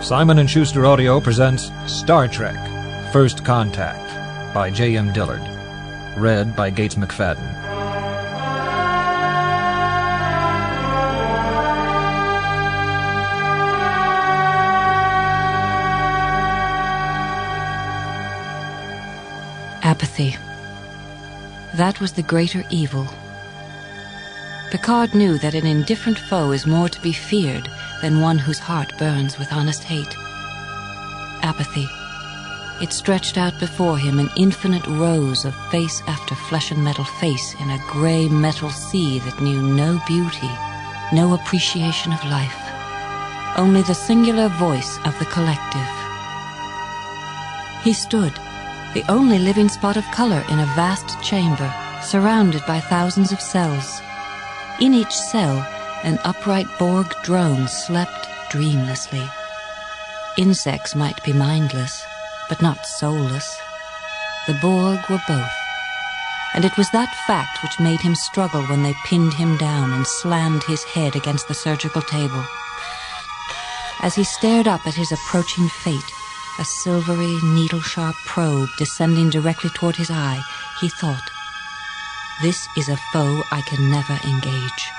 Simon & Schuster Audio presents Star Trek: First Contact by J.M. Dillard. Read by Gates McFadden. Apathy. That was the greater evil. Picard knew that an indifferent foe is more to be feared than one whose heart burns with honest hate. Apathy. It stretched out before him in infinite rows of face after flesh and metal face in a gray metal sea that knew no beauty, no appreciation of life, only the singular voice of the collective. He stood, the only living spot of color in a vast chamber, surrounded by thousands of cells. In each cell, an upright Borg drone slept dreamlessly. Insects might be mindless, but not soulless. The Borg were both. And it was that fact which made him struggle when they pinned him down and slammed his head against the surgical table. As he stared up at his approaching fate, a silvery, needle-sharp probe descending directly toward his eye, he thought, "This is a foe I can never engage,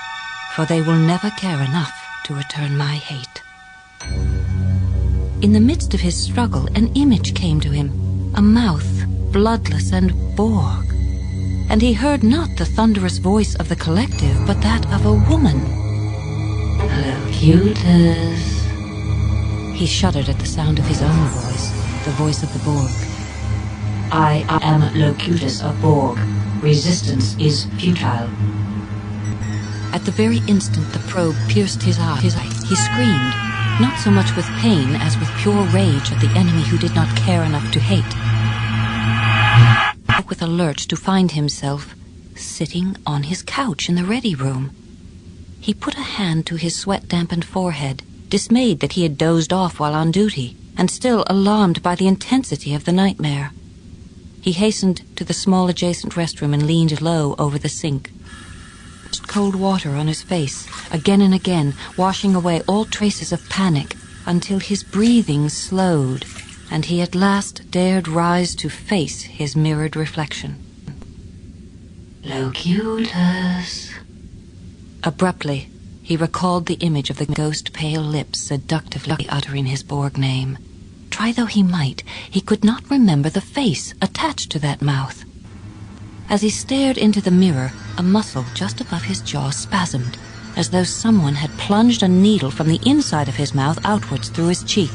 for they will never care enough to return my hate." In the midst of his struggle, an image came to him, a mouth, bloodless and Borg. And he heard not the thunderous voice of the collective, but that of a woman. "Locutus." He shuddered at the sound of his own voice, the voice of the Borg. "I am Locutus of Borg. Resistance is futile." At the very instant the probe pierced his eye, he screamed, not so much with pain as with pure rage at the enemy who did not care enough to hate. He woke with a lurch to find himself sitting on his couch in the ready room. He put a hand to his sweat-dampened forehead, dismayed that he had dozed off while on duty, and still alarmed by the intensity of the nightmare. He hastened to the small adjacent restroom and leaned low over the sink. Cold water on his face, again and again, washing away all traces of panic, until his breathing slowed, and he at last dared rise to face his mirrored reflection. "Locutus." Abruptly, he recalled the image of the ghost-pale lips seductively uttering his Borg name. Try though he might, he could not remember the face attached to that mouth. As he stared into the mirror, a muscle just above his jaw spasmed, as though someone had plunged a needle from the inside of his mouth outwards through his cheek.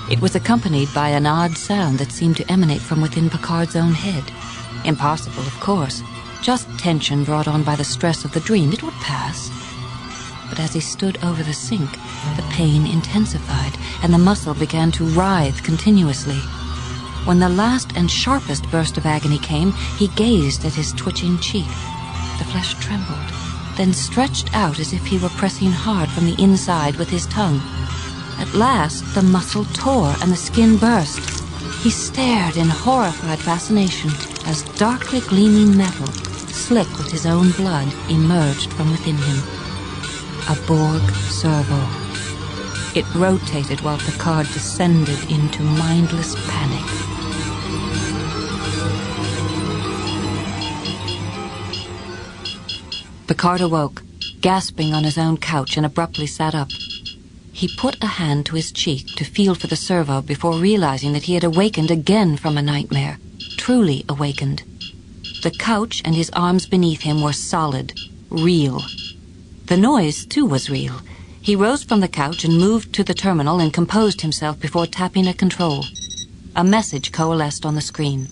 It was accompanied by an odd sound that seemed to emanate from within Picard's own head. Impossible, of course. Just tension brought on by the stress of the dream. It would pass. But as he stood over the sink, the pain intensified, and the muscle began to writhe continuously. When the last and sharpest burst of agony came, he gazed at his twitching cheek. The flesh trembled, then stretched out as if he were pressing hard from the inside with his tongue. At last, the muscle tore and the skin burst. He stared in horrified fascination as darkly gleaming metal, slick with his own blood, emerged from within him. A Borg servo. It rotated while Picard descended into mindless panic. Picard awoke, gasping on his own couch, and abruptly sat up. He put a hand to his cheek to feel for the servo before realizing that he had awakened again from a nightmare, truly awakened. The couch and his arms beneath him were solid, real. The noise, too, was real. He rose from the couch and moved to the terminal and composed himself before tapping a control. A message coalesced on the screen.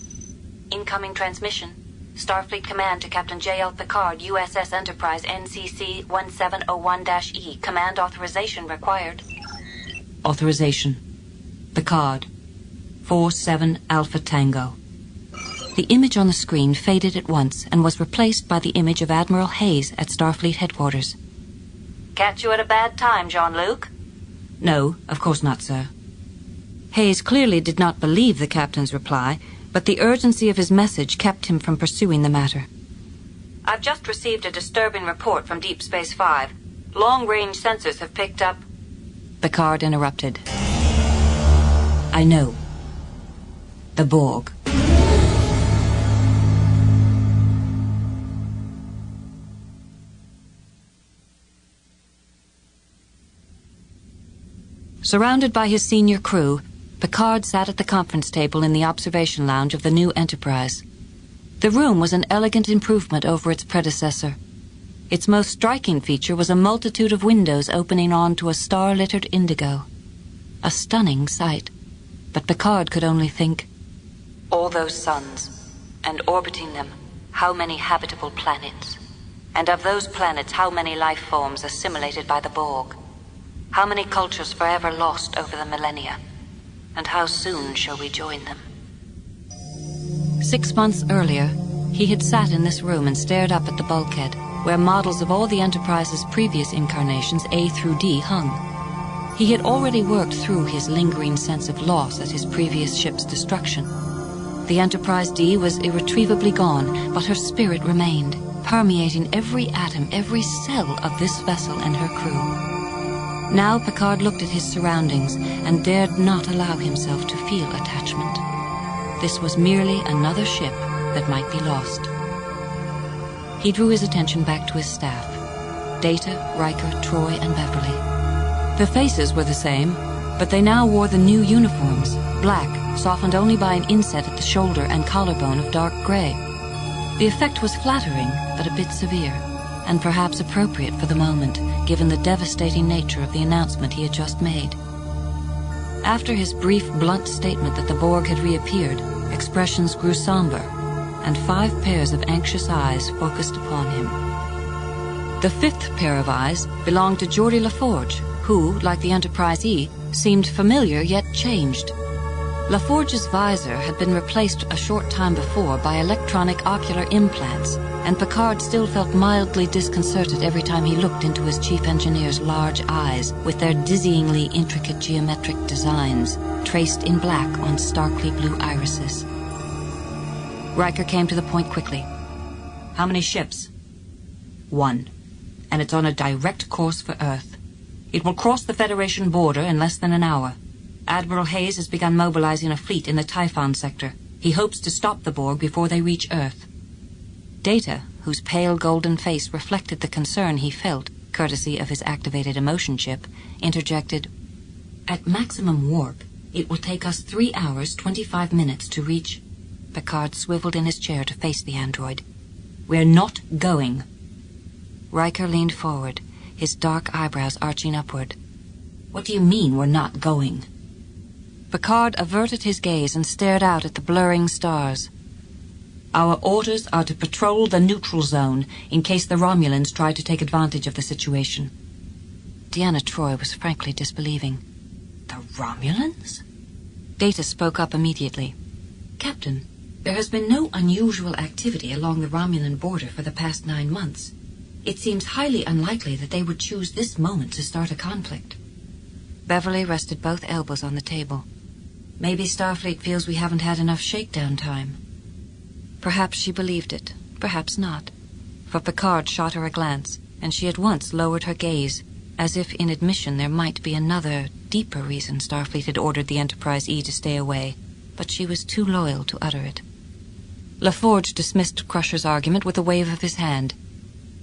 "Incoming transmission. Starfleet Command to Captain J.L. Picard, USS Enterprise, NCC 1701-E. Command authorization required." Authorization. Picard. 47 Alpha Tango. The image on the screen faded at once and was replaced by the image of Admiral Hayes at Starfleet headquarters. "Catch you at a bad time, Jean-Luc?" "No, of course not, sir." Hayes clearly did not believe the captain's reply, but the urgency of his message kept him from pursuing the matter. "I've just received a disturbing report from Deep Space 5. Long-range sensors have picked up..." Picard interrupted. I know. The Borg. Surrounded by his senior crew, Picard sat at the conference table in the observation lounge of the new Enterprise. The room was an elegant improvement over its predecessor. Its most striking feature was a multitude of windows opening onto a star-littered indigo. A stunning sight, but Picard could only think, all those suns, and orbiting them, how many habitable planets? And of those planets, how many life forms assimilated by the Borg? How many cultures forever lost over the millennia? And how soon shall we join them? 6 months earlier, he had sat in this room and stared up at the bulkhead, where models of all the Enterprise's previous incarnations, A through D, hung. He had already worked through his lingering sense of loss at his previous ship's destruction. The Enterprise D was irretrievably gone, but her spirit remained, permeating every atom, every cell of this vessel and her crew. Now Picard looked at his surroundings and dared not allow himself to feel attachment. This was merely another ship that might be lost. He drew his attention back to his staff. Data, Riker, Troy, and Beverly. The faces were the same, but they now wore the new uniforms, black, softened only by an inset at the shoulder and collarbone of dark gray. The effect was flattering, but a bit severe, and perhaps appropriate for the moment, given the devastating nature of the announcement he had just made. After his brief, blunt statement that the Borg had reappeared, expressions grew somber, and 5 pairs of anxious eyes focused upon him. The 5th pair of eyes belonged to Geordi LaForge, who, like the Enterprise E, seemed familiar yet changed. LaForge's visor had been replaced a short time before by electronic ocular implants, and Picard still felt mildly disconcerted every time he looked into his chief engineer's large eyes with their dizzyingly intricate geometric designs, traced in black on starkly blue irises. Riker came to the point quickly. How many ships? 1. And it's on a direct course for Earth. It will cross the Federation border in less than an hour. Admiral Hayes has begun mobilizing a fleet in the Typhon sector. He hopes to stop the Borg before they reach Earth. Data, whose pale golden face reflected the concern he felt, courtesy of his activated emotion chip, interjected, At maximum warp, it will take us 3 hours, 25 minutes to reach... Picard swiveled in his chair to face the android. We're not going. Riker leaned forward, his dark eyebrows arching upward. What do you mean we're not going? Picard averted his gaze and stared out at the blurring stars. Our orders are to patrol the neutral zone in case the Romulans try to take advantage of the situation. Deanna Troi was frankly disbelieving. The Romulans? Data spoke up immediately. Captain, there has been no unusual activity along the Romulan border for the past 9 months. It seems highly unlikely that they would choose this moment to start a conflict. Beverly rested both elbows on the table. Maybe Starfleet feels we haven't had enough shakedown time. Perhaps she believed it, perhaps not. For Picard shot her a glance, and she at once lowered her gaze, as if in admission there might be another, deeper reason Starfleet had ordered the Enterprise E to stay away, but she was too loyal to utter it. LaForge dismissed Crusher's argument with a wave of his hand.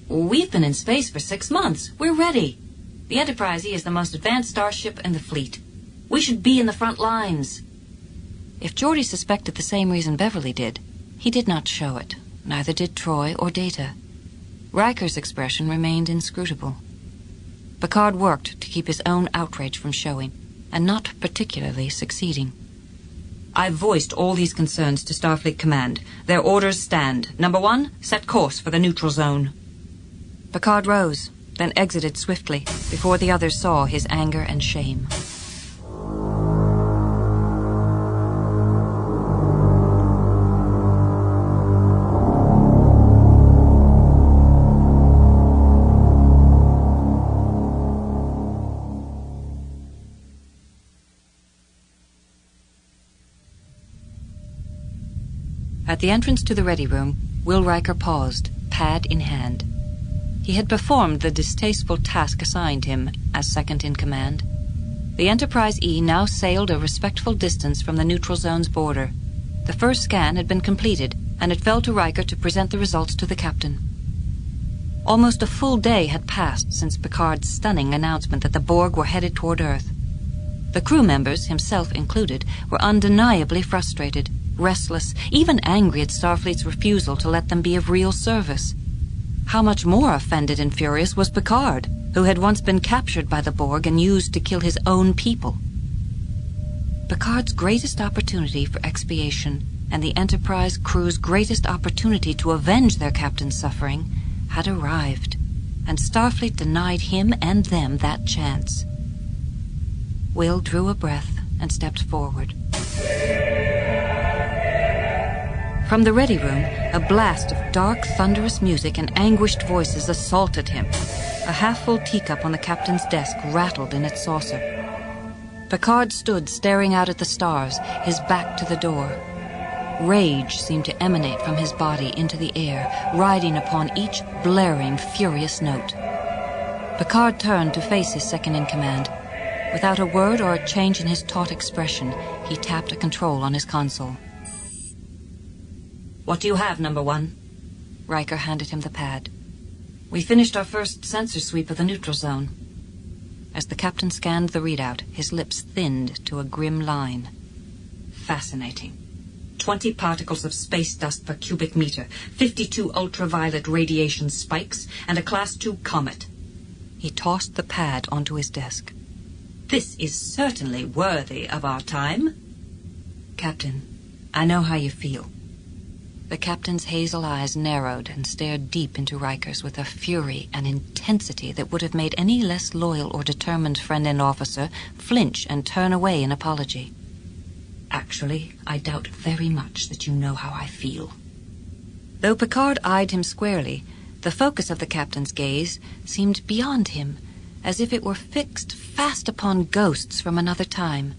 We've been in space for 6 months. We're ready. The Enterprise E is the most advanced starship in the fleet. We should be in the front lines. If Geordi suspected the same reason Beverly did, he did not show it. Neither did Troy or Data. Riker's expression remained inscrutable. Picard worked to keep his own outrage from showing, and not particularly succeeding. I've voiced all these concerns to Starfleet Command. Their orders stand. Number 1, set course for the neutral zone. Picard rose, then exited swiftly, before the others saw his anger and shame. At the entrance to the ready room, Will Riker paused, pad in hand. He had performed the distasteful task assigned him as second in command. The Enterprise E now sailed a respectful distance from the neutral zone's border. The first scan had been completed, and it fell to Riker to present the results to the captain. Almost a full day had passed since Picard's stunning announcement that the Borg were headed toward Earth. The crew members, himself included, were undeniably frustrated, restless, even angry at Starfleet's refusal to let them be of real service. How much more offended and furious was Picard, who had once been captured by the Borg and used to kill his own people. Picard's greatest opportunity for expiation, and the Enterprise crew's greatest opportunity to avenge their captain's suffering, had arrived, and Starfleet denied him and them that chance. Will drew a breath and stepped forward. From the ready room, a blast of dark, thunderous music and anguished voices assaulted him. A half-full teacup on the captain's desk rattled in its saucer. Picard stood staring out at the stars, his back to the door. Rage seemed to emanate from his body into the air, riding upon each blaring, furious note. Picard turned to face his second-in-command. Without a word or a change in his taut expression, he tapped a control on his console. "What do you have, number one?" Riker handed him the pad. "We finished our first sensor sweep of the neutral zone." As the captain scanned the readout, his lips thinned to a grim line. "Fascinating. 20 particles of space dust per cubic meter, 52 ultraviolet radiation spikes, and a Class II comet." He tossed the pad onto his desk. "This is certainly worthy of our time." "Captain, I know how you feel." The captain's hazel eyes narrowed and stared deep into Riker's with a fury and intensity that would have made any less loyal or determined friend and officer flinch and turn away in apology. "Actually, I doubt very much that you know how I feel." Though Picard eyed him squarely, the focus of the captain's gaze seemed beyond him, as if it were fixed fast upon ghosts from another time.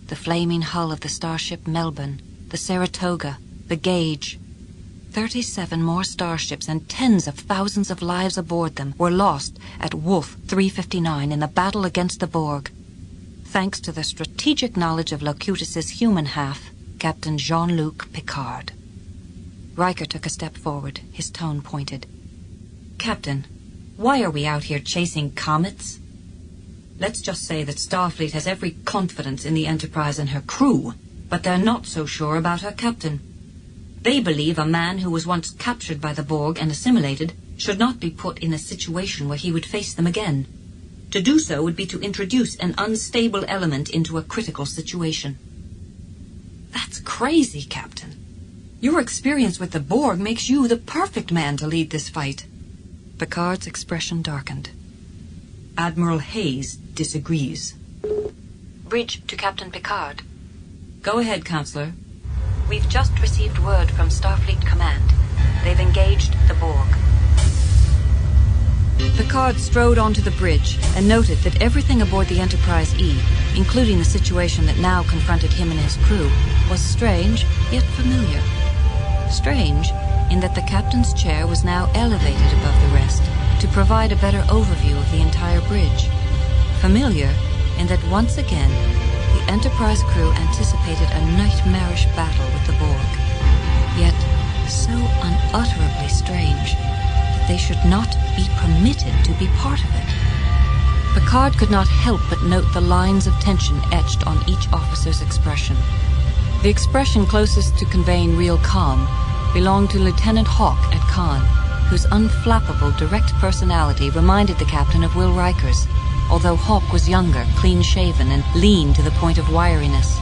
The flaming hull of the starship Melbourne, the Saratoga, the Gauge. 37 more starships and tens of thousands of lives aboard them were lost at Wolf 359 in the battle against the Borg. Thanks to the strategic knowledge of Locutus's human half, Captain Jean-Luc Picard. Riker took a step forward, his tone pointed. "Captain, why are we out here chasing comets? Let's just say that Starfleet has every confidence in the Enterprise and her crew, but they're not so sure about her captain. They believe a man who was once captured by the Borg and assimilated should not be put in a situation where he would face them again. To do so would be to introduce an unstable element into a critical situation." "That's crazy, Captain. Your experience with the Borg makes you the perfect man to lead this fight." Picard's expression darkened. "Admiral Hayes disagrees." "Bridge to Captain Picard." "Go ahead, Counselor." "We've just received word from Starfleet Command. They've engaged the Borg." Picard strode onto the bridge and noted that everything aboard the Enterprise E, including the situation that now confronted him and his crew, was strange yet familiar. Strange in that the captain's chair was now elevated above the rest to provide a better overview of the entire bridge. Familiar in that once again the Enterprise crew anticipated a nightmarish battle with the Borg, yet so unutterably strange that they should not be permitted to be part of it. Picard could not help but note the lines of tension etched on each officer's expression. The expression closest to conveying real calm belonged to Lieutenant Hawk at Khan, whose unflappable, direct personality reminded the captain of Will Riker's, although Hawk was younger, clean-shaven, and lean to the point of wiriness.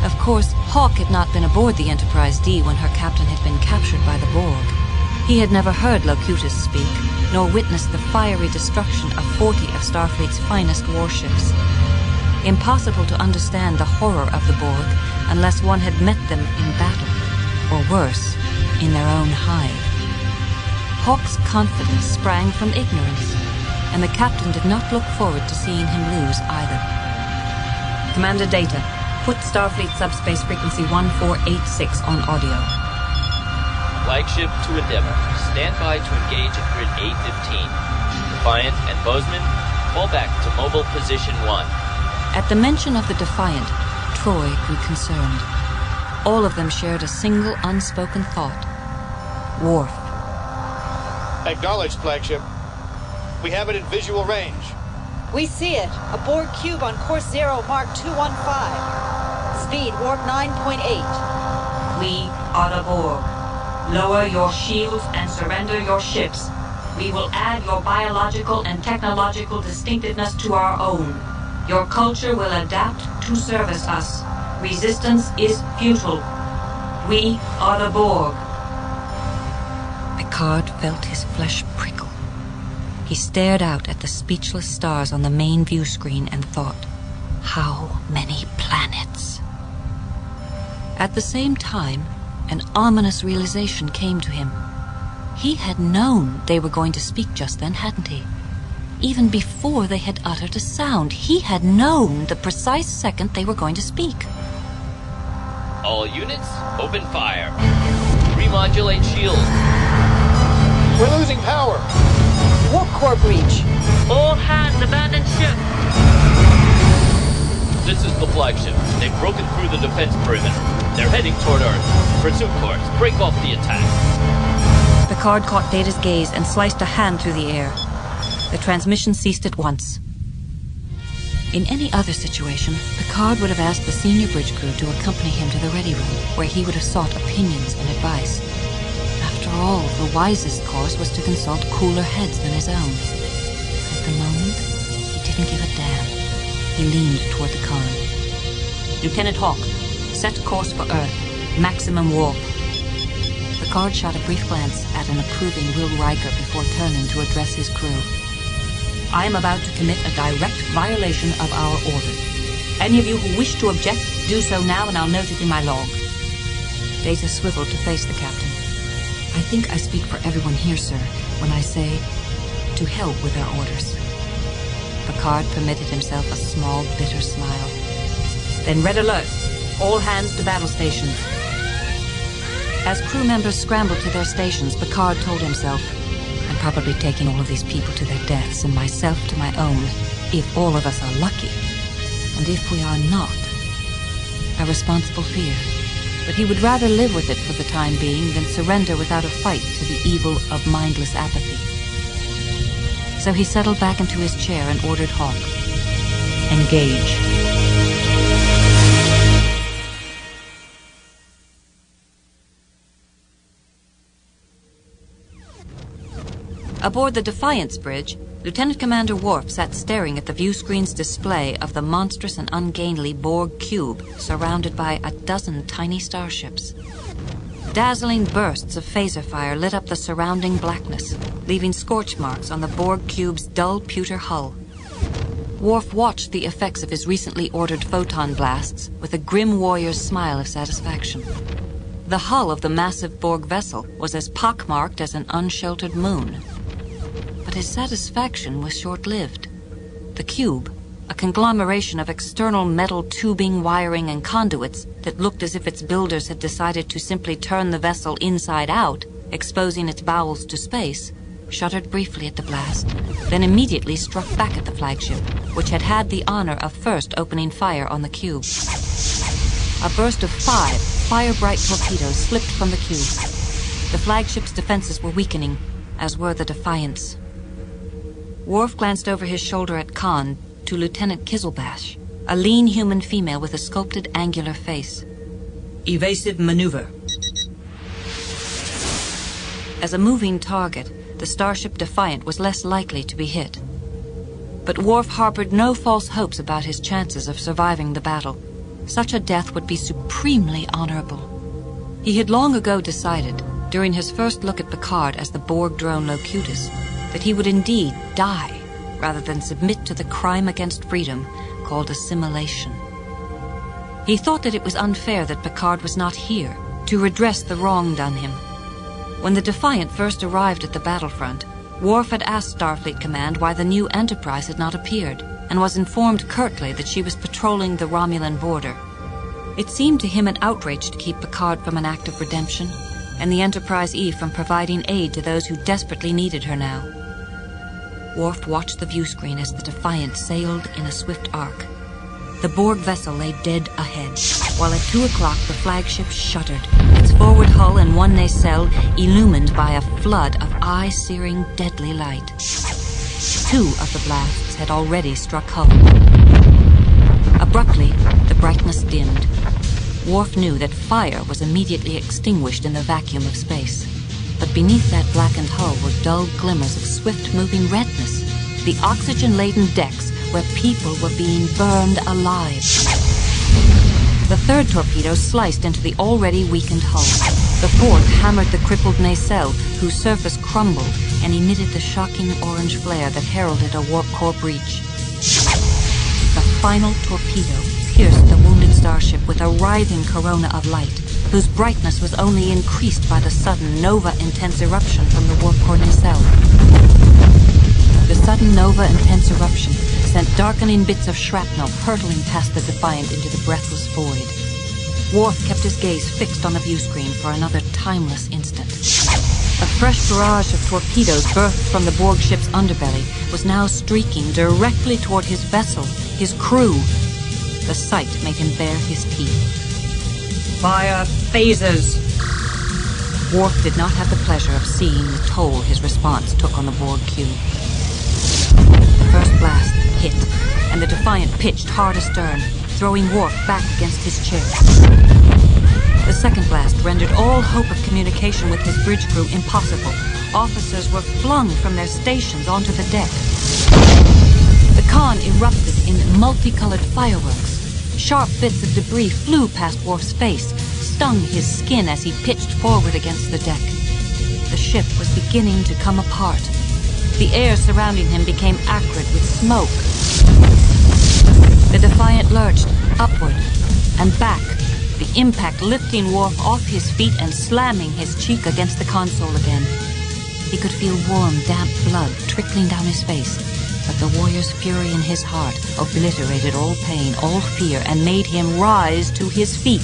Of course, Hawk had not been aboard the Enterprise D when her captain had been captured by the Borg. He had never heard Locutus speak, nor witnessed the fiery destruction of 40 of Starfleet's finest warships. Impossible to understand the horror of the Borg unless one had met them in battle, or worse, in their own hive. Hawk's confidence sprang from ignorance, and the captain did not look forward to seeing him lose either. "Commander Data, put Starfleet subspace frequency 1486 on audio." "Flagship to Endeavour. Stand by to engage at grid 815. Defiant and Bozeman, fall back to mobile position 1. At the mention of the Defiant, Troy grew concerned. All of them shared a single unspoken thought. Worf. Acknowledged, flagship. We have it in visual range. We see it. A Borg cube on course 0, mark 215. Speed warp 9.8. We are the Borg. Lower your shields and surrender your ships. We will add your biological and technological distinctiveness to our own. Your culture will adapt to service us. Resistance is futile. We are the Borg. Picard felt his flesh prickle. He stared out at the speechless stars on the main view screen and thought, how many planets? At the same time, an ominous realization came to him. He had known they were going to speak just then, hadn't he? Even before they had uttered a sound, he had known the precise second they were going to speak. All units, open fire. Remodulate shield. We're losing power. Warp core breach. All hands abandon ship. This is the flagship. They've broken through the defense perimeter. They're heading toward Earth. Pursuit course. Break off the attack. Picard caught Data's gaze and sliced a hand through the air. The transmission ceased at once. In any other situation, Picard would have asked the senior bridge crew to accompany him to the ready room, where he would have sought opinions and advice. After all, the wisest course was to consult cooler heads than his own. At the moment, he didn't give a damn. He leaned toward the con. Lieutenant Hawk, set course for Earth. Maximum warp. Picard shot a brief glance at an approving Will Riker before turning to address his crew. I am about to commit a direct violation of our order. Any of you who wish to object, do so now and I'll note it in my log. Data swiveled to face the captain. I think I speak for everyone here, sir, when I say, to hell with our orders. Picard permitted himself a small, bitter smile. Then red alert. All hands to battle stations. As crew members scrambled to their stations, Picard told himself, I'm probably taking all of these people to their deaths and myself to my own, if all of us are lucky. And if we are not, a responsible fear. But he would rather live with it for the time being than surrender without a fight to the evil of mindless apathy. So he settled back into his chair and ordered Hawk, engage. Aboard the Defiance bridge, Lieutenant Commander Worf sat staring at the view screen's display of the monstrous and ungainly Borg cube surrounded by a dozen tiny starships. Dazzling bursts of phaser fire lit up the surrounding blackness, leaving scorch marks on the Borg cube's dull pewter hull. Worf watched the effects of his recently ordered photon blasts with a grim warrior's smile of satisfaction. The hull of the massive Borg vessel was as pockmarked as an unsheltered moon. But his satisfaction was short-lived. The cube, a conglomeration of external metal tubing, wiring, and conduits that looked as if its builders had decided to simply turn the vessel inside out, exposing its bowels to space, shuddered briefly at the blast, then immediately struck back at the flagship, which had had the honor of first opening fire on the cube. A burst of 5 fire-bright torpedoes slipped from the cube. The flagship's defenses were weakening, as were the Defiant's. Worf glanced over his shoulder at Khan to Lieutenant Kizelbash, a lean human female with a sculpted angular face. Evasive maneuver. As a moving target, the starship Defiant was less likely to be hit. But Worf harbored no false hopes about his chances of surviving the battle. Such a death would be supremely honorable. He had long ago decided, during his first look at Picard as the Borg drone Locutus, that he would indeed die rather than submit to the crime against freedom called assimilation. He thought that it was unfair that Picard was not here to redress the wrong done him. When the Defiant first arrived at the battlefront, Worf had asked Starfleet Command why the new Enterprise had not appeared, and was informed curtly that she was patrolling the Romulan border. It seemed to him an outrage to keep Picard from an act of redemption, and the Enterprise E from providing aid to those who desperately needed her now. Worf watched the view screen as the Defiant sailed in a swift arc. The Borg vessel lay dead ahead, while at 2 o'clock the flagship shuddered, its forward hull and one nacelle illumined by a flood of eye-searing deadly light. 2 of the blasts had already struck hull. Abruptly, the brightness dimmed. Worf knew that fire was immediately extinguished in the vacuum of space. But beneath that blackened hull were dull glimmers of swift-moving redness. The oxygen-laden decks where people were being burned alive. The third torpedo sliced into the already weakened hull. The fourth hammered the crippled nacelle, whose surface crumbled and emitted the shocking orange flare that heralded a warp core breach. The final torpedo pierced the wounded starship with a writhing corona of light, whose brightness was only increased by the sudden nova-intense eruption from the warp core nacelle. The sudden nova-intense eruption sent darkening bits of shrapnel hurtling past the Defiant into the breathless void. Worf kept his gaze fixed on the viewscreen for another timeless instant. A fresh barrage of torpedoes birthed from the Borg ship's underbelly was now streaking directly toward his vessel, his crew. The sight made him bare his teeth. Fire phasers! Worf did not have the pleasure of seeing the toll his response took on the Borg cube. The first blast hit, and the Defiant pitched hard astern, throwing Worf back against his chair. The second blast rendered all hope of communication with his bridge crew impossible. Officers were flung from their stations onto the deck. The Khan erupted in multicolored fireworks. Sharp bits of debris flew past Worf's face, stung his skin as he pitched forward against the deck. The ship was beginning to come apart. The air surrounding him became acrid with smoke. The Defiant lurched upward and back, the impact lifting Worf off his feet and slamming his cheek against the console again. He could feel warm, damp blood trickling down his face, but the warrior's fury in his heart obliterated all pain, all fear, and made him rise to his feet.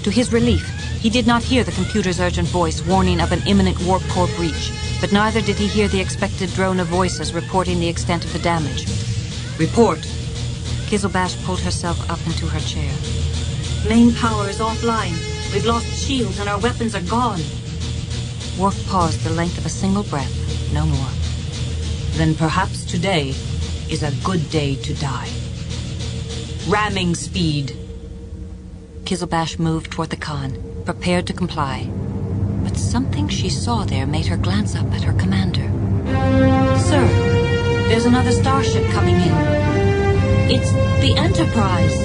To his relief, he did not hear the computer's urgent voice warning of an imminent warp core breach, but neither did he hear the expected drone of voices reporting the extent of the damage. Report. Kizelbash pulled herself up into her chair. Main power is offline. We've lost shields and our weapons are gone. Worf paused the length of a single breath, no more. Then perhaps today is a good day to die. Ramming speed. Kizelbash moved toward the Khan, prepared to comply. But something she saw there made her glance up at her commander. Sir, there's another starship coming in. It's the Enterprise.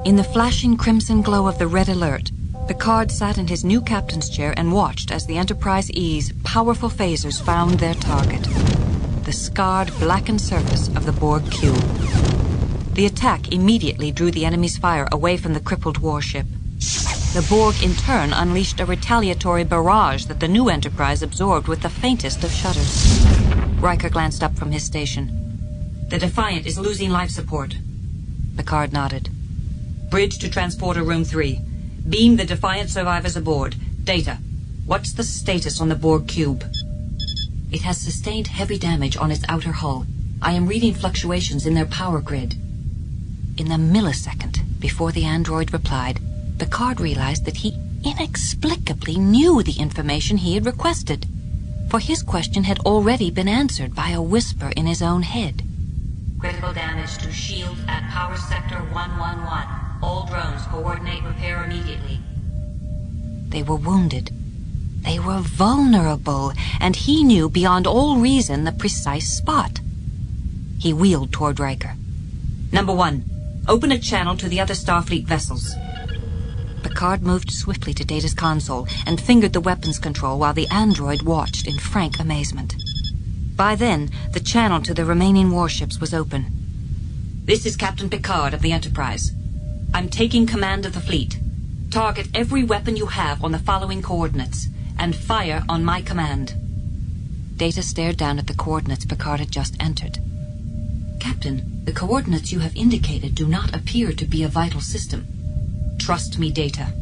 In the flashing crimson glow of the red alert, Picard sat in his new captain's chair and watched as the Enterprise E's powerful phasers found their target, the scarred, blackened surface of the Borg cube. The attack immediately drew the enemy's fire away from the crippled warship. The Borg, in turn, unleashed a retaliatory barrage that the new Enterprise absorbed with the faintest of shudders. Riker glanced up from his station. The Defiant is losing life support. Picard nodded. Bridge to transporter room 3. Beam the Defiant survivors aboard. Data. What's the status on the Borg cube? It has sustained heavy damage on its outer hull. I am reading fluctuations in their power grid. In the millisecond before the android replied, Picard realized that he inexplicably knew the information he had requested, for his question had already been answered by a whisper in his own head. Critical damage to shields at power sector 111. All drones coordinate repair immediately. They were wounded. They were vulnerable, and he knew beyond all reason the precise spot. He wheeled toward Riker. Number 1, open a channel to the other Starfleet vessels. Picard moved swiftly to Data's console and fingered the weapons control while the android watched in frank amazement. By then, the channel to the remaining warships was open. This is Captain Picard of the Enterprise. I'm taking command of the fleet. Target every weapon you have on the following coordinates, and fire on my command. Data stared down at the coordinates Picard had just entered. Captain, the coordinates you have indicated do not appear to be a vital system. Trust me, Data.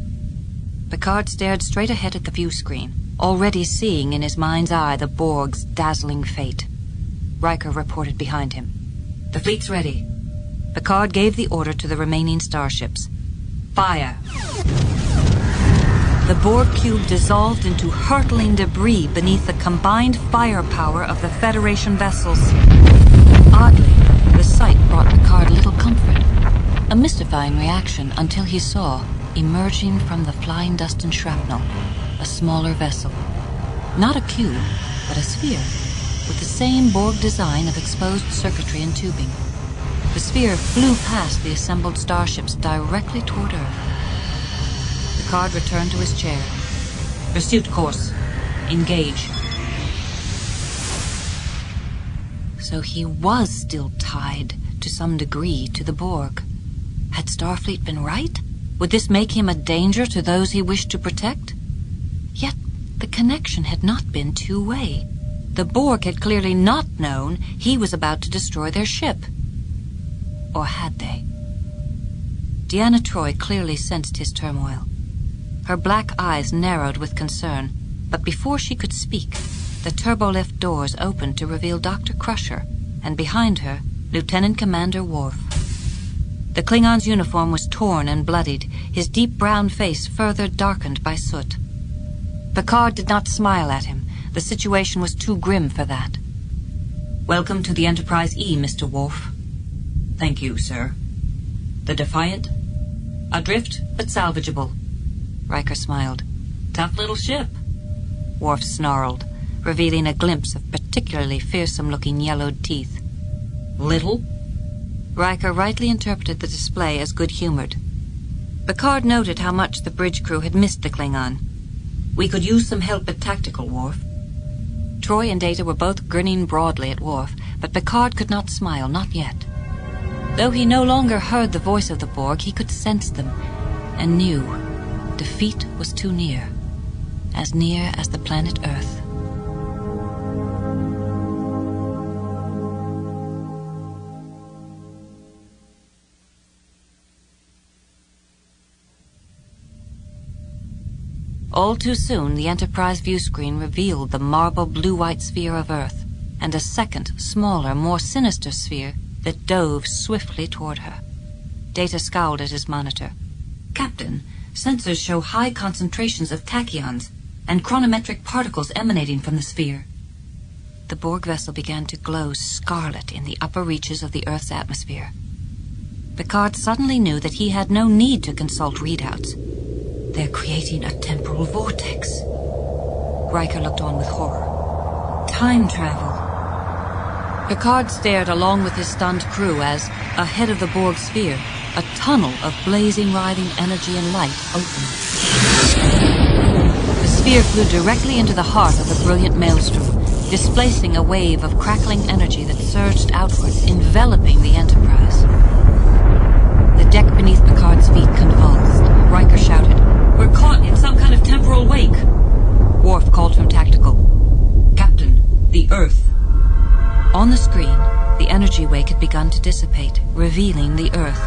Picard stared straight ahead at the view screen, already seeing in his mind's eye the Borg's dazzling fate. Riker reported behind him. "The fleet's ready." Picard gave the order to the remaining starships. "Fire!" The Borg cube dissolved into hurtling debris beneath the combined firepower of the Federation vessels. Oddly, the sight brought Picard little comfort. A mystifying reaction until he saw, emerging from the flying dust and shrapnel, a smaller vessel. Not a cube, but a sphere, with the same Borg design of exposed circuitry and tubing. The sphere flew past the assembled starships directly toward Earth. Picard returned to his chair. "Pursuit course. Engage." So he was still tied, to some degree, to the Borg. Had Starfleet been right? Would this make him a danger to those he wished to protect? Yet the connection had not been two-way. The Borg had clearly not known he was about to destroy their ship. Or had they? Deanna Troi clearly sensed his turmoil. Her black eyes narrowed with concern, but before she could speak, the turbolift doors opened to reveal Dr. Crusher, and behind her, Lieutenant Commander Worf. The Klingon's uniform was torn and bloodied, his deep brown face further darkened by soot. Picard did not smile at him. The situation was too grim for that. "Welcome to the Enterprise E, Mr. Worf." "Thank you, sir." "The Defiant?" "Adrift, but salvageable." Riker smiled. "Tough little ship." Worf snarled, revealing a glimpse of particularly fearsome-looking yellowed teeth. "Little?" Riker rightly interpreted the display as good-humored. Picard noted how much the bridge crew had missed the Klingon. "We could use some help at tactical, Worf." Troi and Data were both grinning broadly at Worf, but Picard could not smile, not yet. Though he no longer heard the voice of the Borg, he could sense them, and knew defeat was too near as the planet Earth. All too soon, the Enterprise view screen revealed the marble blue-white sphere of Earth, and a second, smaller, more sinister sphere that dove swiftly toward her. Data scowled at his monitor. "Captain, sensors show high concentrations of tachyons and chronometric particles emanating from the sphere." The Borg vessel began to glow scarlet in the upper reaches of the Earth's atmosphere. Picard suddenly knew that he had no need to consult readouts. "They're creating a temporal vortex." Riker looked on with horror. "Time travel." Picard stared along with his stunned crew as, ahead of the Borg sphere, a tunnel of blazing, writhing energy and light opened. The sphere flew directly into the heart of the brilliant maelstrom, displacing a wave of crackling energy that surged outwards, enveloping the Enterprise. The deck beneath Picard's feet convulsed. Riker shouted, "We're caught in some kind of temporal wake." Worf called from tactical. "Captain, the Earth." On the screen, the energy wake had begun to dissipate, revealing the Earth.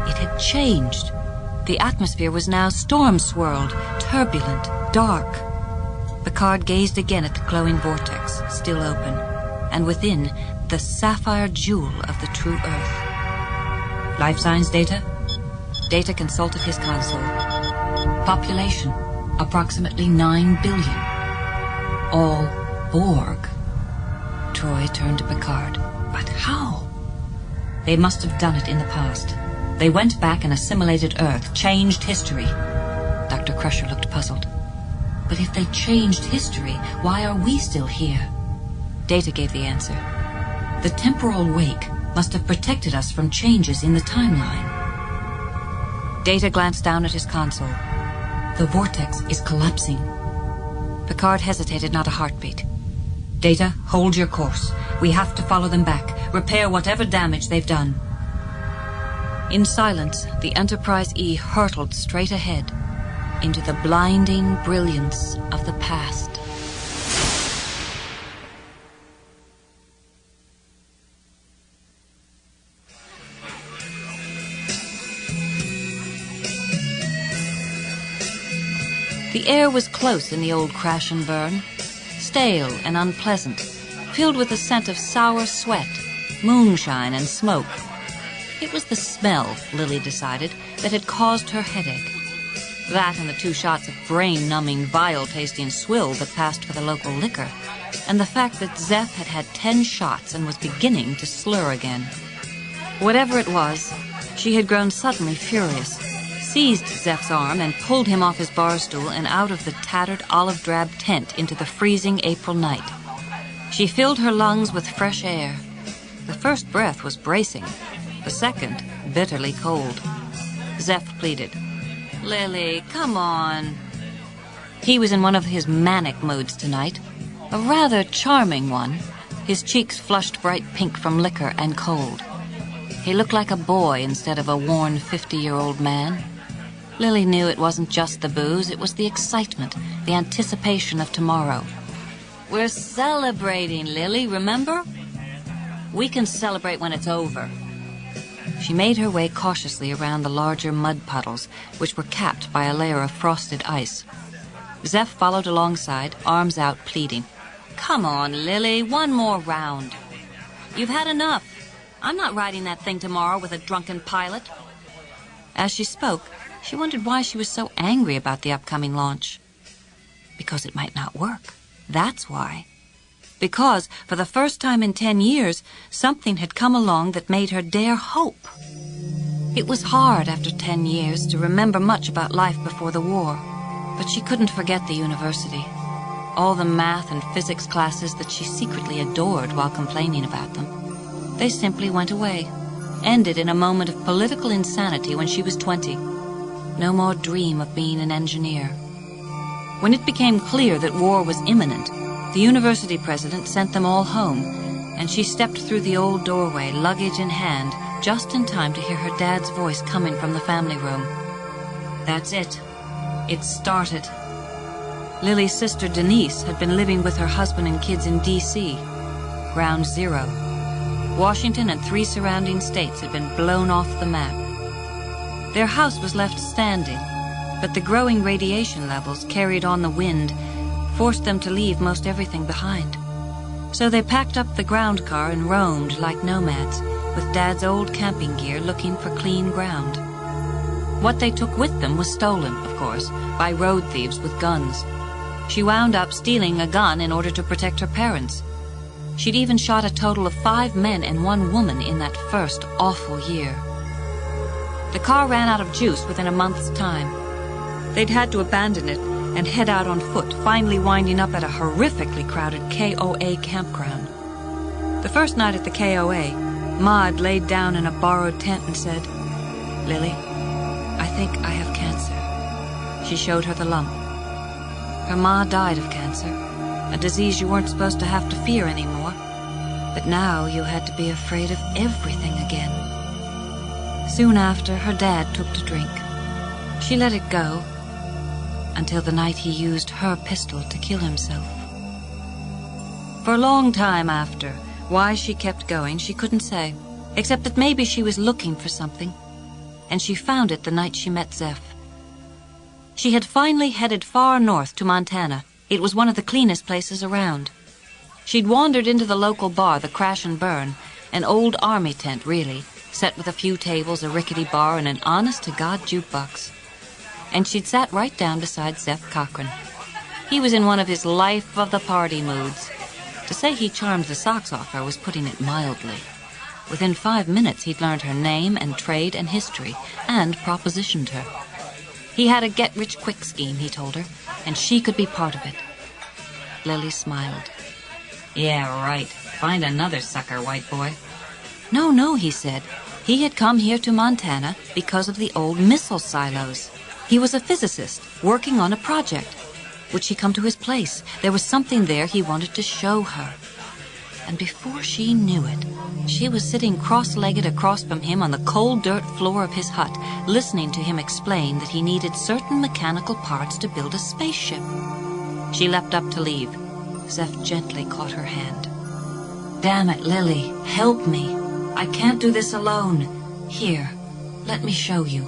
It had changed. The atmosphere was now storm-swirled, turbulent, dark. Picard gazed again at the glowing vortex, still open, and within, the sapphire jewel of the true Earth. "Life signs data?" Data consulted his console. "Population, approximately 9 billion. All Borg." Troi turned to Picard. "But how?" "They must have done it in the past. They went back and assimilated Earth, changed history." Dr. Crusher looked puzzled. "But if they changed history, why are we still here?" Data gave the answer. "The temporal wake must have protected us from changes in the timeline." Data glanced down at his console. "The vortex is collapsing." Picard hesitated not a heartbeat. "Data, hold your course. We have to follow them back, repair whatever damage they've done." In silence, the Enterprise E hurtled straight ahead into the blinding brilliance of the past. The air was close in the old crash and burn, stale and unpleasant, filled with the scent of sour sweat, moonshine, and smoke. It was the smell, Lily decided, that had caused her headache. That and the 2 shots of brain-numbing, vile-tasting swill that passed for the local liquor, and the fact that Zeph had had 10 shots and was beginning to slur again. Whatever it was, she had grown suddenly furious, seized Zeph's arm and pulled him off his bar stool and out of the tattered olive-drab tent into the freezing April night. She filled her lungs with fresh air. The first breath was bracing, the second bitterly cold. Zeph pleaded, "Lily, come on." He was in one of his manic moods tonight, a rather charming one, his cheeks flushed bright pink from liquor and cold. He looked like a boy instead of a worn 50-year-old man. Lily knew it wasn't just the booze, it was the excitement, the anticipation of tomorrow. "We're celebrating, Lily, remember? We can celebrate when it's over." She made her way cautiously around the larger mud puddles, which were capped by a layer of frosted ice. Zeph followed alongside, arms out, pleading. "Come on, Lily, one more round. You've had enough. I'm not riding that thing tomorrow with a drunken pilot." As she spoke, she wondered why she was so angry about the upcoming launch. Because it might not work. That's why. Because, for the first time in 10 years, something had come along that made her dare hope. It was hard after 10 years to remember much about life before the war, but she couldn't forget the university. All the math and physics classes that she secretly adored while complaining about them. They simply went away, ended in a moment of political insanity when she was 20. No more dream of being an engineer. When it became clear that war was imminent, the university president sent them all home, and she stepped through the old doorway, luggage in hand, just in time to hear her dad's voice coming from the family room. That's it. It started. Lily's sister Denise had been living with her husband and kids in D.C. Ground zero. Washington and 3 surrounding states had been blown off the map. Their house was left standing, but the growing radiation levels carried on the wind forced them to leave most everything behind. So they packed up the ground car and roamed like nomads, with Dad's old camping gear looking for clean ground. What they took with them was stolen, of course, by road thieves with guns. She wound up stealing a gun in order to protect her parents. She'd even shot a total of 5 men and 1 woman in that first awful year. The car ran out of juice within a month's time. They'd had to abandon it and head out on foot, finally winding up at a horrifically crowded KOA campground. The first night at the KOA, Maud laid down in a borrowed tent and said, "Lily, I think I have cancer." She showed her the lump. Her ma died of cancer, a disease you weren't supposed to have to fear anymore. But now you had to be afraid of everything again. Soon after, her dad took to drink. She let it go, until the night he used her pistol to kill himself. For a long time after, why she kept going, she couldn't say, except that maybe she was looking for something, and she found it the night she met Zeph. She had finally headed far north to Montana. It was one of the cleanest places around. She'd wandered into the local bar, the Crash and Burn, an old army tent, really, set with a few tables, a rickety bar, and an honest-to-God jukebox. And she'd sat right down beside Zeph Cochran. He was in one of his life-of-the-party moods. To say he charmed the socks off her was putting it mildly. Within 5 minutes, he'd learned her name and trade and history, and propositioned her. He had a get-rich-quick scheme, he told her, and she could be part of it. Lily smiled. "Yeah, right. Find another sucker, white boy." No, he said. He had come here to Montana because of the old missile silos. He was a physicist working on a project. Would she come to his place? There was something there he wanted to show her. And before she knew it, she was sitting cross-legged across from him on the cold dirt floor of his hut, listening to him explain that he needed certain mechanical parts to build a spaceship. She leapt up to leave. Zeph gently caught her hand. "Damn it, Lily, help me. I can't do this alone. Here, let me show you."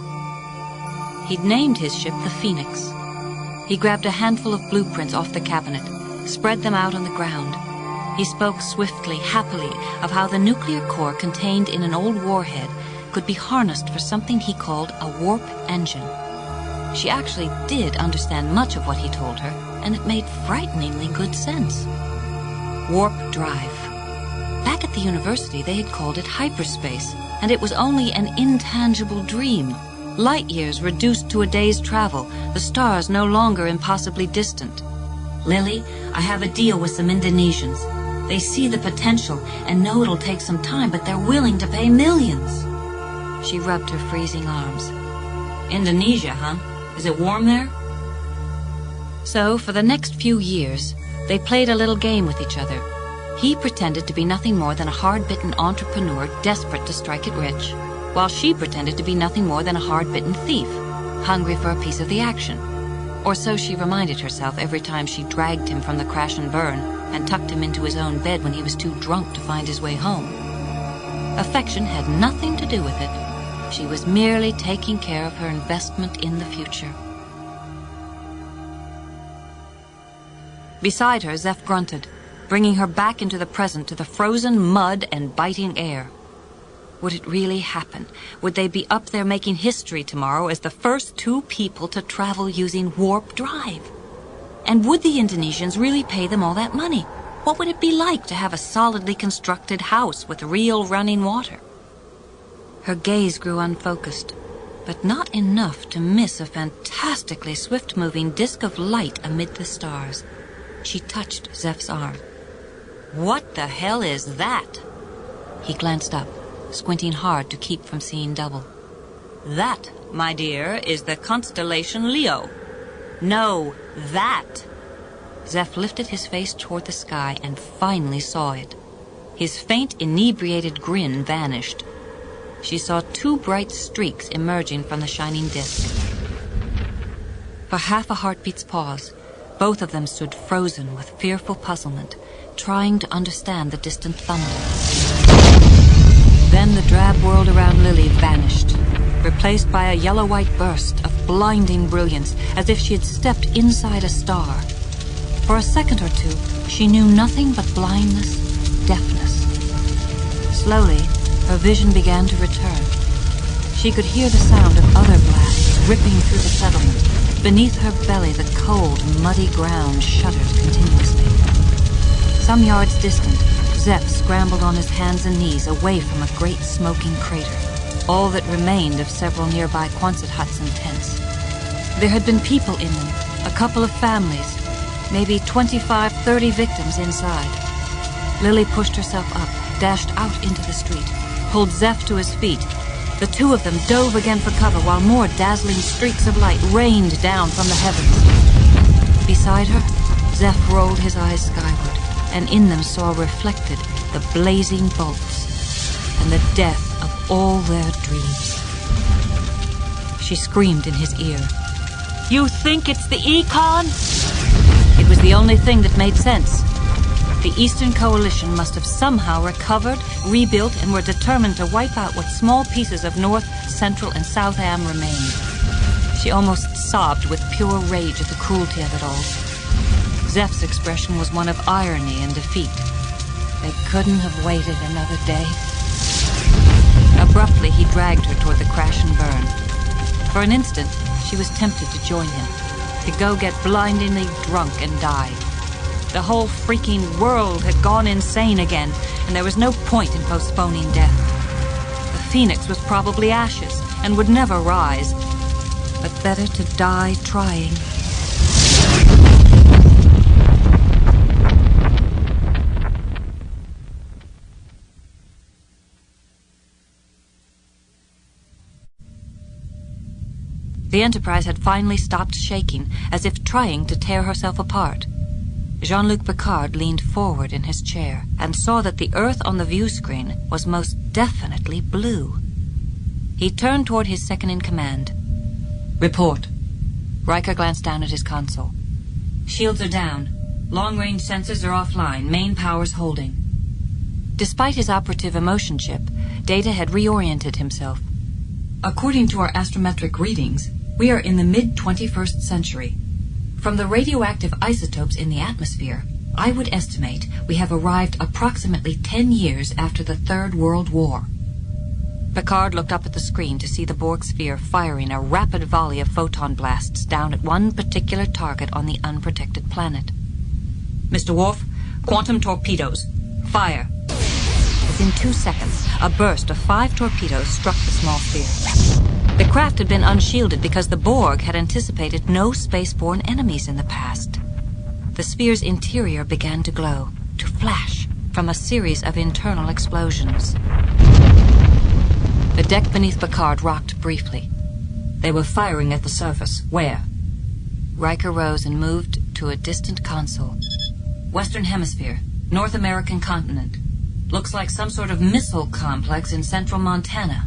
He'd named his ship the Phoenix. He grabbed a handful of blueprints off the cabinet, spread them out on the ground. He spoke swiftly, happily, of how the nuclear core contained in an old warhead could be harnessed for something he called a warp engine. She actually did understand much of what he told her, and it made frighteningly good sense. Warp drive. Back at the university, they had called it hyperspace, and it was only an intangible dream. Light years reduced to a day's travel, the stars no longer impossibly distant. Lily, I have a deal with some Indonesians. They see the potential and know it'll take some time, but they're willing to pay millions. She rubbed her freezing arms. Indonesia, huh? Is it warm there? So, for the next few years, they played a little game with each other. He pretended to be nothing more than a hard-bitten entrepreneur desperate to strike it rich, while she pretended to be nothing more than a hard-bitten thief, hungry for a piece of the action. Or so she reminded herself every time she dragged him from the crash and burn and tucked him into his own bed when he was too drunk to find his way home. Affection had nothing to do with it. She was merely taking care of her investment in the future. Beside her, Zeph grunted, bringing her back into the present to the frozen mud and biting air. Would it really happen? Would they be up there making history tomorrow as the first two people to travel using warp drive? And would the Indonesians really pay them all that money? What would it be like to have a solidly constructed house with real running water? Her gaze grew unfocused, but not enough to miss a fantastically swift-moving disk of light amid the stars. She touched Zeph's arm. "What the hell is that?" He glanced up, squinting hard to keep from seeing double. "That, my dear, is the constellation Leo." "No, that!" Zeph lifted his face toward the sky and finally saw it. His faint, inebriated grin vanished. She saw two bright streaks emerging from the shining disk. For half a heartbeat's pause, both of them stood frozen with fearful puzzlement, trying to understand the distant thunder. Then the drab world around Lily vanished, replaced by a yellow-white burst of blinding brilliance, as if she had stepped inside a star. For a second or two, she knew nothing but blindness, deafness. Slowly, her vision began to return. She could hear the sound of other blasts ripping through the settlement. Beneath her belly, the cold, muddy ground shuddered continuously. Some yards distant, Zeph scrambled on his hands and knees away from a great smoking crater, all that remained of several nearby Quonset huts and tents. There had been people in them, a couple of families, maybe 25, 30 victims inside. Lily pushed herself up, dashed out into the street, pulled Zeph to his feet. The two of them dove again for cover while more dazzling streaks of light rained down from the heavens. Beside her, Zeph rolled his eyes skyward, and in them saw reflected the blazing bolts and the death of all their dreams. She screamed in his ear, "You think it's the Econ?" It was the only thing that made sense. The Eastern Coalition must have somehow recovered, rebuilt, and were determined to wipe out what small pieces of North, Central, and South Am remained. She almost sobbed with pure rage at the cruelty of it all. Zeph's expression was one of irony and defeat. They couldn't have waited another day. Abruptly, he dragged her toward the crash and burn. For an instant, she was tempted to join him, to go get blindingly drunk and die. The whole freaking world had gone insane again, and there was no point in postponing death. The phoenix was probably ashes and would never rise, but better to die trying. The Enterprise had finally stopped shaking, as if trying to tear herself apart. Jean-Luc Picard leaned forward in his chair and saw that the Earth on the view screen was most definitely blue. He turned toward his second-in-command. "Report." Riker glanced down at his console. Shields are down. Long-range sensors are offline. Main powers holding. Despite his operative emotion chip, Data had reoriented himself. According to our astrometric readings, we are in the mid-21st century. From the radioactive isotopes in the atmosphere, I would estimate we have arrived approximately 10 years after the Third World War. Picard looked up at the screen to see the Borg sphere firing a rapid volley of photon blasts down at one particular target on the unprotected planet. Mr. Worf, quantum torpedoes. Fire. Within 2 seconds, a burst of 5 torpedoes struck the small sphere. The craft had been unshielded because the Borg had anticipated no spaceborne enemies in the past. The sphere's interior began to glow, to flash, from a series of internal explosions. The deck beneath Picard rocked briefly. They were firing at the surface. Where? Riker rose and moved to a distant console. Western Hemisphere, North American continent. Looks like some sort of missile complex in central Montana.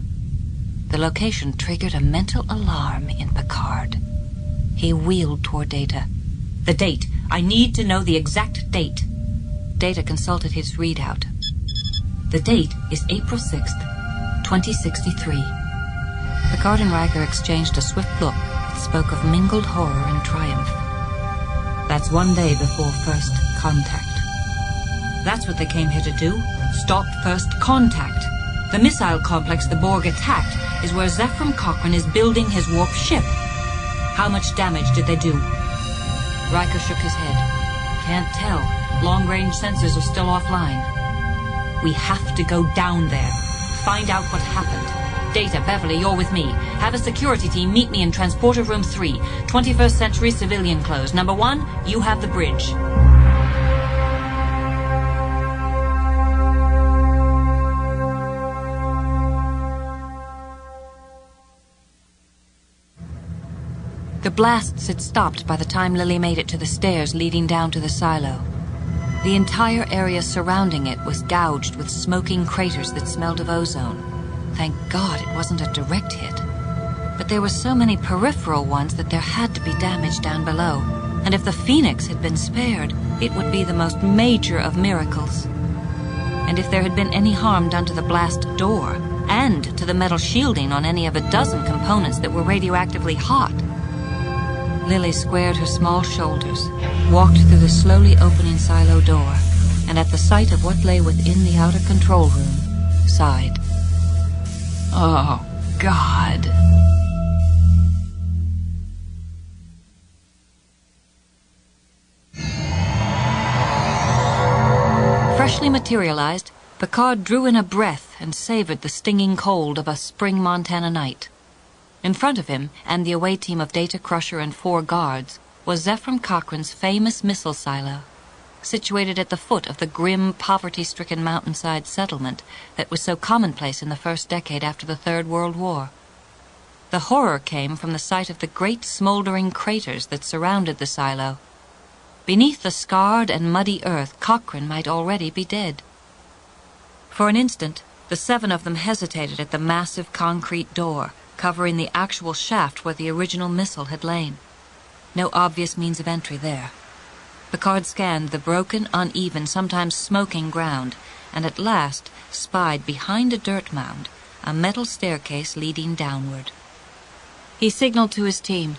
The location triggered a mental alarm in Picard. He wheeled toward Data. The date. I need to know the exact date. Data consulted his readout. The date is April 6th, 2063. Picard and Riker exchanged a swift look that spoke of mingled horror and triumph. That's 1 day before first contact. That's what they came here to do. Stop first contact. The missile complex the Borg attacked is where Zephram Cochrane is building his warp ship. How much damage did they do? Riker shook his head. Can't tell. Long-range sensors are still offline. We have to go down there. Find out what happened. Data, Beverly, you're with me. Have a security team meet me in Transporter Room 3, 21st Century Civilian Clothes. Number 1, you have the bridge. The blasts had stopped by the time Lily made it to the stairs leading down to the silo. The entire area surrounding it was gouged with smoking craters that smelled of ozone. Thank God it wasn't a direct hit. But there were so many peripheral ones that there had to be damage down below. And if the Phoenix had been spared, it would be the most major of miracles. And if there had been any harm done to the blast door, and to the metal shielding on any of a dozen components that were radioactively hot. Lily squared her small shoulders, walked through the slowly opening silo door, and at the sight of what lay within the outer control room, sighed. Oh, God. Freshly materialized, Picard drew in a breath and savored the stinging cold of a spring Montana night. In front of him, and the away team of Data Crusher and 4 guards, was Zephram Cochrane's famous missile silo, situated at the foot of the grim, poverty-stricken mountainside settlement that was so commonplace in the first decade after the Third World War. The horror came from the sight of the great smoldering craters that surrounded the silo. Beneath the scarred and muddy earth, Cochrane might already be dead. For an instant, the 7 of them hesitated at the massive concrete door, covering the actual shaft where the original missile had lain. No obvious means of entry there. Picard scanned the broken, uneven, sometimes smoking ground, and at last spied behind a dirt mound a metal staircase leading downward. He signaled to his team,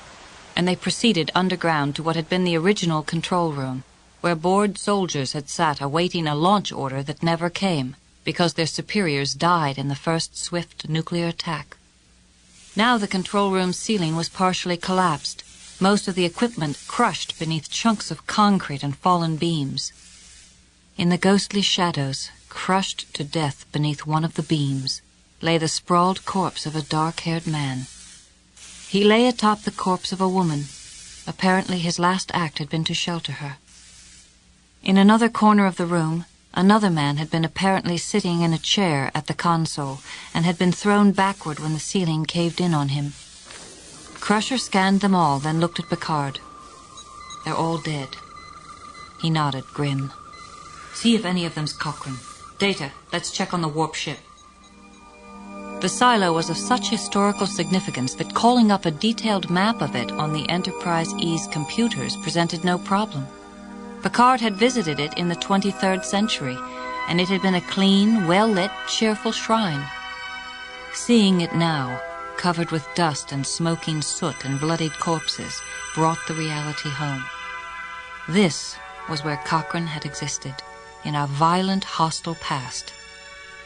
and they proceeded underground to what had been the original control room, where bored soldiers had sat awaiting a launch order that never came, because their superiors died in the first swift nuclear attack. Now the control room's ceiling was partially collapsed, most of the equipment crushed beneath chunks of concrete and fallen beams. In the ghostly shadows, crushed to death beneath one of the beams, lay the sprawled corpse of a dark-haired man. He lay atop the corpse of a woman. Apparently his last act had been to shelter her. In another corner of the room, another man had been apparently sitting in a chair at the console and had been thrown backward when the ceiling caved in on him. Crusher scanned them all, then looked at Picard. They're all dead. He nodded, grim. See if any of them's Cochrane. Data, let's check on the warp ship. The silo was of such historical significance that calling up a detailed map of it on the Enterprise-E's computers presented no problem. Picard had visited it in the 23rd century, and it had been a clean, well-lit, cheerful shrine. Seeing it now, covered with dust and smoking soot and bloodied corpses, brought the reality home. This was where Cochrane had existed, in a violent, hostile past.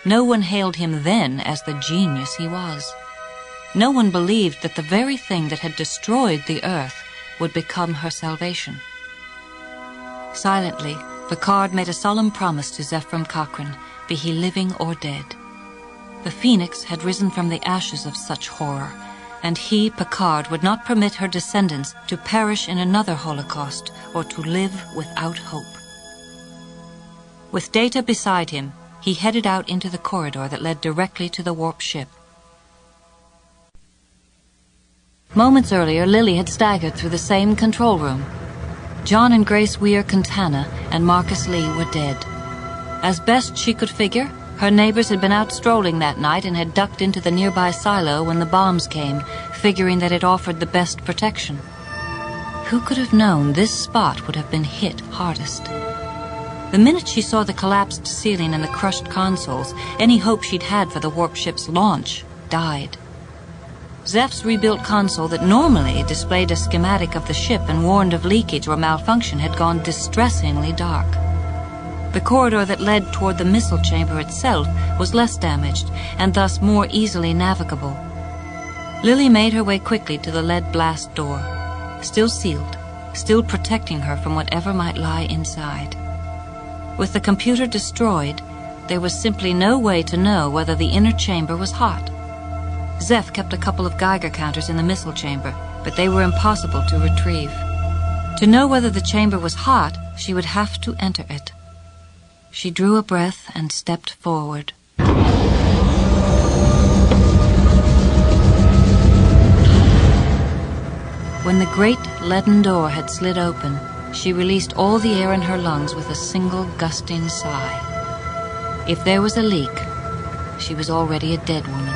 No one hailed him then as the genius he was. No one believed that the very thing that had destroyed the Earth would become her salvation. Silently, Picard made a solemn promise to Zephram Cochrane, be he living or dead. The Phoenix had risen from the ashes of such horror, and he, Picard, would not permit her descendants to perish in another Holocaust or to live without hope. With Data beside him, he headed out into the corridor that led directly to the warp ship. Moments earlier, Lily had staggered through the same control room. John and Grace Weir-Quintana and Marcus Lee were dead. As best she could figure, her neighbors had been out strolling that night and had ducked into the nearby silo when the bombs came, figuring that it offered the best protection. Who could have known this spot would have been hit hardest? The minute she saw the collapsed ceiling and the crushed consoles, any hope she'd had for the warp ship's launch died. Zeph's rebuilt console that normally displayed a schematic of the ship and warned of leakage or malfunction had gone distressingly dark. The corridor that led toward the missile chamber itself was less damaged and thus more easily navigable. Lily made her way quickly to the lead blast door, still sealed, still protecting her from whatever might lie inside. With the computer destroyed, there was simply no way to know whether the inner chamber was hot. Zeph kept a couple of Geiger counters in the missile chamber, but they were impossible to retrieve. To know whether the chamber was hot, she would have to enter it. She drew a breath and stepped forward. When the great leaden door had slid open, she released all the air in her lungs with a single gusting sigh. If there was a leak, she was already a dead woman.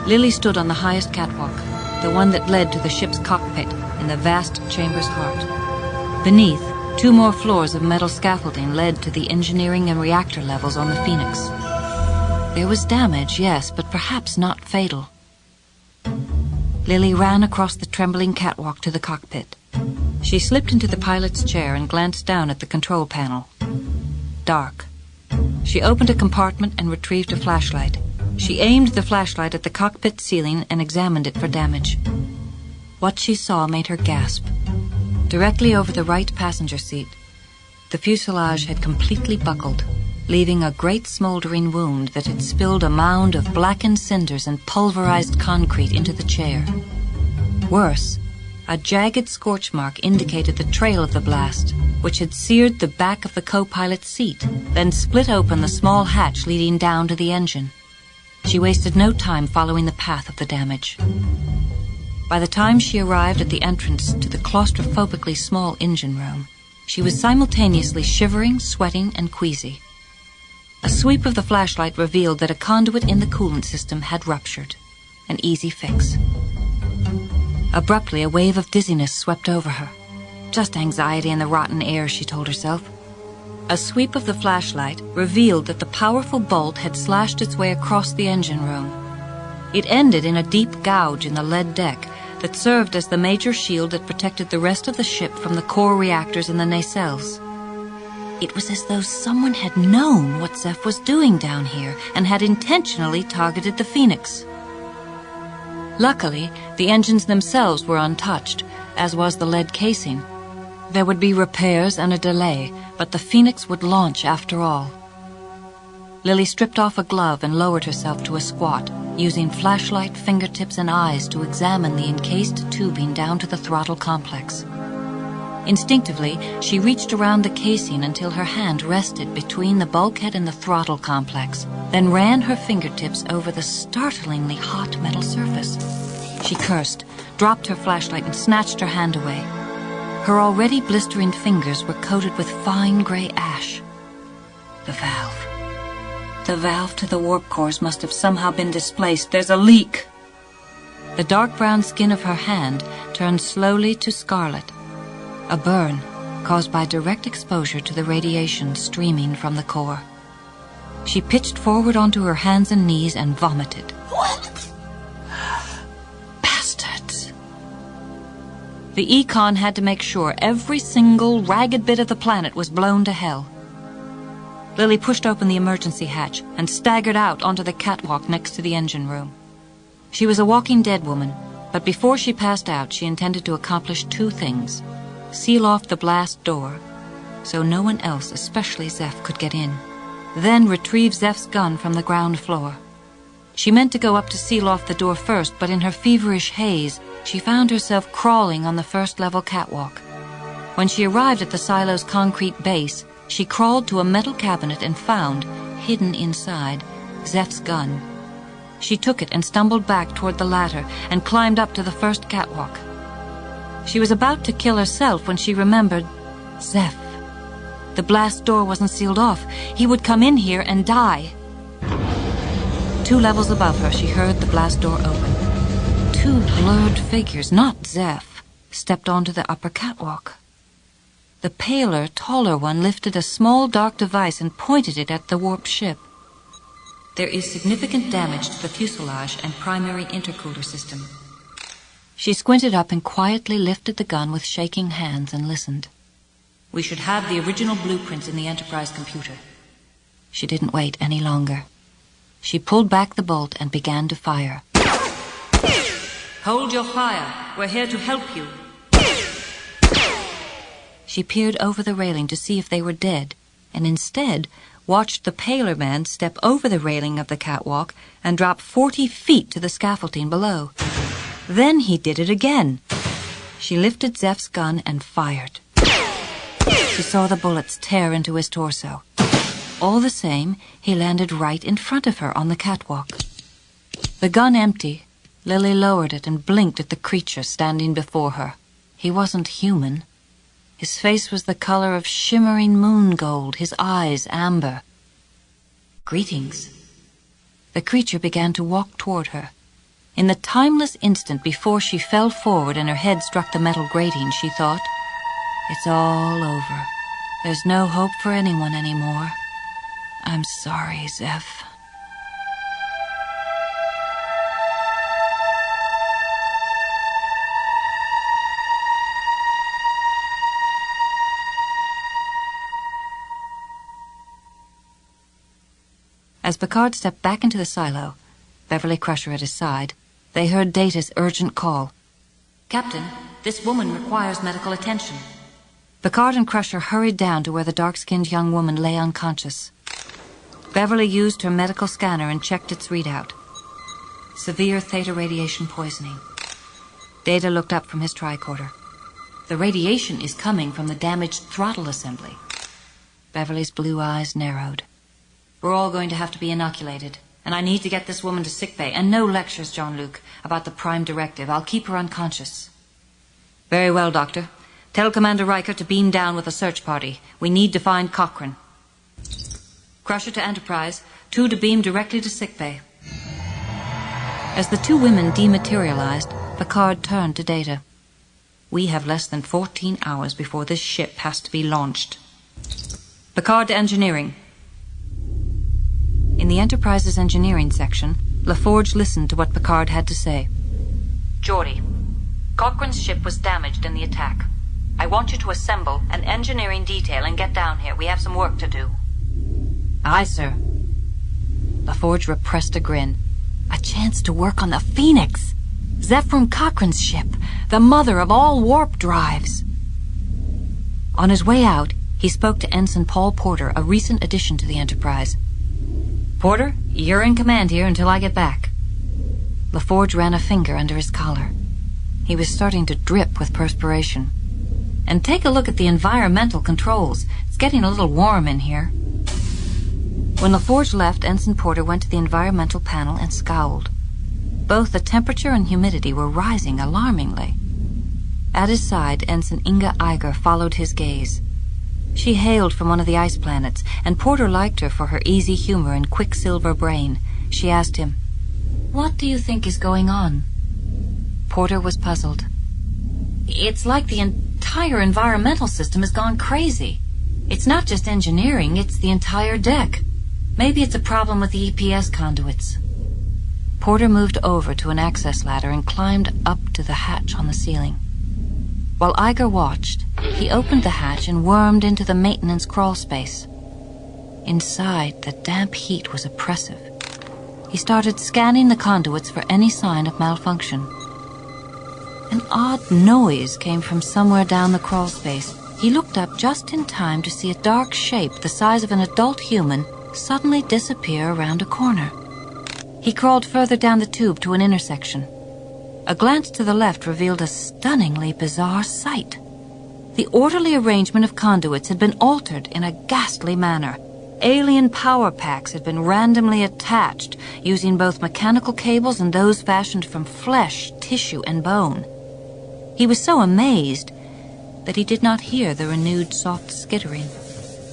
Lily stood on the highest catwalk, the one that led to the ship's cockpit in the vast chamber's heart. Beneath, 2 more floors of metal scaffolding led to the engineering and reactor levels on the Phoenix. There was damage, yes, but perhaps not fatal. Lily ran across the trembling catwalk to the cockpit. She slipped into the pilot's chair and glanced down at the control panel. Dark. She opened a compartment and retrieved a flashlight. She aimed the flashlight at the cockpit ceiling and examined it for damage. What she saw made her gasp. Directly over the right passenger seat, the fuselage had completely buckled, leaving a great smoldering wound that had spilled a mound of blackened cinders and pulverized concrete into the chair. Worse, a jagged scorch mark indicated the trail of the blast, which had seared the back of the co-pilot's seat, then split open the small hatch leading down to the engine. She wasted no time following the path of the damage. By the time she arrived at the entrance to the claustrophobically small engine room, she was simultaneously shivering, sweating, and queasy. A sweep of the flashlight revealed that a conduit in the coolant system had ruptured. An easy fix. Abruptly, a wave of dizziness swept over her. Just anxiety in the rotten air, she told herself. A sweep of the flashlight revealed that the powerful bolt had slashed its way across the engine room. It ended in a deep gouge in the lead deck that served as the major shield that protected the rest of the ship from the core reactors in the nacelles. It was as though someone had known what Zeph was doing down here and had intentionally targeted the Phoenix. Luckily, the engines themselves were untouched, as was the lead casing. There would be repairs and a delay, but the Phoenix would launch after all. Lily stripped off a glove and lowered herself to a squat, using flashlight, fingertips, and eyes to examine the encased tubing down to the throttle complex. Instinctively, she reached around the casing until her hand rested between the bulkhead and the throttle complex, then ran her fingertips over the startlingly hot metal surface. She cursed, dropped her flashlight, and snatched her hand away. Her already blistering fingers were coated with fine gray ash. The valve. The valve to the warp cores must have somehow been displaced. There's a leak! The dark brown skin of her hand turned slowly to scarlet. A burn caused by direct exposure to the radiation streaming from the core. She pitched forward onto her hands and knees and vomited. Bastards! The Econ had to make sure every single ragged bit of the planet was blown to hell. Lily pushed open the emergency hatch and staggered out onto the catwalk next to the engine room. She was a walking dead woman, but before she passed out, she intended to accomplish 2 things. Seal off the blast door, so no one else, especially Zeph, could get in. Then retrieve Zeph's gun from the ground floor. She meant to go up to seal off the door first, but in her feverish haze, she found herself crawling on the first-level catwalk. When she arrived at the silo's concrete base, she crawled to a metal cabinet and found, hidden inside, Zeph's gun. She took it and stumbled back toward the ladder and climbed up to the first catwalk. She was about to kill herself when she remembered Zeph. The blast door wasn't sealed off. He would come in here and die. 2 levels above her, she heard the blast door open. 2 blurred figures, not Zeph, stepped onto the upper catwalk. The paler, taller one lifted a small, dark device and pointed it at the warped ship. There is significant damage to the fuselage and primary intercooler system. She squinted up and quietly lifted the gun with shaking hands and listened. We should have the original blueprints in the Enterprise computer. She didn't wait any longer. She pulled back the bolt and began to fire. Hold your fire. We're here to help you. She peered over the railing to see if they were dead, and instead watched the paler man step over the railing of the catwalk and drop 40 feet to the scaffolding below. Then he did it again. She lifted Zeph's gun and fired. She saw the bullets tear into his torso. All the same, he landed right in front of her on the catwalk. The gun empty, Lily lowered it and blinked at the creature standing before her. He wasn't human. His face was the color of shimmering moon gold, his eyes amber. Greetings. The creature began to walk toward her. In the timeless instant before she fell forward and her head struck the metal grating, she thought, "It's all over. There's no hope for anyone anymore. I'm sorry, Zeph." As Picard stepped back into the silo, Beverly Crusher at his side, they heard Data's urgent call. "Captain, this woman requires medical attention." Picard and Crusher hurried down to where the dark-skinned young woman lay unconscious. Beverly used her medical scanner and checked its readout. Severe theta radiation poisoning. Data looked up from his tricorder. "The radiation is coming from the damaged throttle assembly." Beverly's blue eyes narrowed. "We're all going to have to be inoculated, and I need to get this woman to sickbay, and no lectures, Jean-Luc, about the Prime Directive. I'll keep her unconscious." "Very well, Doctor. Tell Commander Riker to beam down with a search party. We need to find Cochrane." "Crusher to Enterprise, 2 to beam directly to sickbay." As the 2 women dematerialized, Picard turned to Data. "We have less than 14 hours before this ship has to be launched." "Picard to Engineering." In the Enterprise's engineering section, LaForge listened to what Picard had to say. "Geordi, Cochrane's ship was damaged in the attack. I want you to assemble an engineering detail and get down here. We have some work to do." "Aye, sir." LaForge repressed a grin. A chance to work on the Phoenix! Zephram Cochrane's ship, the mother of all warp drives. On his way out, he spoke to Ensign Paul Porter, a recent addition to the Enterprise. "Porter, you're in command here until I get back." LaForge ran a finger under his collar. He was starting to drip with perspiration. "And take a look at the environmental controls. It's getting a little warm in here." When LaForge left, Ensign Porter went to the environmental panel and scowled. Both the temperature and humidity were rising alarmingly. At his side, Ensign Inga Eiger followed his gaze. She hailed from one of the ice planets, and Porter liked her for her easy humor and quicksilver brain. She asked him, "What do you think is going on?" Porter was puzzled. "It's like the entire environmental system has gone crazy. It's not just engineering, it's the entire deck. Maybe it's a problem with the EPS conduits." Porter moved over to an access ladder and climbed up to the hatch on the ceiling. While Iger watched, he opened the hatch and wormed into the maintenance crawl space. Inside, the damp heat was oppressive. He started scanning the conduits for any sign of malfunction. An odd noise came from somewhere down the crawl space. He looked up just in time to see a dark shape the size of an adult human suddenly disappear around a corner. He crawled further down the tube to an intersection. A glance to the left revealed a stunningly bizarre sight. The orderly arrangement of conduits had been altered in a ghastly manner. Alien power packs had been randomly attached, using both mechanical cables and those fashioned from flesh, tissue, and bone. He was so amazed that he did not hear the renewed soft skittering,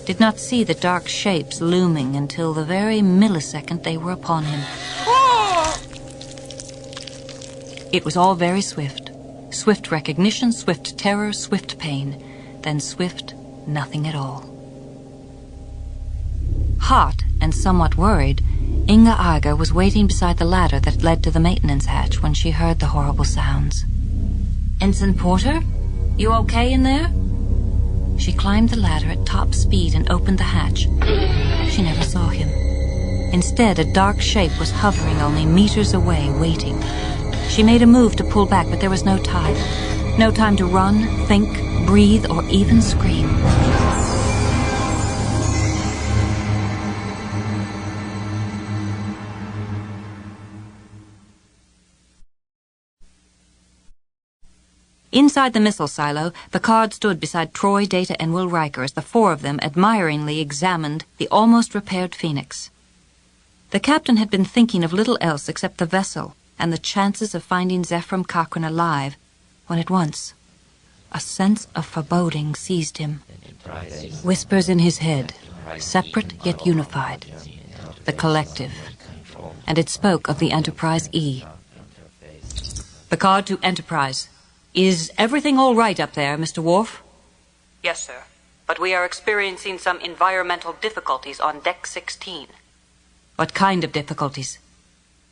did not see the dark shapes looming until the very millisecond they were upon him. It was all very swift. Swift recognition, swift terror, swift pain, then swift nothing at all. Hot and somewhat worried, Inga Iger was waiting beside the ladder that led to the maintenance hatch when she heard the horrible sounds. "Ensign Porter? You okay in there?" She climbed the ladder at top speed and opened the hatch. She never saw him. Instead, a dark shape was hovering only meters away, waiting. She made a move to pull back, but there was no time. No time to run, think, breathe, or even scream. Inside the missile silo, Picard stood beside Troy, Data, and Will Riker as the four of them admiringly examined the almost repaired Phoenix. The captain had been thinking of little else except the vessel and the chances of finding Zephram Cochrane alive, when at once a sense of foreboding seized him. Whispers in his head, separate yet unified. The collective. And it spoke of the Enterprise E. Picard to Enterprise. Is everything all right up there, Mr. Worf? Yes, sir. But we are experiencing some environmental difficulties on Deck 16. What kind of difficulties?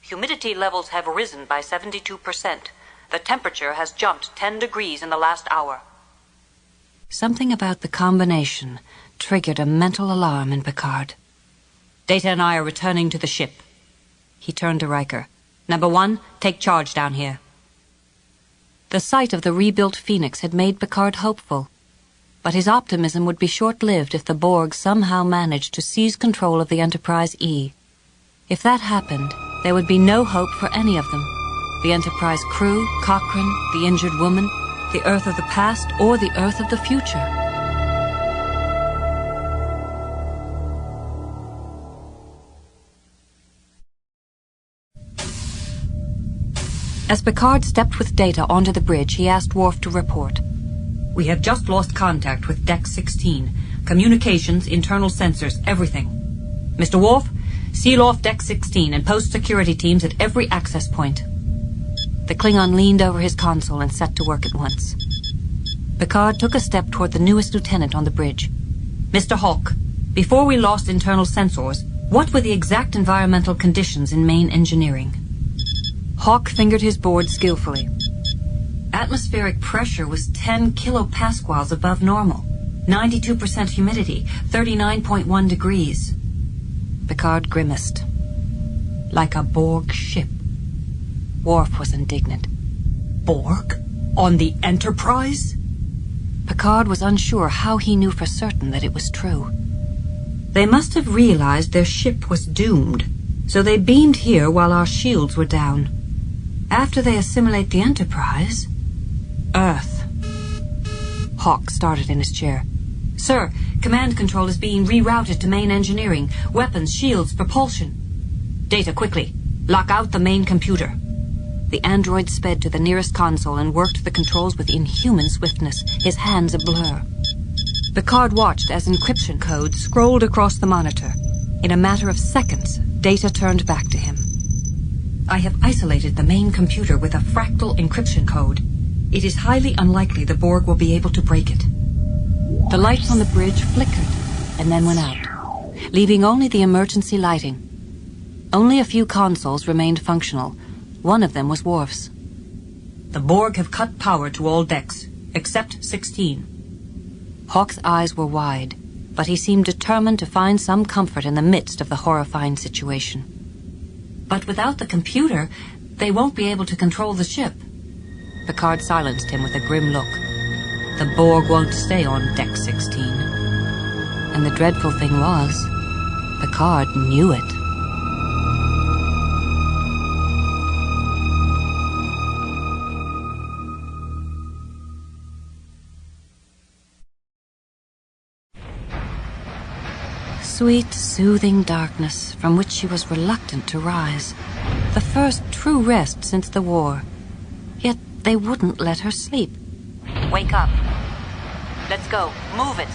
Humidity levels have risen by 72%. The temperature has jumped 10 degrees in the last hour. Something about the combination triggered a mental alarm in Picard. Data and I are returning to the ship. He turned to Riker. Number 1, take charge down here. The sight of the rebuilt Phoenix had made Picard hopeful. But his optimism would be short-lived if the Borg somehow managed to seize control of the Enterprise E. If that happened, there would be no hope for any of them. The Enterprise crew, Cochrane, the injured woman, the Earth of the past, or the Earth of the future. As Picard stepped with Data onto the bridge, he asked Worf to report. We have just lost contact with Deck 16. Communications, internal sensors, everything. Mr. Worf, seal off Deck 16 and post security teams at every access point. The Klingon leaned over his console and set to work at once. Picard took a step toward the newest lieutenant on the bridge. Mr. Hawk, before we lost internal sensors, what were the exact environmental conditions in main engineering? Hawk fingered his board skillfully. Atmospheric pressure was 10 kilopascals above normal. 92% humidity, 39.1 degrees. Picard grimaced. Like a Borg ship. Worf was indignant. Borg? On the Enterprise? Picard was unsure how he knew for certain that it was true. They must have realized their ship was doomed, so they beamed here while our shields were down. After they assimilate the Enterprise... Earth. Hawk started in his chair. Sir, command control is being rerouted to main engineering. Weapons, shields, propulsion. Data, quickly. Lock out the main computer. The android sped to the nearest console and worked the controls with inhuman swiftness, his hands a blur. Picard watched as encryption code scrolled across the monitor. In a matter of seconds, Data turned back to him. I have isolated the main computer with a fractal encryption code. It is highly unlikely the Borg will be able to break it. The lights on the bridge flickered and then went out, leaving only the emergency lighting. Only a few consoles remained functional. One of them was Worf's. The Borg have cut power to all decks. except 16. Hawk's eyes were wide, but he seemed determined to find some comfort in the midst of the horrifying situation. But without the computer, they won't be able to control the ship. Picard silenced him with a grim look. The Borg won't stay on Deck 16. And the dreadful thing was, Picard knew it. Sweet, soothing darkness from which she was reluctant to rise. The first true rest since the war. Yet they wouldn't let her sleep. Wake up. Let's go. Move it.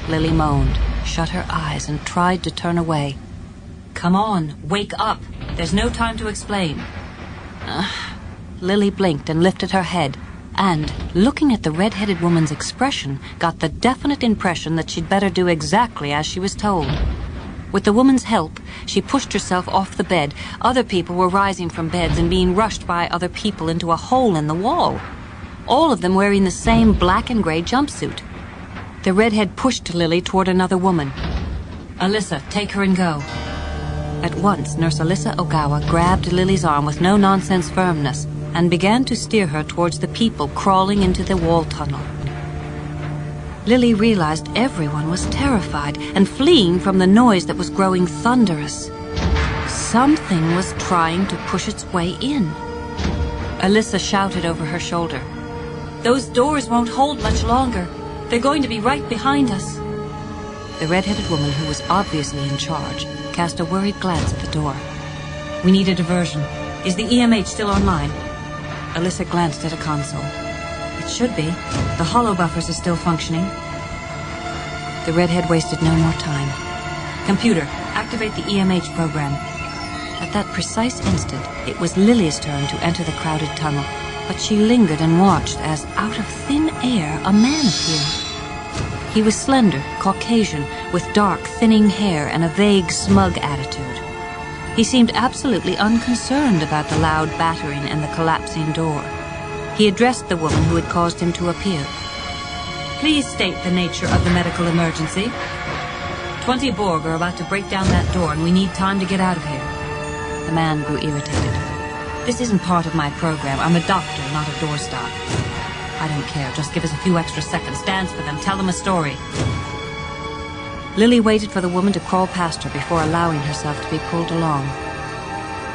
Lily moaned, shut her eyes, and tried to turn away. Come on, wake up. There's no time to explain. Lily blinked and lifted her head, and, looking at the red-headed woman's expression, got the definite impression that she'd better do exactly as she was told. With the woman's help, she pushed herself off the bed. Other people were rising from beds and being rushed by other people into a hole in the wall. All of them wearing the same black and gray jumpsuit. The redhead pushed Lily toward another woman. Alyssa, take her and go. At once, Nurse Alyssa Ogawa grabbed Lily's arm with no-nonsense firmness and began to steer her towards the people crawling into the wall tunnel. Lily realized everyone was terrified and fleeing from the noise that was growing thunderous. Something was trying to push its way in. Alyssa shouted over her shoulder. Those doors won't hold much longer. They're going to be right behind us. The red-headed woman, who was obviously in charge, cast a worried glance at the door. We need a diversion. Is the EMH still online? Alyssa glanced at a console. It should be. The holo buffers are still functioning. The redhead wasted no more time. Computer, activate the EMH program. At that precise instant, it was Lily's turn to enter the crowded tunnel, but she lingered and watched as, out of thin air, a man appeared. He was slender, Caucasian, with dark, thinning hair and a vague, smug attitude. He seemed absolutely unconcerned about the loud battering and the collapsing door. He addressed the woman who had caused him to appear. Please state the nature of the medical emergency. 20 Borg are about to break down that door, and we need time to get out of here. The man grew irritated. This isn't part of my program. I'm a doctor, not a doorstop. I don't care. Just give us a few extra seconds. Dance for them. Tell them a story. Lily waited for the woman to crawl past her before allowing herself to be pulled along.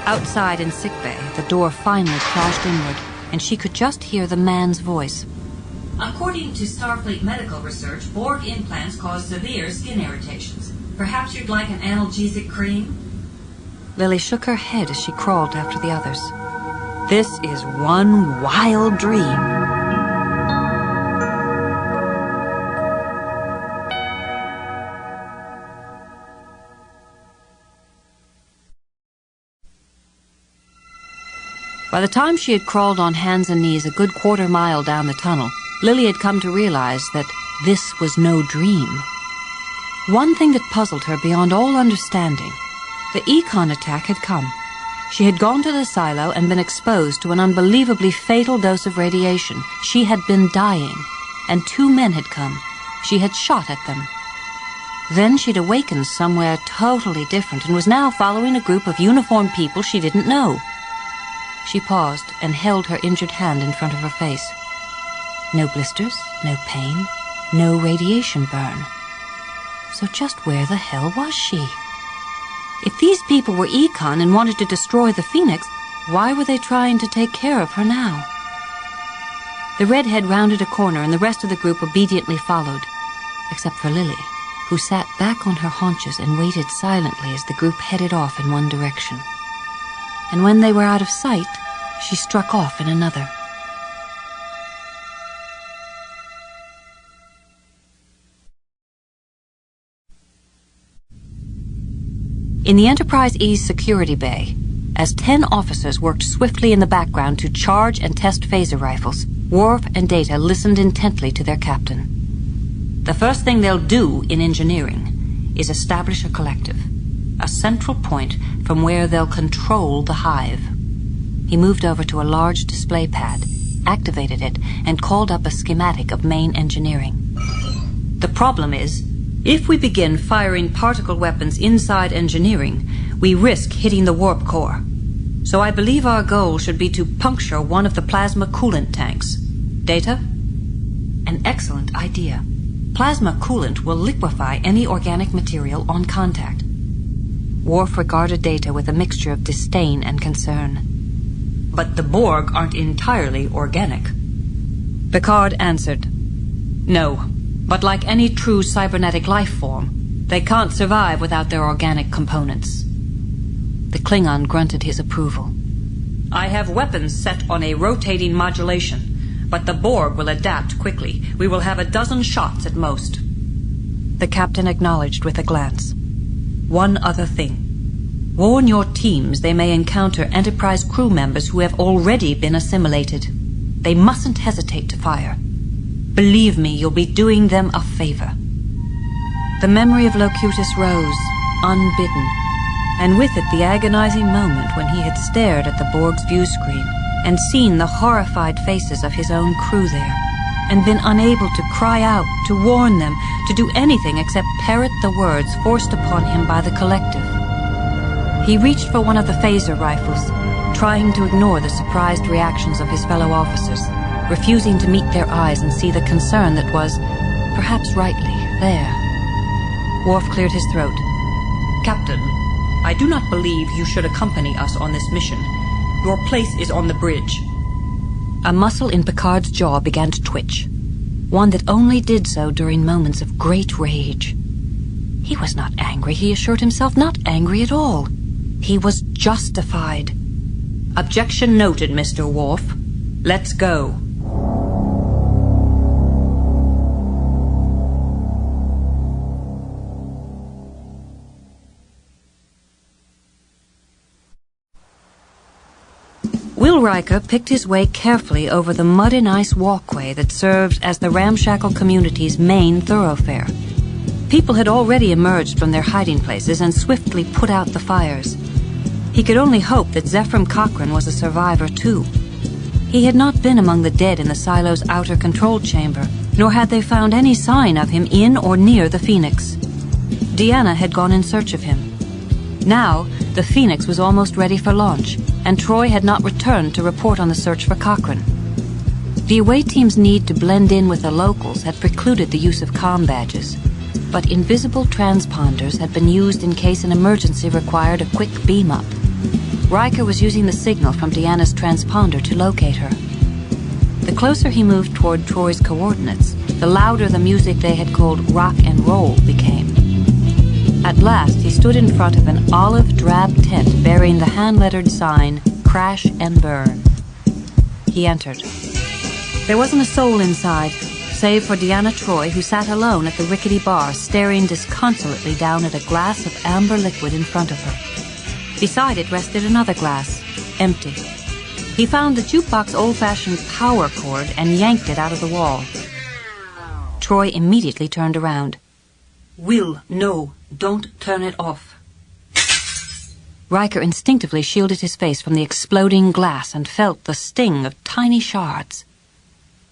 Outside in sickbay, the door finally crashed inward, and she could just hear the man's voice. According to Starfleet medical research, Borg implants cause severe skin irritations. Perhaps you'd like an analgesic cream? Lily shook her head as she crawled after the others. This is one wild dream. By the time she had crawled on hands and knees a good quarter-mile down the tunnel, Lily had come to realize that this was no dream. One thing that puzzled her beyond all understanding: the Econ attack had come. She had gone to the silo and been exposed to an unbelievably fatal dose of radiation. She had been dying, and 2 men had come. She had shot at them. Then she'd awakened somewhere totally different and was now following a group of uniformed people she didn't know. She paused and held her injured hand in front of her face. No blisters, no pain, no radiation burn. So just where the hell was she? If these people were Econ and wanted to destroy the Phoenix, why were they trying to take care of her now? The redhead rounded a corner and the rest of the group obediently followed, except for Lily, who sat back on her haunches and waited silently as the group headed off in one direction. And when they were out of sight, she struck off in another. In the Enterprise E's security bay, as 10 officers worked swiftly in the background to charge and test phaser rifles, Worf and Data listened intently to their captain. The first thing they'll do in engineering is establish a collective, a central point from where they'll control the hive. He moved over to a large display pad activated it and called up a schematic of main engineering. The problem is, if we begin firing particle weapons inside engineering, we risk hitting the warp core. So I believe our goal should be to puncture one of the plasma coolant tanks. Data? An excellent idea. Plasma coolant will liquefy any organic material on contact. Worf regarded Data with a mixture of disdain and concern. But the Borg aren't entirely organic. Picard answered, "No, but like any true cybernetic life form, they can't survive without their organic components." The Klingon grunted his approval. "I have weapons set on a rotating modulation, but the Borg will adapt quickly. We will have a dozen shots at most." The captain acknowledged with a glance. "One other thing. Warn your teams they may encounter Enterprise crew members who have already been assimilated. They mustn't hesitate to fire. Believe me, you'll be doing them a favor." The memory of Locutus rose, unbidden, and with it the agonizing moment when he had stared at the Borg's view screen and seen the horrified faces of his own crew there, and been unable to cry out, to warn them, to do anything except parrot the words forced upon him by the collective. He reached for one of the phaser rifles, trying to ignore the surprised reactions of his fellow officers, refusing to meet their eyes and see the concern that was, perhaps rightly, there. Worf cleared his throat. "Captain, I do not believe you should accompany us on this mission. Your place is on the bridge." A muscle in Picard's jaw began to twitch, one that only did so during moments of great rage. He was not angry, he assured himself, not angry at all. He was justified. "Objection noted, Mr. Worf. Let's go." Will Riker picked his way carefully over the mud and ice walkway that served as the ramshackle community's main thoroughfare. People had already emerged from their hiding places and swiftly put out the fires. He could only hope that Zephram Cochrane was a survivor, too. He had not been among the dead in the silo's outer control chamber, nor had they found any sign of him in or near the Phoenix. Deanna had gone in search of him. Now, the Phoenix was almost ready for launch, and Troy had not returned to report on the search for Cochrane. The away team's need to blend in with the locals had precluded the use of comm badges, but invisible transponders had been used in case an emergency required a quick beam-up. Riker was using the signal from Deanna's transponder to locate her. The closer he moved toward Troy's coordinates, the louder the music they had called rock and roll became. At last, he stood in front of an olive-drab tent bearing the hand-lettered sign, "Crash and Burn." He entered. There wasn't a soul inside, save for Deanna Troi, who sat alone at the rickety bar, staring disconsolately down at a glass of amber liquid in front of her. Beside it rested another glass, empty. He found the jukebox old-fashioned power cord and yanked it out of the wall. Troi immediately turned around. "Will, no, don't turn it off." Riker instinctively shielded his face from the exploding glass and felt the sting of tiny shards.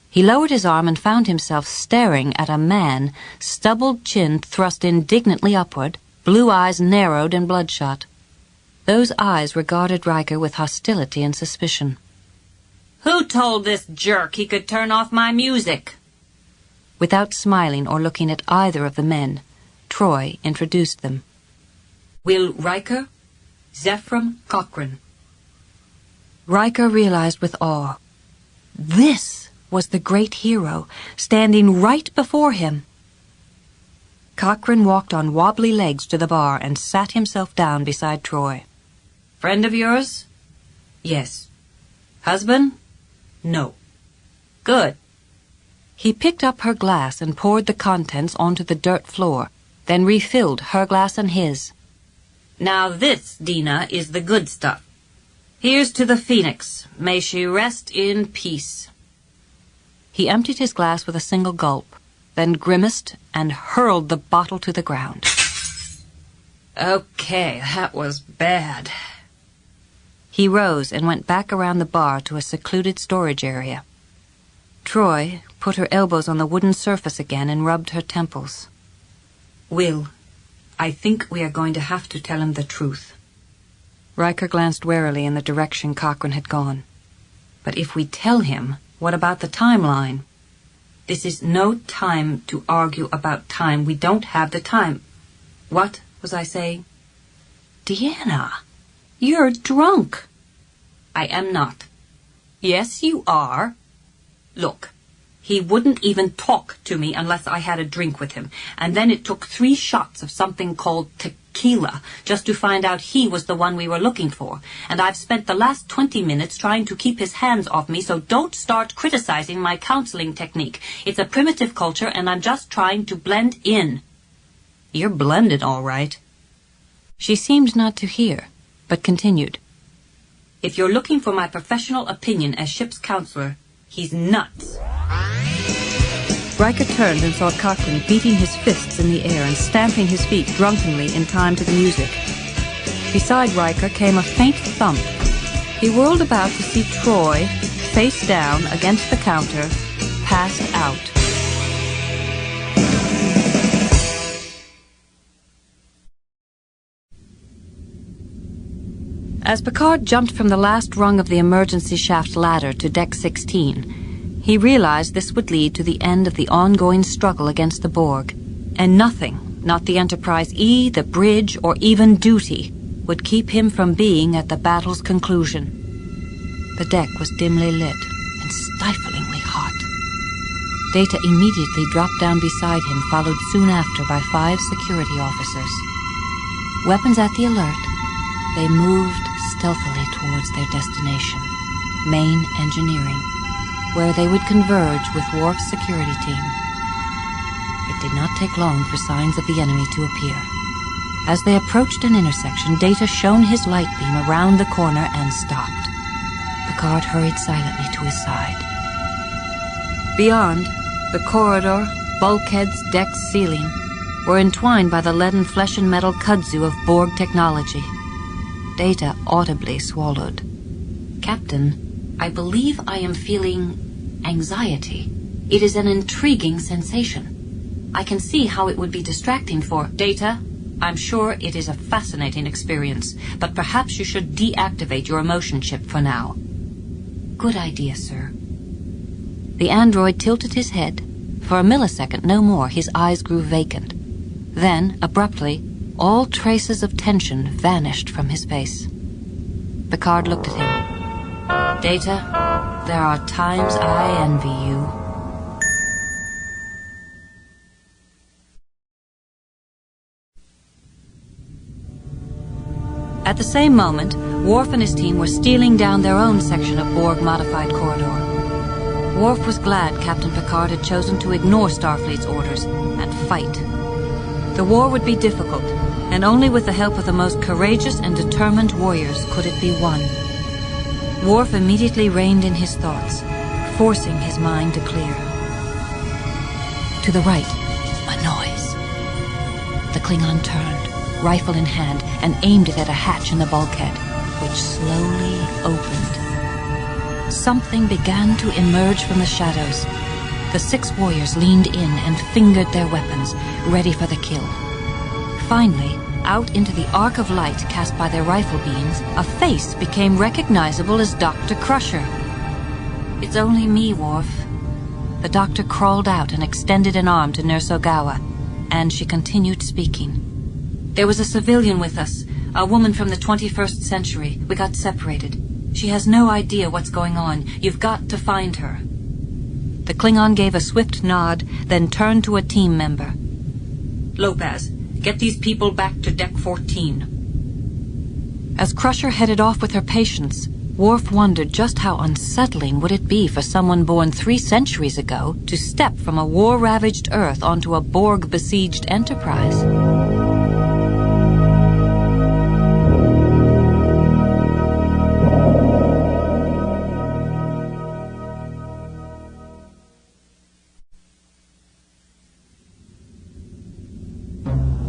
He lowered his arm and found himself staring at a man, stubbled chin thrust indignantly upward, blue eyes narrowed and bloodshot. Those eyes regarded Riker with hostility and suspicion. "Who told this jerk he could turn off my music?" Without smiling or looking at either of the men, Troi introduced them. "Will Riker, Zephram Cochrane." Riker realized with awe. This was the great hero, standing right before him. Cochrane walked on wobbly legs to the bar and sat himself down beside Troi. "Friend of yours?" "Yes." "Husband?" "No." "Good." He picked up her glass and poured the contents onto the dirt floor, then refilled her glass and his. "Now this, Dina, is the good stuff. Here's to the Phoenix. May she rest in peace." He emptied his glass with a single gulp, then grimaced and hurled the bottle to the ground. "Okay, that was bad." He rose and went back around the bar to a secluded storage area. Troy put her elbows on the wooden surface again and rubbed her temples. Will, I think we are going to have to tell him the truth. Riker glanced warily in the direction Cochrane had gone. But if we tell him, what about the timeline? This is no time to argue about time. We don't have the time. What was I saying? Deanna, you're drunk. I am not. Yes, you are. Look, he wouldn't even talk to me unless I had a drink with him. And then it took 3 shots of something called tequila just to find out he was the one we were looking for. And I've spent the last 20 minutes trying to keep his hands off me, so don't start criticizing my counseling technique. It's a primitive culture, and I'm just trying to blend in. You're blended, all right. She seemed not to hear, but continued. If you're looking for my professional opinion as ship's counselor, he's nuts. Riker turned and saw Cochrane beating his fists in the air and stamping his feet drunkenly in time to the music. Beside Riker came a faint thump. He whirled about to see Troy, face down against the counter, passed out. As Picard jumped from the last rung of the emergency shaft ladder to Deck 16, he realized this would lead to the end of the ongoing struggle against the Borg, and nothing, not the Enterprise E, the bridge, or even duty, would keep him from being at the battle's conclusion. The deck was dimly lit and stiflingly hot. Data immediately dropped down beside him, followed soon after by 5 security officers. Weapons at the alert, they moved stealthily towards their destination, main engineering, where they would converge with Worf's security team. It did not take long for signs of the enemy to appear. As they approached an intersection, Data shone his light beam around the corner and stopped. Picard hurried silently to his side. Beyond, the corridor, bulkheads, decks, ceiling were entwined by the leaden flesh and metal kudzu of Borg technology. Data audibly swallowed. Captain, I believe I am feeling anxiety. It is an intriguing sensation. I can see how it would be distracting for Data. I'm sure it is a fascinating experience, but perhaps you should deactivate your emotion chip for now. Good idea, sir. The android tilted his head. For a millisecond, no more, his eyes grew vacant. Then, abruptly, all traces of tension vanished from his face. Picard looked at him. Data, there are times I envy you. At the same moment, Worf and his team were stealing down their own section of Borg-modified corridor. Worf was glad Captain Picard had chosen to ignore Starfleet's orders and fight. The war would be difficult, and only with the help of the most courageous and determined warriors could it be won. Worf immediately reined in his thoughts, forcing his mind to clear. To the right, a noise. The Klingon turned, rifle in hand, and aimed it at a hatch in the bulkhead, which slowly opened. Something began to emerge from the shadows. The 6 warriors leaned in and fingered their weapons, ready for the kill. Finally, out into the arc of light cast by their rifle beams, a face became recognizable as Dr. Crusher. It's only me, Worf. The doctor crawled out and extended an arm to Nurse Ogawa, and she continued speaking. There was a civilian with us, a woman from the 21st century. We got separated. She has no idea what's going on. You've got to find her. The Klingon gave a swift nod, then turned to a team member. Lopez, get these people back to Deck 14. As Crusher headed off with her patients, Worf wondered just how unsettling would it be for someone born 3 centuries ago to step from a war-ravaged Earth onto a Borg-besieged Enterprise.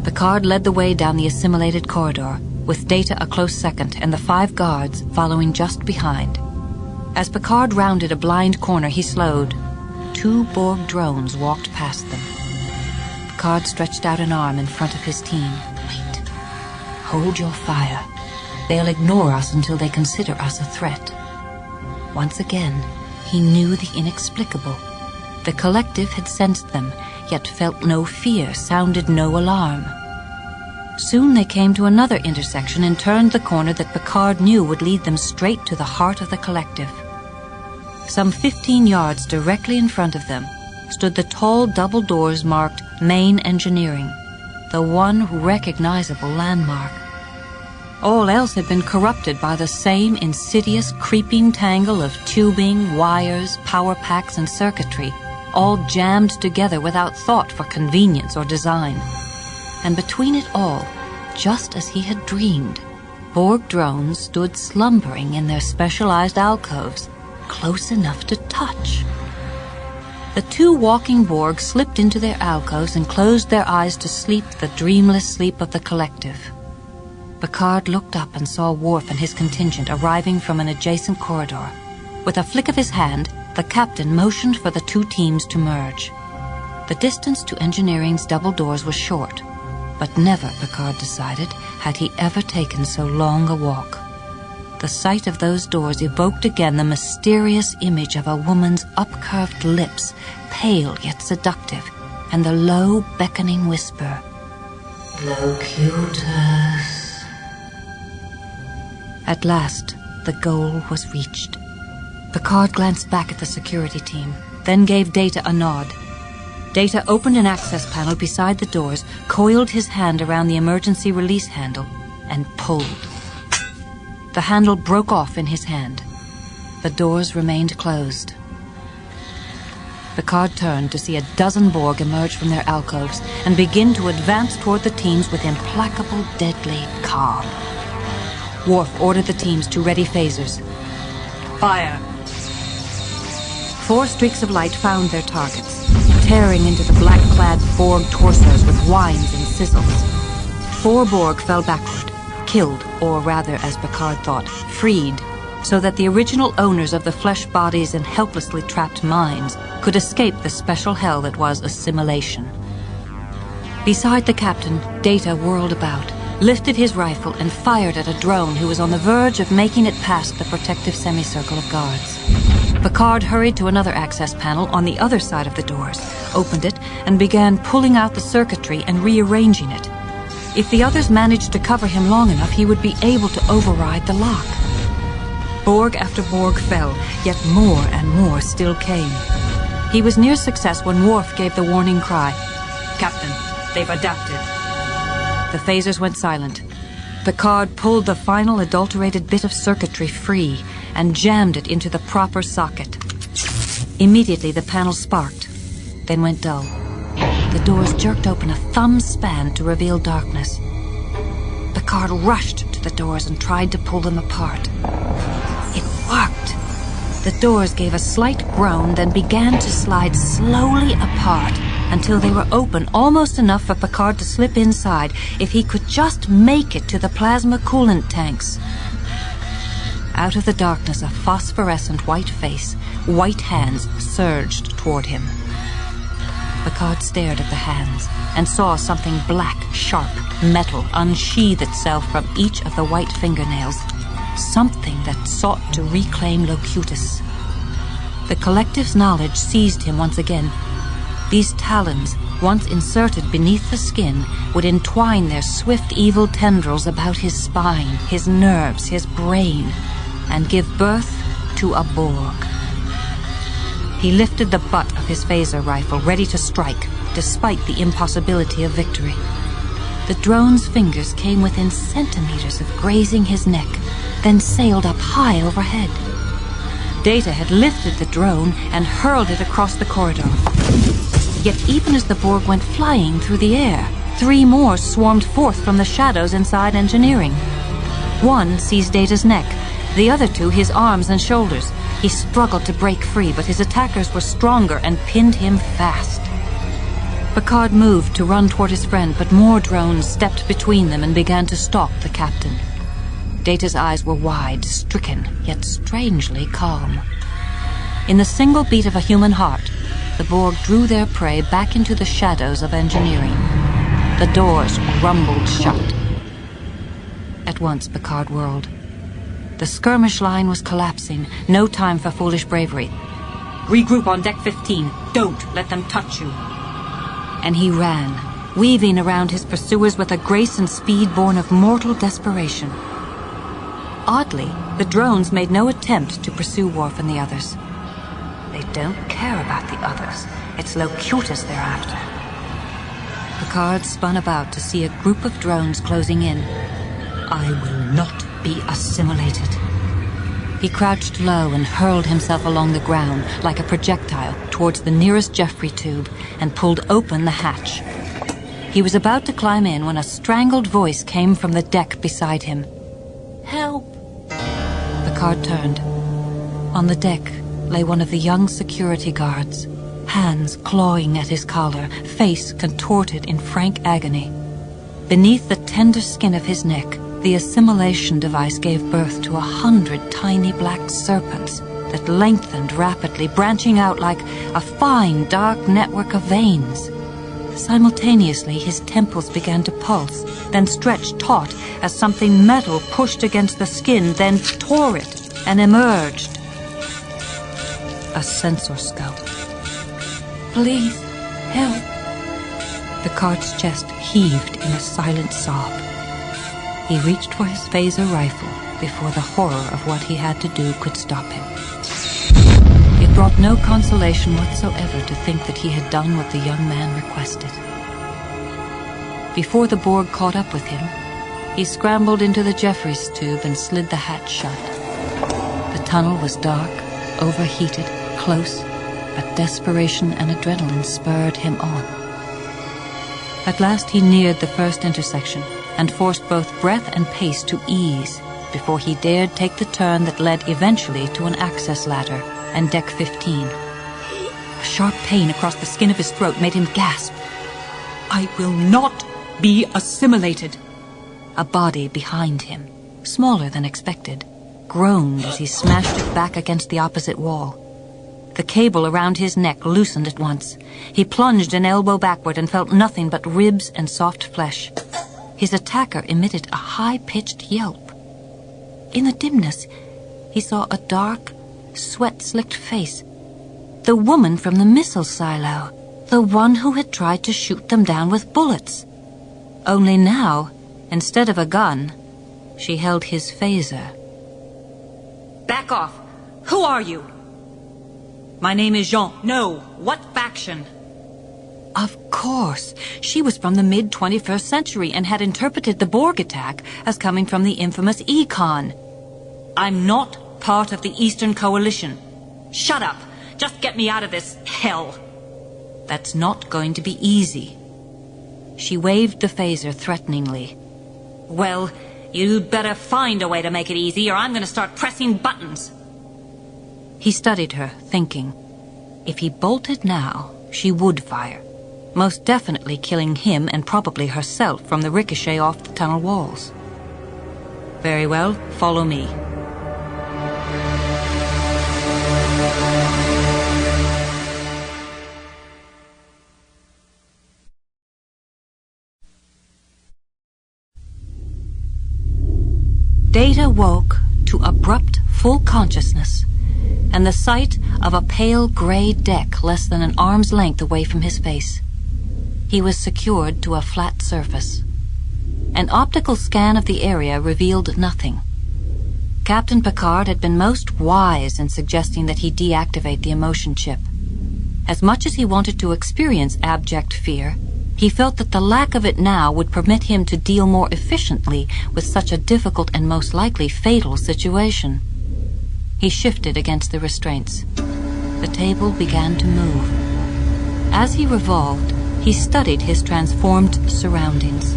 Picard led the way down the assimilated corridor, with Data a close second and the 5 guards following just behind. As Picard rounded a blind corner, he slowed. 2 Borg drones walked past them. Picard stretched out an arm in front of his team. Wait. Hold your fire. They'll ignore us until they consider us a threat. Once again, he knew the inexplicable. The collective had sensed them, yet felt no fear, sounded no alarm. Soon they came to another intersection and turned the corner that Picard knew would lead them straight to the heart of the collective. Some 15 yards directly in front of them stood the tall double doors marked Main Engineering, the one recognizable landmark. All else had been corrupted by the same insidious, creeping tangle of tubing, wires, power packs, and circuitry, all jammed together without thought for convenience or design. And between it all, just as he had dreamed, Borg drones stood slumbering in their specialized alcoves, close enough to touch. The 2 walking Borg slipped into their alcoves and closed their eyes to sleep the dreamless sleep of the collective. Picard looked up and saw Worf and his contingent arriving from an adjacent corridor. With a flick of his hand, the captain motioned for the 2 teams to merge. The distance to Engineering's double doors was short, but never, Picard decided, had he ever taken so long a walk. The sight of those doors evoked again the mysterious image of a woman's upcurved lips, pale yet seductive, and the low, beckoning whisper, "Locutus." At last, the goal was reached. Picard glanced back at the security team, then gave Data a nod. Data opened an access panel beside the doors, coiled his hand around the emergency release handle, and pulled. The handle broke off in his hand. The doors remained closed. Picard turned to see a dozen Borg emerge from their alcoves and begin to advance toward the teams with implacable, deadly calm. Worf ordered the teams to ready phasers. Fire! 4 streaks of light found their targets, tearing into the black-clad Borg torsos with whines and sizzles. 4 Borg fell backward, killed, or rather, as Picard thought, freed, so that the original owners of the flesh bodies and helplessly trapped minds could escape the special hell that was assimilation. Beside the captain, Data whirled about, lifted his rifle, and fired at a drone who was on the verge of making it past the protective semicircle of guards. Picard hurried to another access panel on the other side of the doors, opened it, and began pulling out the circuitry and rearranging it. If the others managed to cover him long enough, he would be able to override the lock. Borg after Borg fell, yet more and more still came. He was near success when Worf gave the warning cry, Captain, they've adapted. The phasers went silent. Picard pulled the final adulterated bit of circuitry free and jammed it into the proper socket. Immediately the panel sparked, then went dull. The doors jerked open a thumb span to reveal darkness. Picard rushed to the doors and tried to pull them apart. It worked. The doors gave a slight groan, then began to slide slowly apart until they were open almost enough for Picard to slip inside if he could just make it to the plasma coolant tanks. Out of the darkness, a phosphorescent white face, white hands surged toward him. Picard stared at the hands and saw something black, sharp, metal unsheath itself from each of the white fingernails. Something that sought to reclaim Locutus. The collective's knowledge seized him once again. These talons, once inserted beneath the skin, would entwine their swift, evil tendrils about his spine, his nerves, his brain, and give birth to a Borg. He lifted the butt of his phaser rifle, ready to strike, despite the impossibility of victory. The drone's fingers came within centimeters of grazing his neck, then sailed up high overhead. Data had lifted the drone and hurled it across the corridor. Yet even as the Borg went flying through the air, 3 more swarmed forth from the shadows inside Engineering. 1 seized Data's neck, the other 2 his arms and shoulders. He struggled to break free, but his attackers were stronger and pinned him fast. Picard moved to run toward his friend, but more drones stepped between them and began to stalk the captain. Data's eyes were wide, stricken, yet strangely calm. In the single beat of a human heart, the Borg drew their prey back into the shadows of engineering. The doors rumbled shut. At once, Picard whirled. The skirmish line was collapsing. No time for foolish bravery. Regroup on deck 15. Don't let them touch you. And he ran, weaving around his pursuers with a grace and speed born of mortal desperation. Oddly, the drones made no attempt to pursue Worf and the others. They don't care about the others. It's Locutus they're after. Picard spun about to see a group of drones closing in. I will not be assimilated. He crouched low and hurled himself along the ground like a projectile towards the nearest Jeffrey tube and pulled open the hatch. He was about to climb in when a strangled voice came from the deck beside him. Help! Picard turned. On the deck lay one of the young security guards, hands clawing at his collar, face contorted in frank agony. Beneath the tender skin of his neck, the assimilation device gave birth to 100 tiny black serpents that lengthened rapidly, branching out like a fine, dark network of veins. Simultaneously, his temples began to pulse, then stretched taut as something metal pushed against the skin, then tore it and emerged. A sensor scope. Please, help. Picard's chest heaved in a silent sob. He reached for his phaser rifle before the horror of what he had to do could stop him. It brought no consolation whatsoever to think that he had done what the young man requested. Before the Borg caught up with him, he scrambled into the Jeffries tube and slid the hatch shut. The tunnel was dark, overheated, close, but desperation and adrenaline spurred him on. At last he neared the first intersection and forced both breath and pace to ease before he dared take the turn that led eventually to an access ladder and deck 15. A sharp pain across the skin of his throat made him gasp. I will not be assimilated. A body behind him, smaller than expected, groaned as he smashed it back against the opposite wall. The cable around his neck loosened at once. He plunged an elbow backward and felt nothing but ribs and soft flesh. His attacker emitted a high-pitched yelp. In the dimness, he saw a dark, sweat-slicked face. The woman from the missile silo. The one who had tried to shoot them down with bullets. Only now, instead of a gun, she held his phaser. Back off! Who are you? My name is Jean. No, what faction? Of course. She was from the mid-21st century and had interpreted the Borg attack as coming from the infamous Econ. I'm not part of the Eastern Coalition. Shut up! Just get me out of this hell. That's not going to be easy. She waved the phaser threateningly. Well, you'd better find a way to make it easy or I'm going to start pressing buttons. He studied her, thinking. If he bolted now, she would fire. Most definitely killing him and probably herself from the ricochet off the tunnel walls. Very well, follow me. Data woke to abrupt, full consciousness and the sight of a pale gray deck less than an arm's length away from his face. He was secured to a flat surface. An optical scan of the area revealed nothing. Captain Picard had been most wise in suggesting that he deactivate the emotion chip. As much as he wanted to experience abject fear, he felt that the lack of it now would permit him to deal more efficiently with such a difficult and most likely fatal situation. He shifted against the restraints. The table began to move. As he revolved, he studied his transformed surroundings.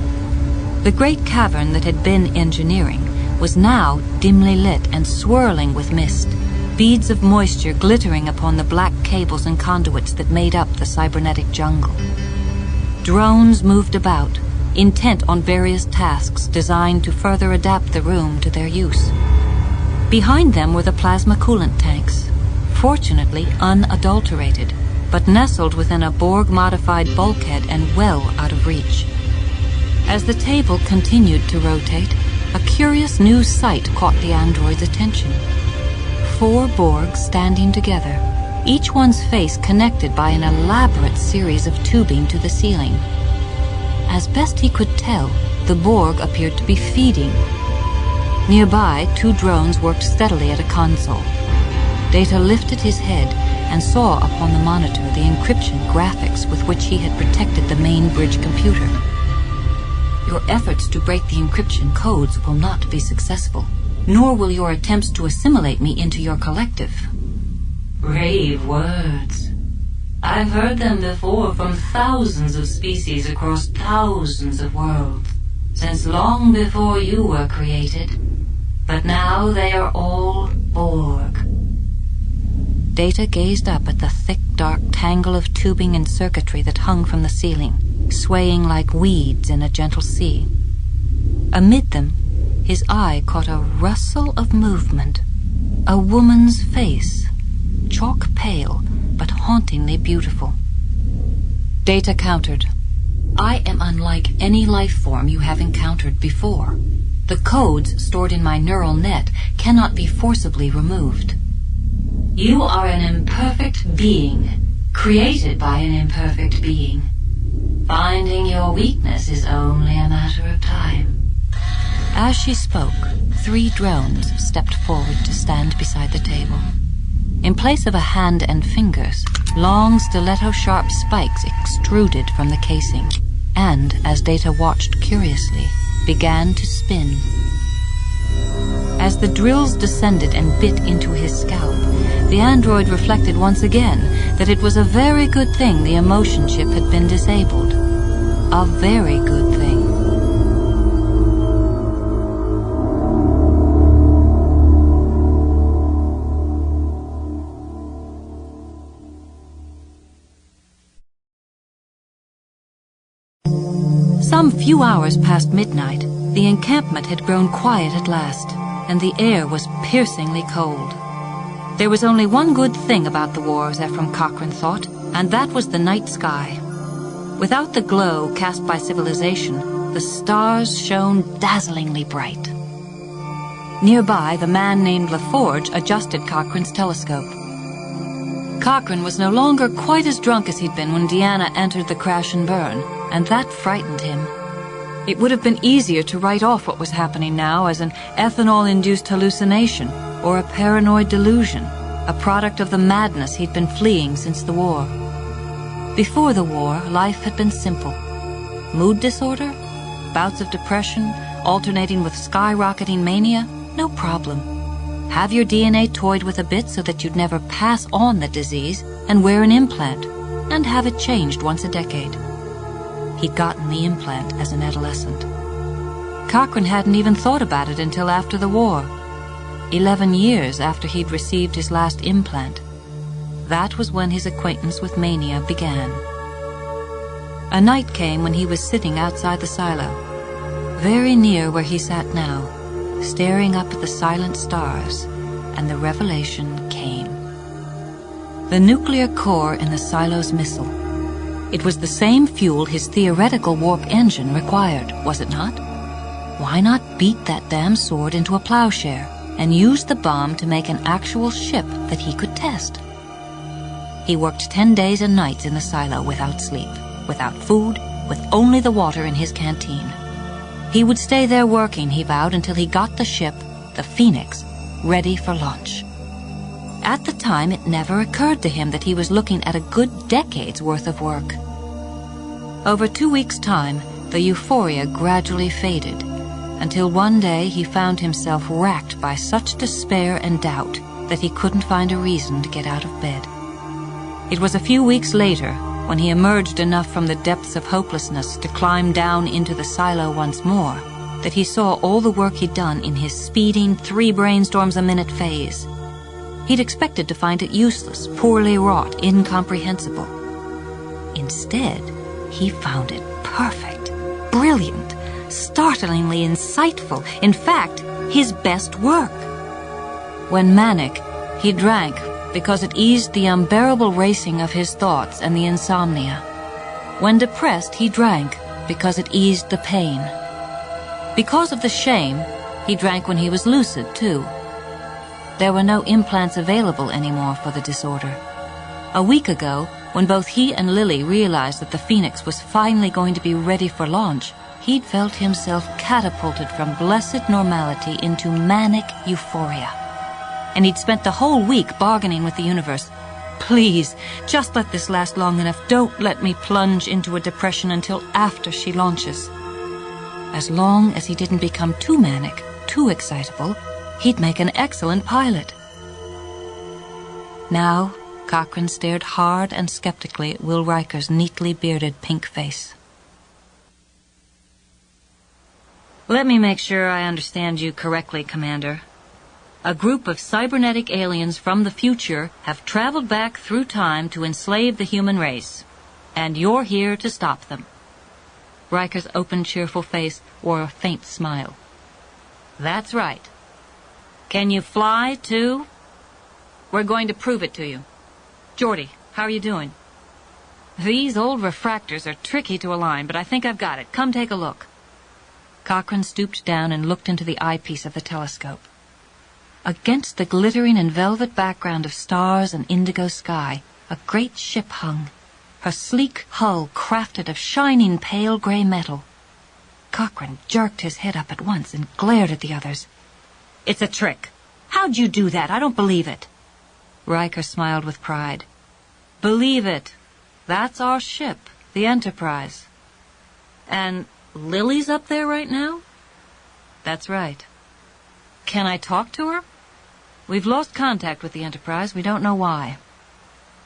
The great cavern that had been engineering was now dimly lit and swirling with mist, beads of moisture glittering upon the black cables and conduits that made up the cybernetic jungle. Drones moved about, intent on various tasks designed to further adapt the room to their use. Behind them were the plasma coolant tanks, fortunately unadulterated, but nestled within a Borg-modified bulkhead and well out of reach. As the table continued to rotate, a curious new sight caught the android's attention. 4 Borgs standing together, each one's face connected by an elaborate series of tubing to the ceiling. As best he could tell, the Borg appeared to be feeding. Nearby, 2 drones worked steadily at a console. Data lifted his head and saw upon the monitor the encryption graphics with which he had protected the main bridge computer. Your efforts to break the encryption codes will not be successful, nor will your attempts to assimilate me into your collective. Brave words. I've heard them before from thousands of species across thousands of worlds, since long before you were created. But now they are all Borg. Data gazed up at the thick, dark tangle of tubing and circuitry that hung from the ceiling, swaying like weeds in a gentle sea. Amid them, his eye caught a rustle of movement. A woman's face, chalk pale, but hauntingly beautiful. Data countered. I am unlike any life form you have encountered before. The codes stored in my neural net cannot be forcibly removed. You are an imperfect being, created by an imperfect being. Finding your weakness is only a matter of time. As she spoke, 3 drones stepped forward to stand beside the table. In place of a hand and fingers, long stiletto-sharp spikes extruded from the casing, and, as Data watched curiously, began to spin. As the drills descended and bit into his scalp, the android reflected once again that it was a very good thing the emotion chip had been disabled. A very good thing. Some few hours past midnight, the encampment had grown quiet at last, and the air was piercingly cold. There was only one good thing about the wars, Ephraim Cochrane thought, and that was the night sky. Without the glow cast by civilization, the stars shone dazzlingly bright. Nearby, the man named LaForge adjusted Cochrane's telescope. Cochrane was no longer quite as drunk as he'd been when Deanna entered the crash and burn, and that frightened him. It would have been easier to write off what was happening now as an ethanol-induced hallucination or a paranoid delusion, a product of the madness he'd been fleeing since the war. Before the war, life had been simple. Mood disorder? Bouts of depression, alternating with skyrocketing mania? No problem. Have your DNA toyed with a bit so that you'd never pass on the disease, and wear an implant, and have it changed once a decade. He'd gotten the implant as an adolescent. Cochrane hadn't even thought about it until after the war. 11 years after he'd received his last implant. That was when his acquaintance with mania began. A night came when he was sitting outside the silo, very near where he sat now, staring up at the silent stars, and the revelation came. The nuclear core in the silo's missile. It was the same fuel his theoretical warp engine required, was it not? Why not beat that damn sword into a plowshare and use the bomb to make an actual ship that he could test? He worked 10 days and nights in the silo without sleep, without food, with only the water in his canteen. He would stay there working, he vowed, until he got the ship, the Phoenix, ready for launch. At the time, it never occurred to him that he was looking at a good decade's worth of work. Over 2 weeks' time, the euphoria gradually faded, until one day he found himself racked by such despair and doubt that he couldn't find a reason to get out of bed. It was a few weeks later, when he emerged enough from the depths of hopelessness to climb down into the silo once more, that he saw all the work he'd done in his speeding 3 brainstorms a minute phase. He'd expected to find it useless, poorly wrought, incomprehensible. Instead, he found it perfect, brilliant, startlingly insightful, in fact, his best work. When manic, he drank because it eased the unbearable racing of his thoughts and the insomnia. When depressed, he drank because it eased the pain. Because of the shame, he drank when he was lucid, too. There were no implants available anymore for the disorder. A week ago, when both he and Lily realized that the Phoenix was finally going to be ready for launch, he'd felt himself catapulted from blessed normality into manic euphoria. And he'd spent the whole week bargaining with the universe. Please, just let this last long enough. Don't let me plunge into a depression until after she launches. As long as he didn't become too manic, too excitable, he'd make an excellent pilot. Now, Cochrane stared hard and skeptically at Will Riker's neatly bearded pink face. Let me make sure I understand you correctly, Commander. A group of cybernetic aliens from the future have traveled back through time to enslave the human race, and you're here to stop them. Riker's open, cheerful face wore a faint smile. That's right. Can you fly, too? We're going to prove it to you. Geordi, how are you doing? These old refractors are tricky to align, but I think I've got it. Come take a look. Cochrane stooped down and looked into the eyepiece of the telescope. Against the glittering and velvet background of stars and indigo sky, a great ship hung, her sleek hull crafted of shining pale gray metal. Cochrane jerked his head up at once and glared at the others. It's a trick. How'd you do that? I don't believe it. Riker smiled with pride. Believe it. That's our ship, the Enterprise. And Lily's up there right now? That's right. Can I talk to her? We've lost contact with the Enterprise. We don't know why.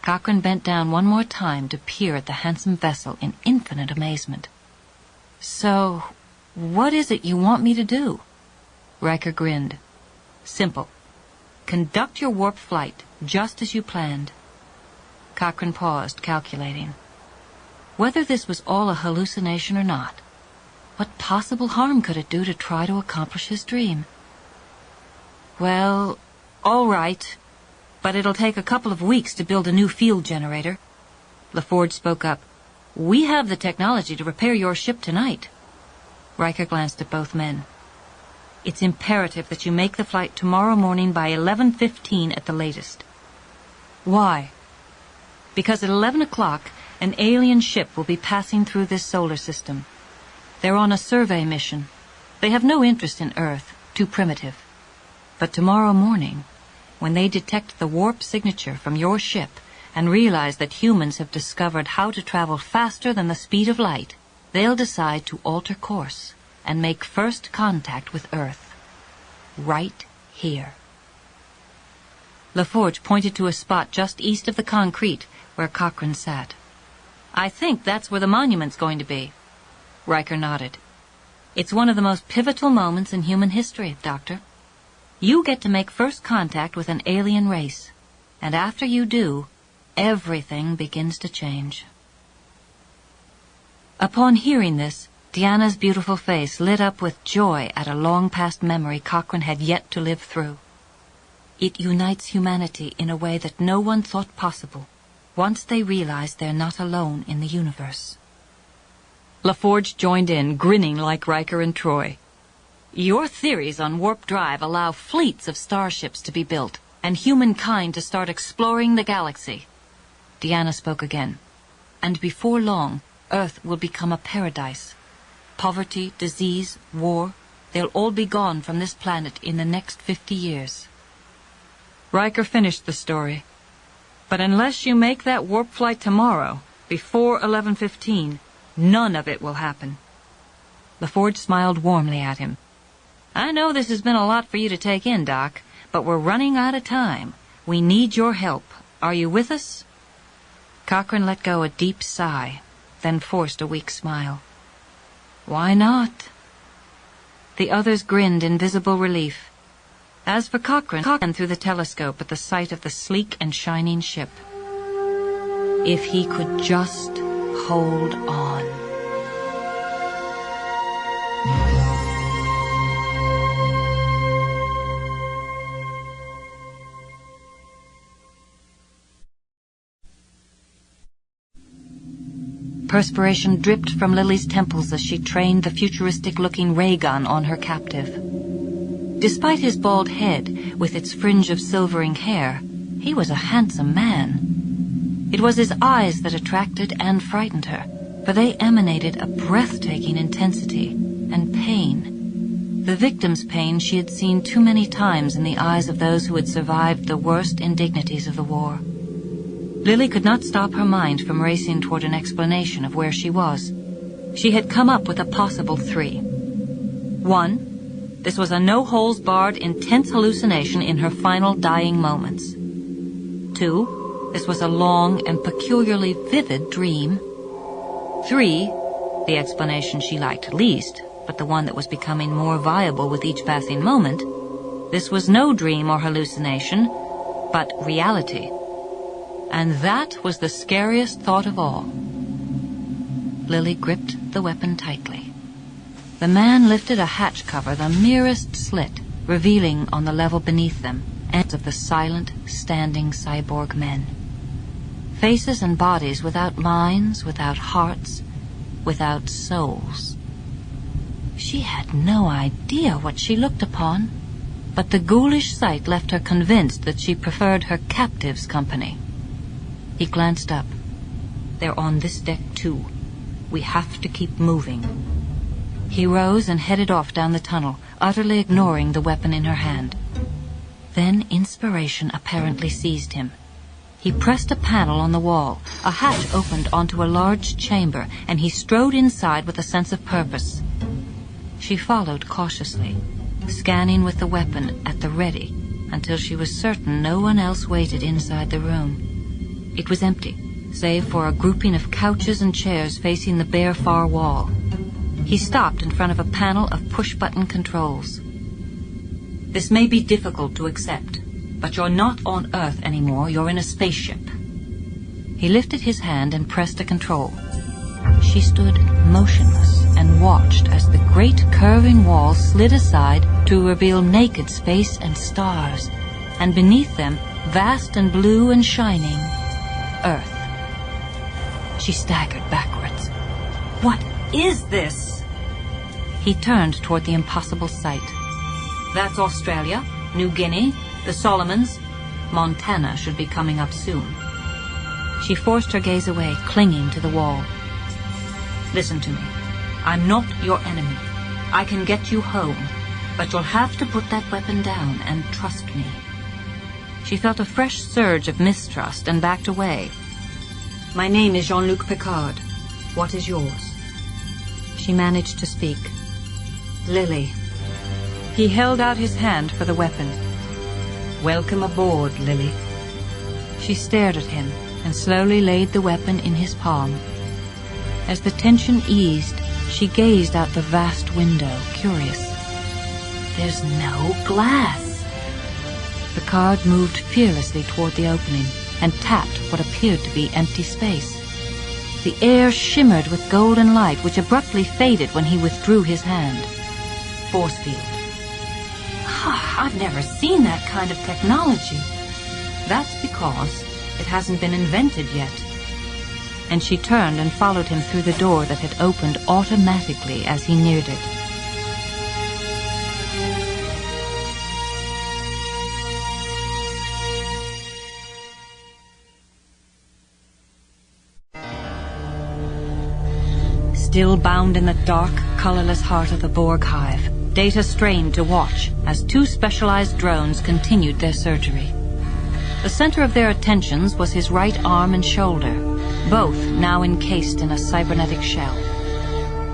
Cochrane bent down one more time to peer at the handsome vessel in infinite amazement. So, what is it you want me to do? Riker grinned. Simple. Conduct your warp flight, just as you planned. Cochrane paused, calculating. Whether this was all a hallucination or not, what possible harm could it do to try to accomplish his dream? Well, all right, but it'll take a couple of weeks to build a new field generator. LaForge spoke up. We have the technology to repair your ship tonight. Riker glanced at both men. It's imperative that you make the flight tomorrow morning by 11:15 at the latest. Why? Because at 11 o'clock, an alien ship will be passing through this solar system. They're on a survey mission. They have no interest in Earth, too primitive. But tomorrow morning, when they detect the warp signature from your ship and realize that humans have discovered how to travel faster than the speed of light, they'll decide to alter course and make first contact with Earth. Right here. LaForge pointed to a spot just east of the concrete where Cochrane sat. I think that's where the monument's going to be. Riker nodded. It's one of the most pivotal moments in human history, Doctor. You get to make first contact with an alien race, and after you do, everything begins to change. Upon hearing this, Deanna's beautiful face lit up with joy at a long-past memory Cochrane had yet to live through. It unites humanity in a way that no one thought possible, once they realize they're not alone in the universe. LaForge joined in, grinning like Riker and Troy. Your theories on warp drive allow fleets of starships to be built, and humankind to start exploring the galaxy. Deanna spoke again. And before long, Earth will become a paradise. Poverty, disease, war, they'll all be gone from this planet in the next 50 years. Riker finished the story. But unless you make that warp flight tomorrow, before 11:15, none of it will happen. LaForge smiled warmly at him. I know this has been a lot for you to take in, Doc, but we're running out of time. We need your help. Are you with us? Cochrane let go a deep sigh, then forced a weak smile. Why not? The others grinned in visible relief. As for Cochrane through the telescope at the sight of the sleek and shining ship. If he could just hold on. Perspiration dripped from Lily's temples as she trained the futuristic-looking ray gun on her captive. Despite his bald head, with its fringe of silvering hair, he was a handsome man. It was his eyes that attracted and frightened her, for they emanated a breathtaking intensity and pain. The victim's pain she had seen too many times in the eyes of those who had survived the worst indignities of the war. Lily could not stop her mind from racing toward an explanation of where she was. She had come up with a possible 3. 1, this was a no-holes-barred, intense hallucination in her final dying moments. 2, this was a long and peculiarly vivid dream. 3, the explanation she liked least, but the one that was becoming more viable with each passing moment, this was no dream or hallucination, but reality. And that was the scariest thought of all. Lily gripped the weapon tightly. The man lifted a hatch cover the merest slit, revealing on the level beneath them ends of the silent, standing cyborg men. Faces and bodies without minds, without hearts, without souls. She had no idea what she looked upon, but the ghoulish sight left her convinced that she preferred her captive's company. He glanced up. They're on this deck too. We have to keep moving. He rose and headed off down the tunnel, utterly ignoring the weapon in her hand. Then inspiration apparently seized him. He pressed a panel on the wall. A hatch opened onto a large chamber, and he strode inside with a sense of purpose. She followed cautiously, scanning with the weapon at the ready until she was certain no one else waited inside the room. It was empty, save for a grouping of couches and chairs facing the bare far wall. He stopped in front of a panel of push-button controls. This may be difficult to accept, but you're not on Earth anymore, you're in a spaceship. He lifted his hand and pressed a control. She stood motionless and watched as the great curving wall slid aside to reveal naked space and stars, and beneath them, vast and blue and shining, Earth. She staggered backwards. What is this? He turned toward the impossible sight. That's Australia, New Guinea, the Solomons. Montana should be coming up soon. She forced her gaze away, clinging to the wall. Listen to me. I'm not your enemy. I can get you home, but you'll have to put that weapon down and trust me. She felt a fresh surge of mistrust and backed away. My name is Jean-Luc Picard. What is yours? She managed to speak. Lily. He held out his hand for the weapon. Welcome aboard, Lily. She stared at him and slowly laid the weapon in his palm. As the tension eased, she gazed out the vast window, curious. There's no glass. Picard moved fearlessly toward the opening and tapped what appeared to be empty space. The air shimmered with golden light, which abruptly faded when he withdrew his hand. Force field. I've never seen that kind of technology. That's because it hasn't been invented yet. And she turned and followed him through the door that had opened automatically as he neared it. Still bound in the dark, colorless heart of the Borg hive, Data strained to watch as 2 specialized drones continued their surgery. The center of their attentions was his right arm and shoulder, both now encased in a cybernetic shell.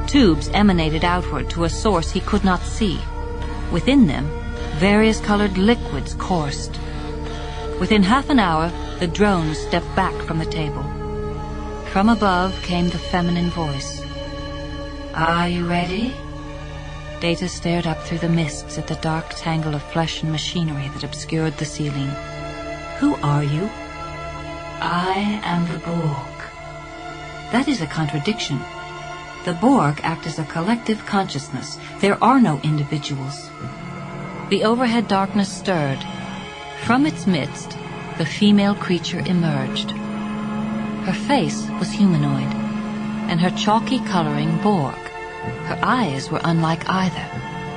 Tubes emanated outward to a source he could not see. Within them, various colored liquids coursed. Within half an hour, the drones stepped back from the table. From above came the feminine voice. Are you ready? Data stared up through the mists at the dark tangle of flesh and machinery that obscured the ceiling. Who are you? I am the Borg. That is a contradiction. The Borg act as a collective consciousness. There are no individuals. The overhead darkness stirred. From its midst, the female creature emerged. Her face was humanoid, and her chalky coloring Borg. Her eyes were unlike either,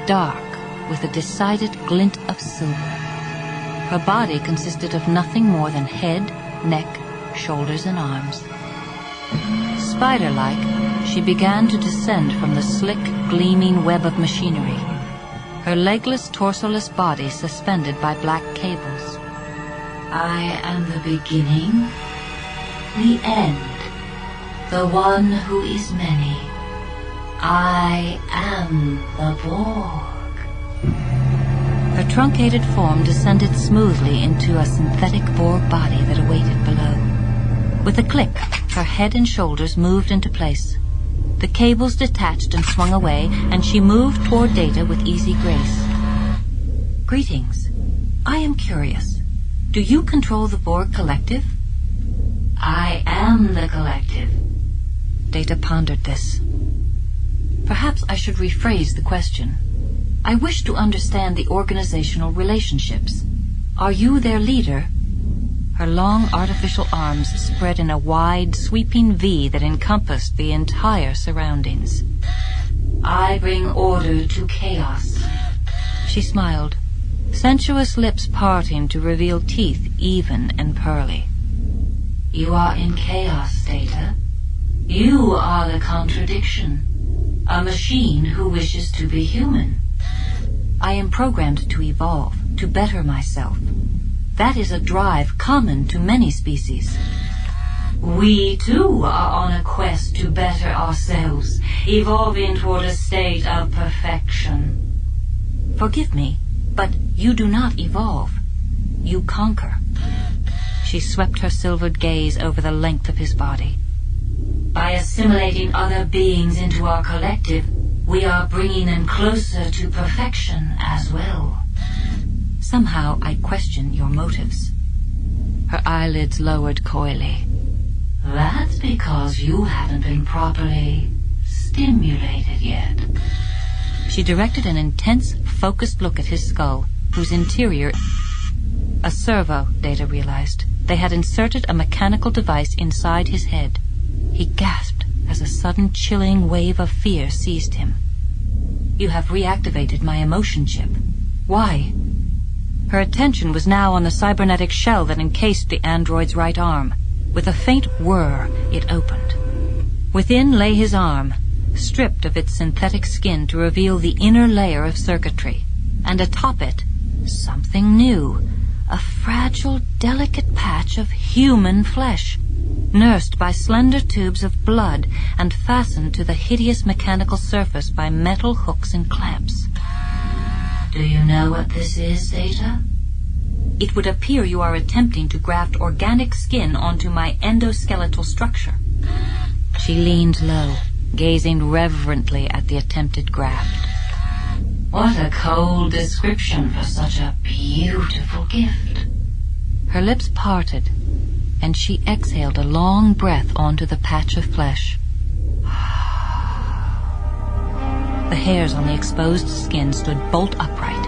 dark, with a decided glint of silver. Her body consisted of nothing more than head, neck, shoulders, and arms. Spider-like, she began to descend from the slick, gleaming web of machinery, her legless, torsoless body suspended by black cables. I am the beginning, the end, the one who is many. I am the Borg. Her truncated form descended smoothly into a synthetic Borg body that awaited below. With a click, her head and shoulders moved into place. The cables detached and swung away, and she moved toward Data with easy grace. Greetings. I am curious. Do you control the Borg Collective? I am the Collective. Data pondered this. Perhaps I should rephrase the question. I wish to understand the organizational relationships. Are you their leader? Her long artificial arms spread in a wide, sweeping V that encompassed the entire surroundings. I bring order to chaos. She smiled, sensuous lips parting to reveal teeth even and pearly. You are in chaos, Data. You are the contradiction. A machine who wishes to be human. I am programmed to evolve, to better myself. That is a drive common to many species. We too are on a quest to better ourselves, evolving toward a state of perfection. Forgive me, but you do not evolve. You conquer. She swept her silvered gaze over the length of his body. By assimilating other beings into our collective, we are bringing them closer to perfection as well. Somehow I question your motives. Her eyelids lowered coyly. That's because you haven't been properly stimulated yet. She directed an intense, focused look at his skull, whose interior... A servo, Data realized. They had inserted a mechanical device inside his head. He gasped as a sudden chilling wave of fear seized him. You have reactivated my emotion chip. Why? Her attention was now on the cybernetic shell that encased the android's right arm. With a faint whir, it opened. Within lay his arm, stripped of its synthetic skin to reveal the inner layer of circuitry. And atop it, something new. A fragile, delicate patch of human flesh, nursed by slender tubes of blood and fastened to the hideous mechanical surface by metal hooks and clamps. Do you know what this is, Data? It would appear you are attempting to graft organic skin onto my endoskeletal structure. She leaned low, gazing reverently at the attempted graft. What a cold description for such a beautiful gift. Her lips parted, and she exhaled a long breath onto the patch of flesh. The hairs on the exposed skin stood bolt upright.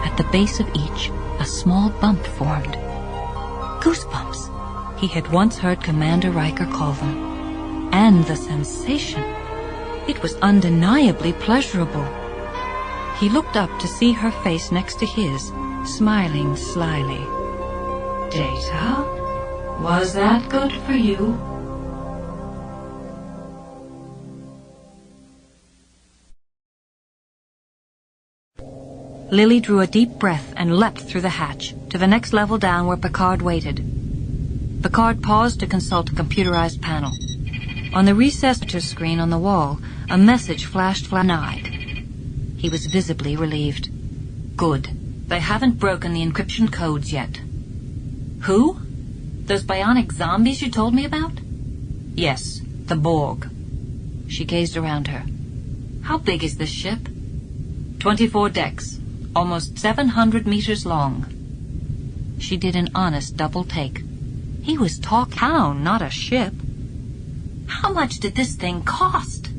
At the base of each, a small bump formed. Goosebumps, he had once heard Commander Riker call them. And the sensation. It was undeniably pleasurable. He looked up to see her face next to his, smiling slyly. Data? Was that good for you? Lily drew a deep breath and leapt through the hatch to the next level down where Picard waited. Picard paused to consult a computerized panel. On the recessed screen on the wall, a message flashed flat-eyed. He was visibly relieved. Good. They haven't broken the encryption codes yet. Who? Those bionic zombies you told me about? Yes, the Borg. She gazed around her. How big is this ship? 24 decks. Almost 700 meters long. She did an honest double take. He was talking town, not a ship. How much did this thing cost?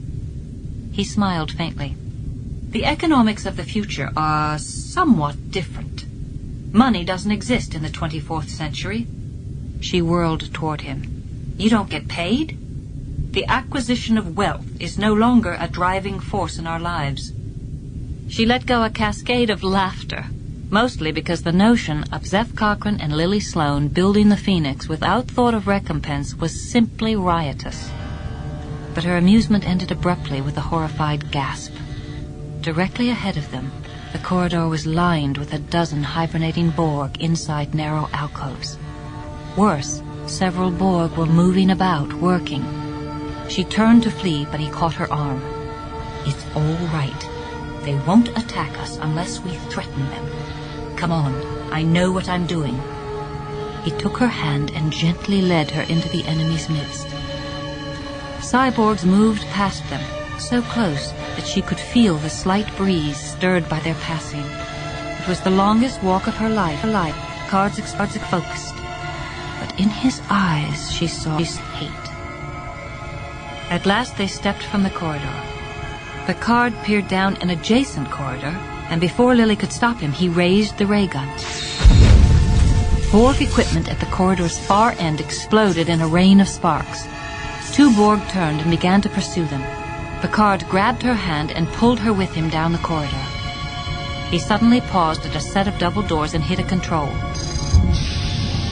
He smiled faintly. The economics of the future are somewhat different. Money doesn't exist in the 24th century. She whirled toward him. You don't get paid? The acquisition of wealth is no longer a driving force in our lives. She let go a cascade of laughter, mostly because the notion of Zeph Cochrane and Lily Sloan building the Phoenix without thought of recompense was simply riotous. But her amusement ended abruptly with a horrified gasp. Directly ahead of them, the corridor was lined with a dozen hibernating Borg inside narrow alcoves. Worse, several Borg were moving about, working. She turned to flee, but he caught her arm. "It's all right. They won't attack us unless we threaten them. Come on, I know what I'm doing." He took her hand and gently led her into the enemy's midst. Cyborgs moved past them, so close that she could feel the slight breeze stirred by their passing. It was the longest walk of her life. Picard's focused. But in his eyes she saw hate. At last they stepped from the corridor. Picard peered down an adjacent corridor, and before Lily could stop him, he raised the ray gun. Borg equipment at the corridor's far end exploded in a rain of sparks. 2 Borg turned and began to pursue them. Picard grabbed her hand and pulled her with him down the corridor. He suddenly paused at a set of double doors and hit a control.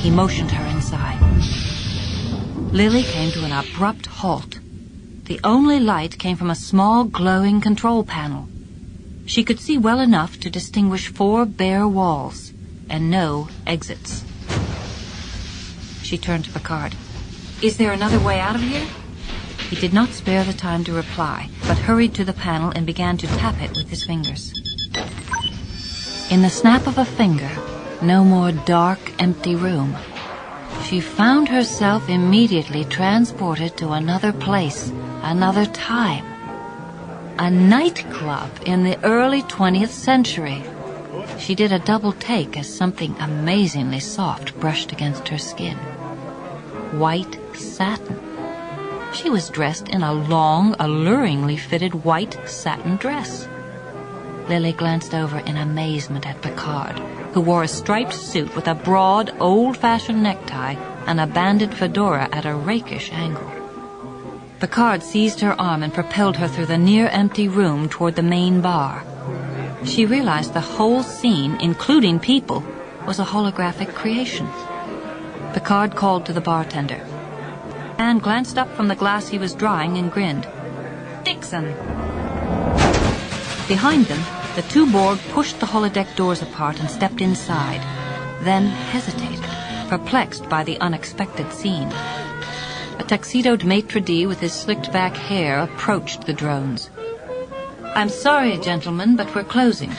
He motioned her inside. Lily came to an abrupt halt. The only light came from a small, glowing control panel. She could see well enough to distinguish 4 bare walls and no exits. She turned to Picard. "Is there another way out of here?" He did not spare the time to reply, but hurried to the panel and began to tap it with his fingers. In the snap of a finger, no more dark, empty room. She found herself immediately transported to another place, another time. A nightclub in the early 20th century. She did a double take as something amazingly soft brushed against her skin. White satin. She was dressed in a long, alluringly fitted white satin dress. Lily glanced over in amazement at Picard, who wore a striped suit with a broad, old-fashioned necktie and a banded fedora at a rakish angle. Picard seized her arm and propelled her through the near-empty room toward the main bar. She realized the whole scene, including people, was a holographic creation. Picard called to the bartender. And glanced up from the glass he was drying and grinned. "Dixon!" Behind them, the 2 Borg pushed the holodeck doors apart and stepped inside, then hesitated, perplexed by the unexpected scene. A tuxedoed maitre d' with his slicked-back hair approached the drones. "I'm sorry, gentlemen, but we're closing."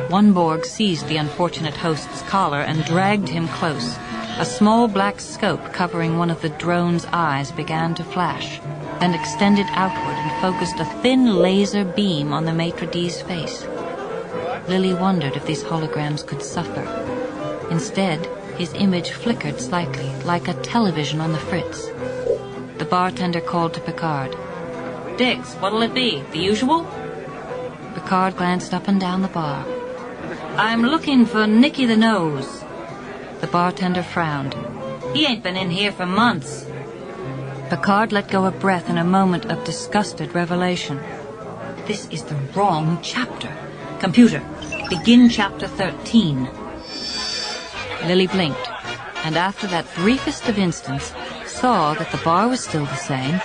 One Borg seized the unfortunate host's collar and dragged him close. A small black scope covering one of the drone's eyes began to flash, and extended outward and focused a thin laser beam on the maitre d's face. Lily wondered if these holograms could suffer. Instead, his image flickered slightly, like a television on the fritz. The bartender called to Picard. "Dix, what'll it be? The usual?" Picard glanced up and down the bar. "I'm looking for Nicky the Nose." The bartender frowned. "He ain't been in here for months." Picard let go a breath in a moment of disgusted revelation. "This is the wrong chapter. Computer, begin chapter 13. Lily blinked, and after that briefest of instants, saw that the bar was still the same,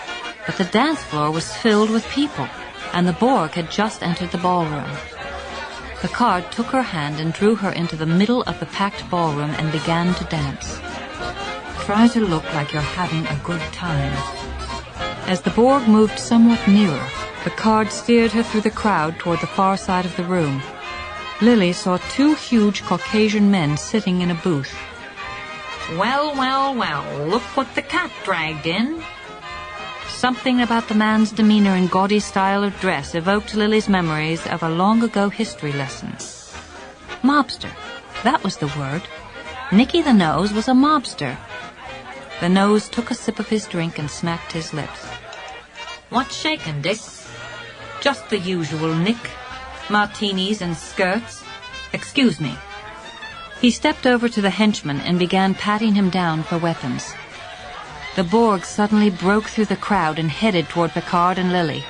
but the dance floor was filled with people, and the Borg had just entered the ballroom. Picard took her hand and drew her into the middle of the packed ballroom and began to dance. "Try to look like you're having a good time." As the Borg moved somewhat nearer, Picard steered her through the crowd toward the far side of the room. Lily saw 2 huge Caucasian men sitting in a booth. "Well, well, well, look what the cat dragged in." Something about the man's demeanor and gaudy style of dress evoked Lily's memories of a long-ago history lesson. Mobster. That was the word. Nicky the Nose was a mobster. The Nose took a sip of his drink and smacked his lips. "What's shaking, Dick?" "Just the usual, Nick. Martinis and skirts. Excuse me." He stepped over to the henchman and began patting him down for weapons. The Borg suddenly broke through the crowd and headed toward Picard and Lily.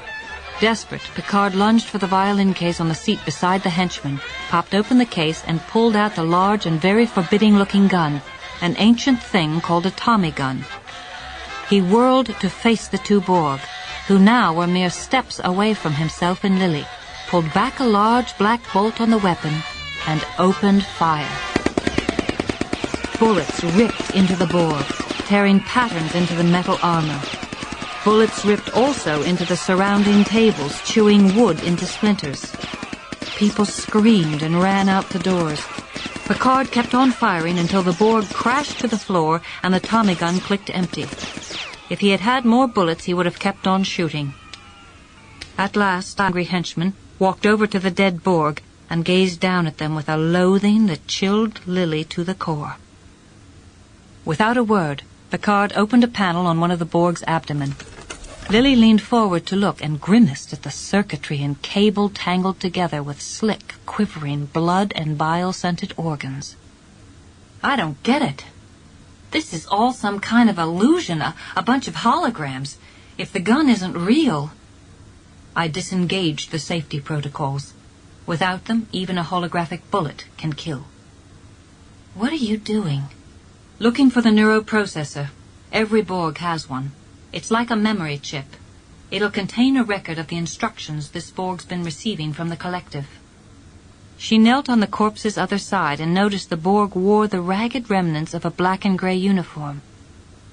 Desperate, Picard lunged for the violin case on the seat beside the henchman, popped open the case, and pulled out the large and very forbidding-looking gun, an ancient thing called a Tommy gun. He whirled to face the two Borg, who now were mere steps away from himself and Lily, pulled back a large black bolt on the weapon, and opened fire. Bullets ripped into the Borg, tearing patterns into the metal armor. Bullets ripped also into the surrounding tables, chewing wood into splinters. People screamed and ran out the doors. Picard kept on firing until the Borg crashed to the floor and the Tommy gun clicked empty. If he had had more bullets, he would have kept on shooting. At last, the angry henchman walked over to the dead Borg and gazed down at them with a loathing that chilled Lily to the core. Without a word, Picard opened a panel on one of the Borg's abdomen. Lily leaned forward to look and grimaced at the circuitry and cable tangled together with slick, quivering, blood and bile-scented organs. I don't get it. This is all some kind of illusion, a bunch of holograms. If the gun isn't real... I disengaged the safety protocols. Without them, even a holographic bullet can kill. What are you doing? Looking for the neuroprocessor. Every Borg has one. It's like a memory chip. It'll contain a record of the instructions this Borg's been receiving from the collective. She knelt on the corpse's other side and noticed the Borg wore the ragged remnants of a black and gray uniform.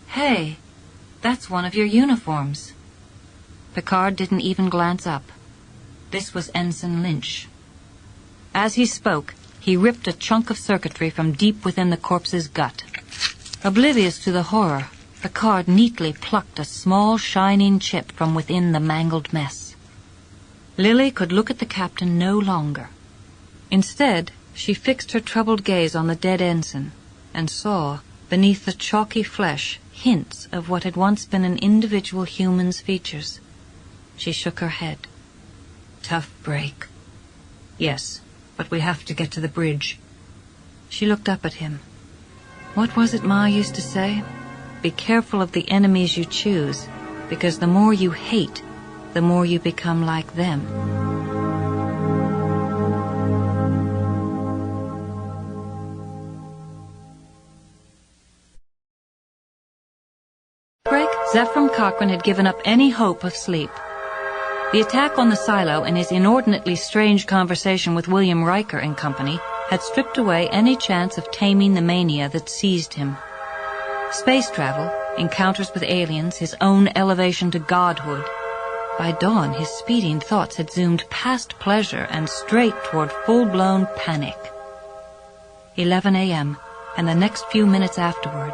Hey, that's one of your uniforms. Picard didn't even glance up. This was Ensign Lynch. As he spoke, he ripped a chunk of circuitry from deep within the corpse's gut. Oblivious to the horror, Picard neatly plucked a small, shining chip from within the mangled mess. Lily could look at the captain no longer. Instead, she fixed her troubled gaze on the dead ensign and saw, beneath the chalky flesh, hints of what had once been an individual human's features. She shook her head. Tough break. Yes, but we have to get to the bridge. She looked up at him. What was it Ma used to say? Be careful of the enemies you choose, because the more you hate, the more you become like them. Zephram Cochrane had given up any hope of sleep. The attack on the silo and his inordinately strange conversation with William Riker and company had stripped away any chance of taming the mania that seized him. Space travel, encounters with aliens, his own elevation to godhood. By dawn, his speeding thoughts had zoomed past pleasure and straight toward full-blown panic. 11 a.m., and the next few minutes afterward.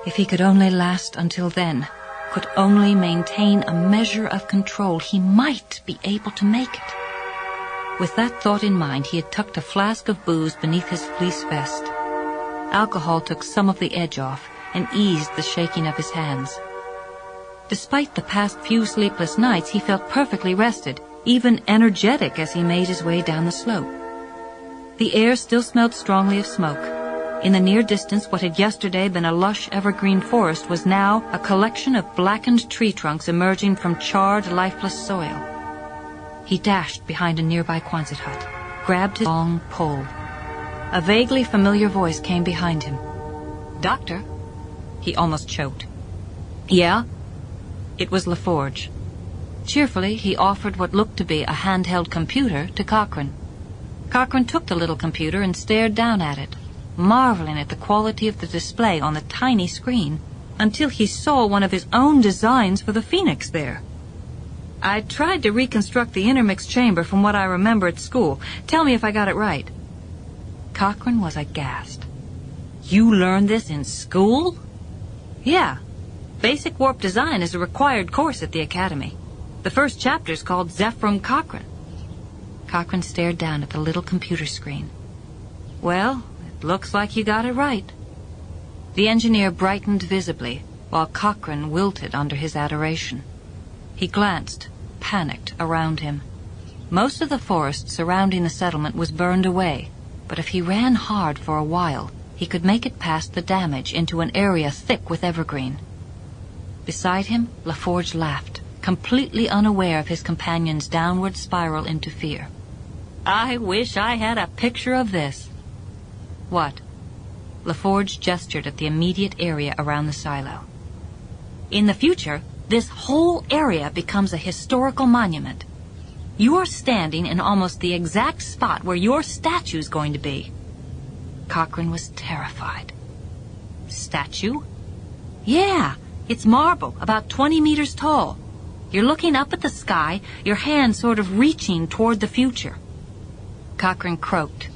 If he could only last until then, could only maintain a measure of control, he might be able to make it. With that thought in mind, he had tucked a flask of booze beneath his fleece vest. Alcohol took some of the edge off and eased the shaking of his hands. Despite the past few sleepless nights, he felt perfectly rested, even energetic as he made his way down the slope. The air still smelled strongly of smoke. In the near distance, what had yesterday been a lush evergreen forest was now a collection of blackened tree trunks emerging from charred, lifeless soil. He dashed behind a nearby Quonset hut, grabbed his long pole. A vaguely familiar voice came behind him. "Doctor?" He almost choked. "Yeah?" It was LaForge. Cheerfully, he offered what looked to be a handheld computer to Cochrane. Cochrane took the little computer and stared down at it, marveling at the quality of the display on the tiny screen, until he saw one of his own designs for the Phoenix there. "I tried to reconstruct the intermix chamber from what I remember at school. Tell me if I got it right." Cochrane was aghast. "You learned this in school?" "Yeah. Basic warp design is a required course at the Academy. The first chapter's called Zephram Cochrane." Cochrane stared down at the little computer screen. "Well, it looks like you got it right." The engineer brightened visibly, while Cochrane wilted under his adoration. He glanced, panicked, around him. Most of the forest surrounding the settlement was burned away, but if he ran hard for a while, he could make it past the damage into an area thick with evergreen. Beside him, LaForge laughed, completely unaware of his companion's downward spiral into fear. I wish I had a picture of this. What? LaForge gestured at the immediate area around the silo. In the future, this whole area becomes a historical monument. You're standing in almost the exact spot where your statue's going to be. Cochrane was terrified. Statue? Yeah, it's marble, about 20 meters tall. You're looking up at the sky, your hand sort of reaching toward the future. Cochrane croaked.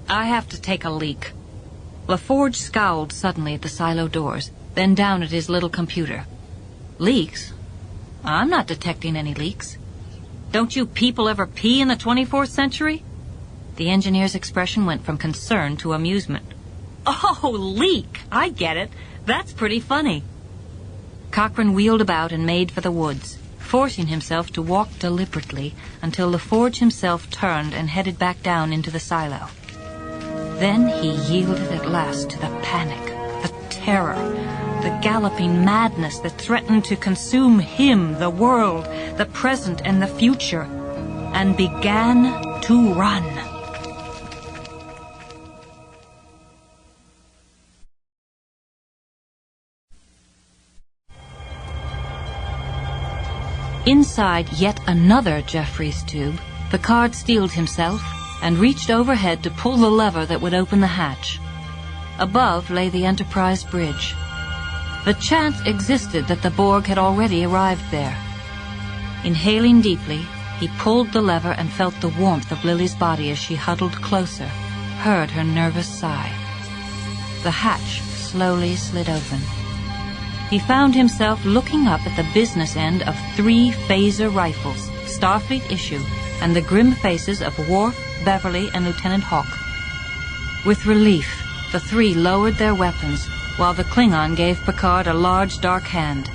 I have to take a leak. LaForge scowled suddenly at the silo doors, then down at his little computer. Leaks? I'm not detecting any leaks. Don't you people ever pee in the 24th century? The engineer's expression went from concern to amusement. Oh, leak! I get it. That's pretty funny. Cochrane wheeled about and made for the woods, forcing himself to walk deliberately until LaForge himself turned and headed back down into the silo. Then he yielded at last to the panic, the terror, the galloping madness that threatened to consume him, the world, the present and the future, and began to run. Inside yet another Jeffries tube, Picard steeled himself and reached overhead to pull the lever that would open the hatch. Above lay the Enterprise bridge. The chance existed that the Borg had already arrived there. Inhaling deeply, he pulled the lever and felt the warmth of Lily's body as she huddled closer, heard her nervous sigh. The hatch slowly slid open. He found himself looking up at the business end of 3 phaser rifles, Starfleet issue, and the grim faces of Worf, Beverly, and Lieutenant Hawk. With relief, the 3 lowered their weapons, while the Klingon gave Picard a large dark hand.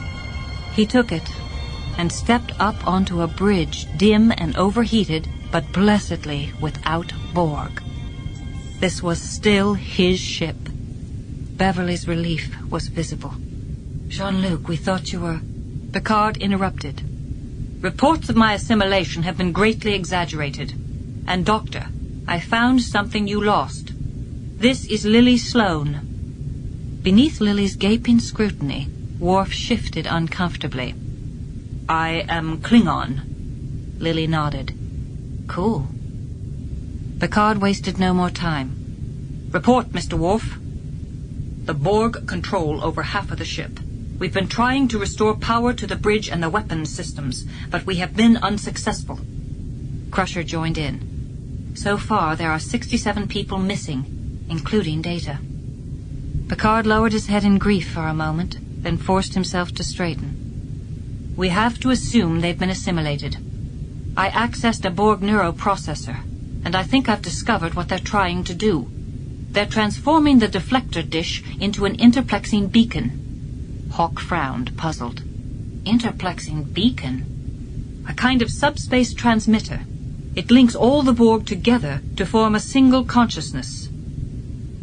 He took it and stepped up onto a bridge, dim and overheated, but blessedly without Borg. This was still his ship. Beverly's relief was visible. Jean-Luc, we thought you were... Picard interrupted. Reports of my assimilation have been greatly exaggerated. And, Doctor, I found something you lost. This is Lily Sloane. Beneath Lily's gaping scrutiny, Worf shifted uncomfortably. I am Klingon. Lily nodded. Cool. Picard wasted no more time. Report, Mr. Worf. The Borg control over half of the ship. We've been trying to restore power to the bridge and the weapons systems, but we have been unsuccessful. Crusher joined in. So far, there are 67 people missing, including Data. Picard lowered his head in grief for a moment, then forced himself to straighten. We have to assume they've been assimilated. I accessed a Borg neuroprocessor, and I think I've discovered what they're trying to do. They're transforming the deflector dish into an interplexing beacon. Hawk frowned, puzzled. Interplexing beacon? A kind of subspace transmitter. It links all the Borg together to form a single consciousness.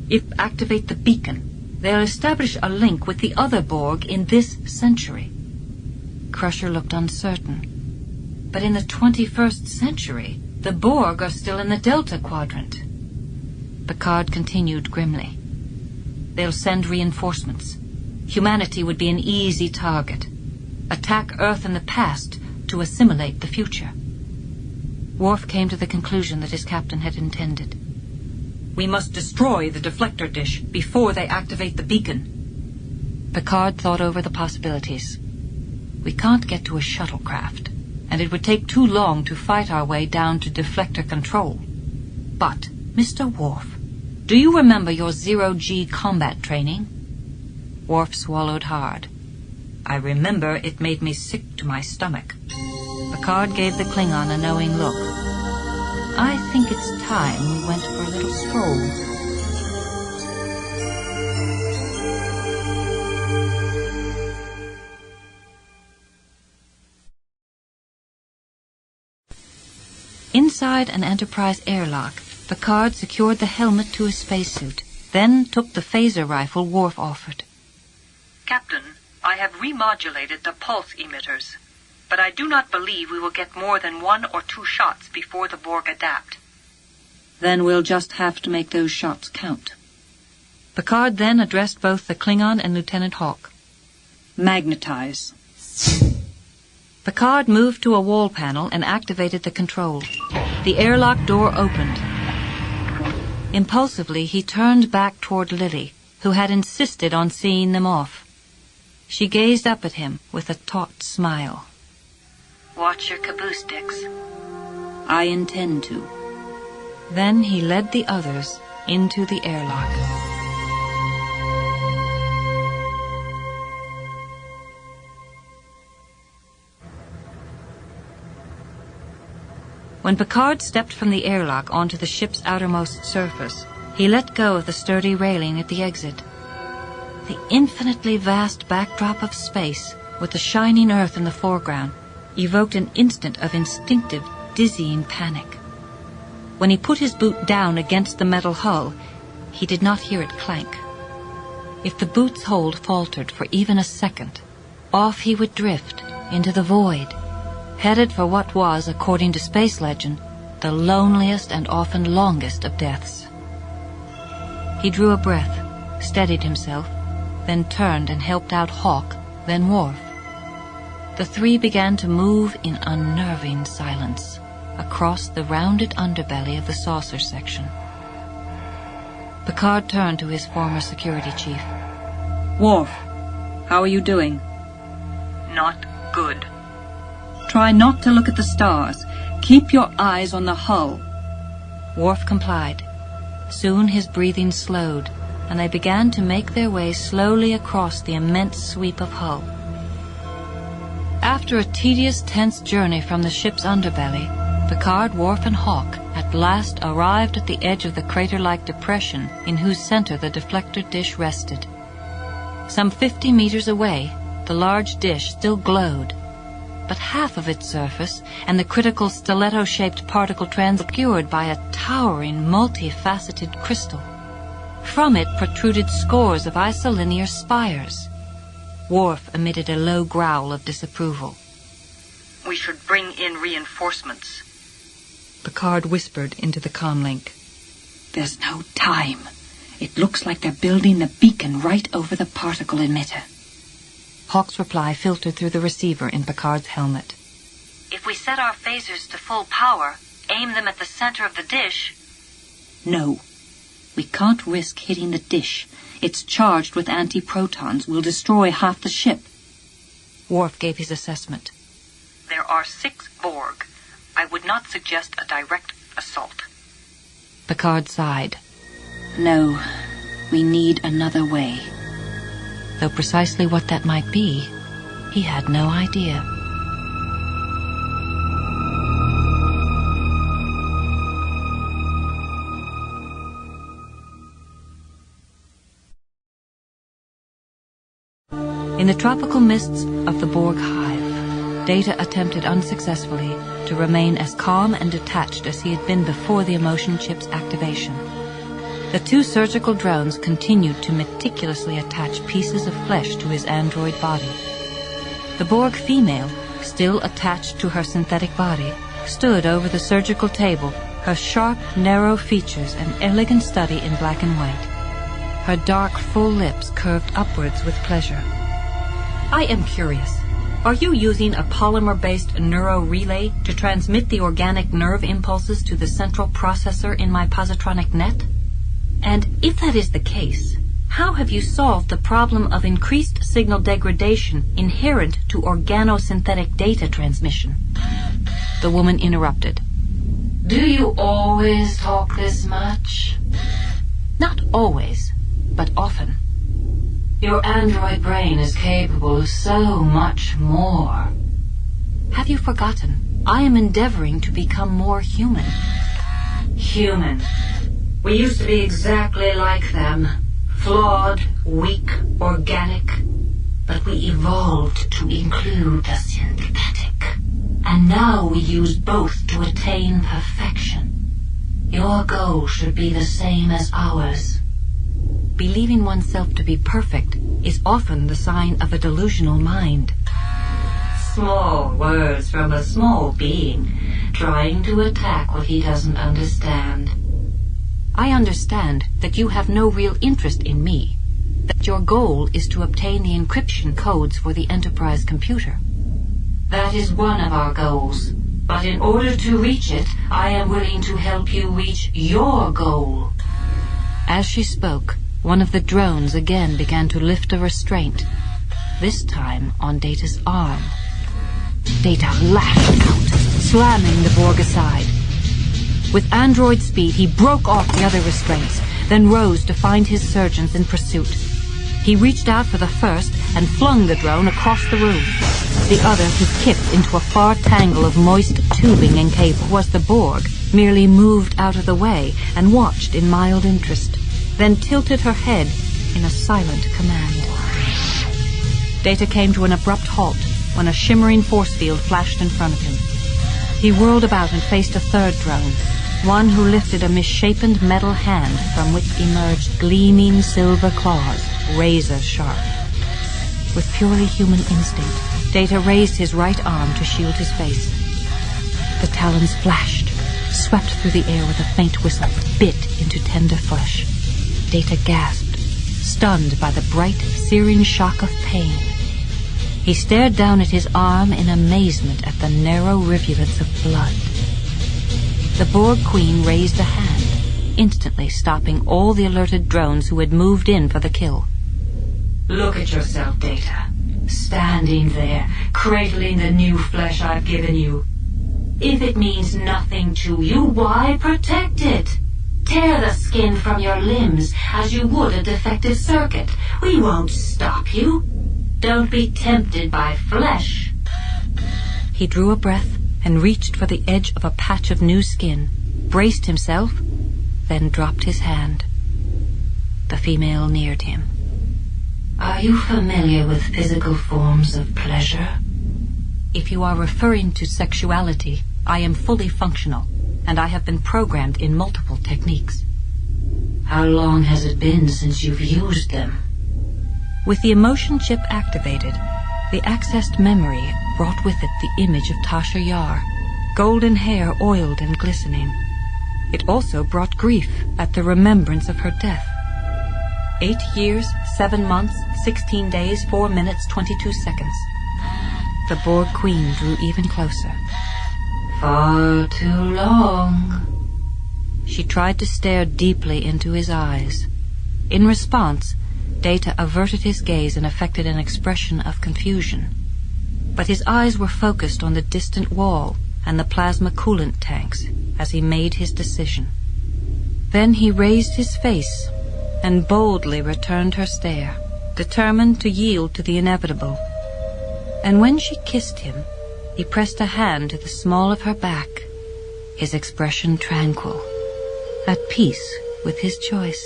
If activate the beacon, they'll establish a link with the other Borg in this century. Crusher looked uncertain. But in the 21st century, the Borg are still in the Delta Quadrant. Picard continued grimly. They'll send reinforcements. Humanity would be an easy target. Attack Earth in the past to assimilate the future. Worf came to the conclusion that his captain had intended. We must destroy the deflector dish before they activate the beacon. Picard thought over the possibilities. We can't get to a shuttlecraft, and it would take too long to fight our way down to deflector control. But, Mr. Worf, do you remember your zero-G combat training? Worf swallowed hard. I remember it made me sick to my stomach. Picard gave the Klingon a knowing look. I think it's time we went for a little stroll. Inside an Enterprise airlock, Picard secured the helmet to his spacesuit, then took the phaser rifle Worf offered. Captain, I have remodulated the pulse emitters, but I do not believe we will get more than 1 or 2 shots before the Borg adapt. Then we'll just have to make those shots count. Picard then addressed both the Klingon and Lieutenant Hawk. Magnetize. Picard moved to a wall panel and activated the control. The airlock door opened. Impulsively, he turned back toward Lily, who had insisted on seeing them off. She gazed up at him with a taut smile. Watch your caboose, Dix. I intend to. Then he led the others into the airlock. When Picard stepped from the airlock onto the ship's outermost surface, he let go of the sturdy railing at the exit. The infinitely vast backdrop of space, with the shining earth in the foreground, evoked an instant of instinctive, dizzying panic. When he put his boot down against the metal hull, he did not hear it clank. If the boot's hold faltered for even a second, off he would drift into the void, headed for what was, according to space legend, the loneliest and often longest of deaths. He drew a breath, steadied himself, then turned and helped out Hawk, then Worf. The three began to move in unnerving silence across the rounded underbelly of the saucer section. Picard turned to his former security chief. Worf, how are you doing? Not good. Try not to look at the stars. Keep your eyes on the hull. Worf complied. Soon his breathing slowed, and they began to make their way slowly across the immense sweep of hull. After a tedious, tense journey from the ship's underbelly, Picard, Worf, and Hawk at last arrived at the edge of the crater-like depression in whose center the deflector dish rested. Some 50 meters away, the large dish still glowed, but half of its surface and the critical stiletto-shaped particle transfigured by a towering, multifaceted crystal. From it protruded scores of isolinear spires. Worf emitted a low growl of disapproval. We should bring in reinforcements. Picard whispered into the comlink. There's no time. It looks like they're building the beacon right over the particle emitter. Hawk's reply filtered through the receiver in Picard's helmet. If we set our phasers to full power, aim them at the center of the dish... No. We can't risk hitting the dish. It's charged with anti-protons. We'll destroy half the ship. Worf gave his assessment. There are 6 Borg. I would not suggest a direct assault. Picard sighed. No. We need another way. Though precisely what that might be, he had no idea. In the tropical mists of the Borg hive, Data attempted unsuccessfully to remain as calm and detached as he had been before the emotion chip's activation. The 2 surgical drones continued to meticulously attach pieces of flesh to his android body. The Borg female, still attached to her synthetic body, stood over the surgical table, her sharp, narrow features an elegant study in black and white. Her dark, full lips curved upwards with pleasure. I am curious. Are you using a polymer-based neuro relay to transmit the organic nerve impulses to the central processor in my positronic net? And if that is the case, how have you solved the problem of increased signal degradation inherent to organosynthetic data transmission? The woman interrupted. Do you always talk this much? Not always, but often. Your android brain is capable of so much more. Have you forgotten? I am endeavoring to become more human. Human. We used to be exactly like them. Flawed, weak, organic. But we evolved to include the synthetic. And now we use both to attain perfection. Your goal should be the same as ours. Believing oneself to be perfect is often the sign of a delusional mind. Small words from a small being trying to attack what he doesn't understand. I understand that you have no real interest in me, that your goal is to obtain the encryption codes for the Enterprise computer. That is one of our goals, but in order to reach it, I am willing to help you reach your goal. As she spoke, one of the drones again began to lift a restraint, this time on Data's arm. Data lashed out, slamming the Borg aside. With android speed, he broke off the other restraints, then rose to find his surgeons in pursuit. He reached out for the first and flung the drone across the room. The other he kicked into a far tangle of moist tubing and cable. Was the Borg merely moved out of the way and watched in mild interest, then tilted her head in a silent command. Data came to an abrupt halt when a shimmering force field flashed in front of him. He whirled about and faced a third drone, one who lifted a misshapen metal hand from which emerged gleaming silver claws, razor sharp. With purely human instinct, Data raised his right arm to shield his face. The talons flashed, swept through the air with a faint whistle, bit into tender flesh. Data gasped, stunned by the bright, searing shock of pain. He stared down at his arm in amazement at the narrow rivulets of blood. The Borg Queen raised a hand, instantly stopping all the alerted drones who had moved in for the kill. Look at yourself, Data. Standing there, cradling the new flesh I've given you. If it means nothing to you, why protect it? Tear the skin from your limbs as you would a defective circuit. We won't stop you. Don't be tempted by flesh. He drew a breath and reached for the edge of a patch of new skin, braced himself, then dropped his hand. The female neared him. Are you familiar with physical forms of pleasure? If you are referring to sexuality, I am fully functional, and I have been programmed in multiple techniques. How long has it been since you've used them? With the emotion chip activated, the accessed memory brought with it the image of Tasha Yar, golden hair oiled and glistening. It also brought grief at the remembrance of her death. 8 years, 7 months, 16 days, 4 minutes, 22 seconds. The Borg Queen drew even closer. Far too long. She tried to stare deeply into his eyes. In response, Data averted his gaze and affected an expression of confusion. But his eyes were focused on the distant wall and the plasma coolant tanks as he made his decision. Then he raised his face and boldly returned her stare, determined to yield to the inevitable. And when she kissed him, he pressed a hand to the small of her back, his expression tranquil, at peace with his choice.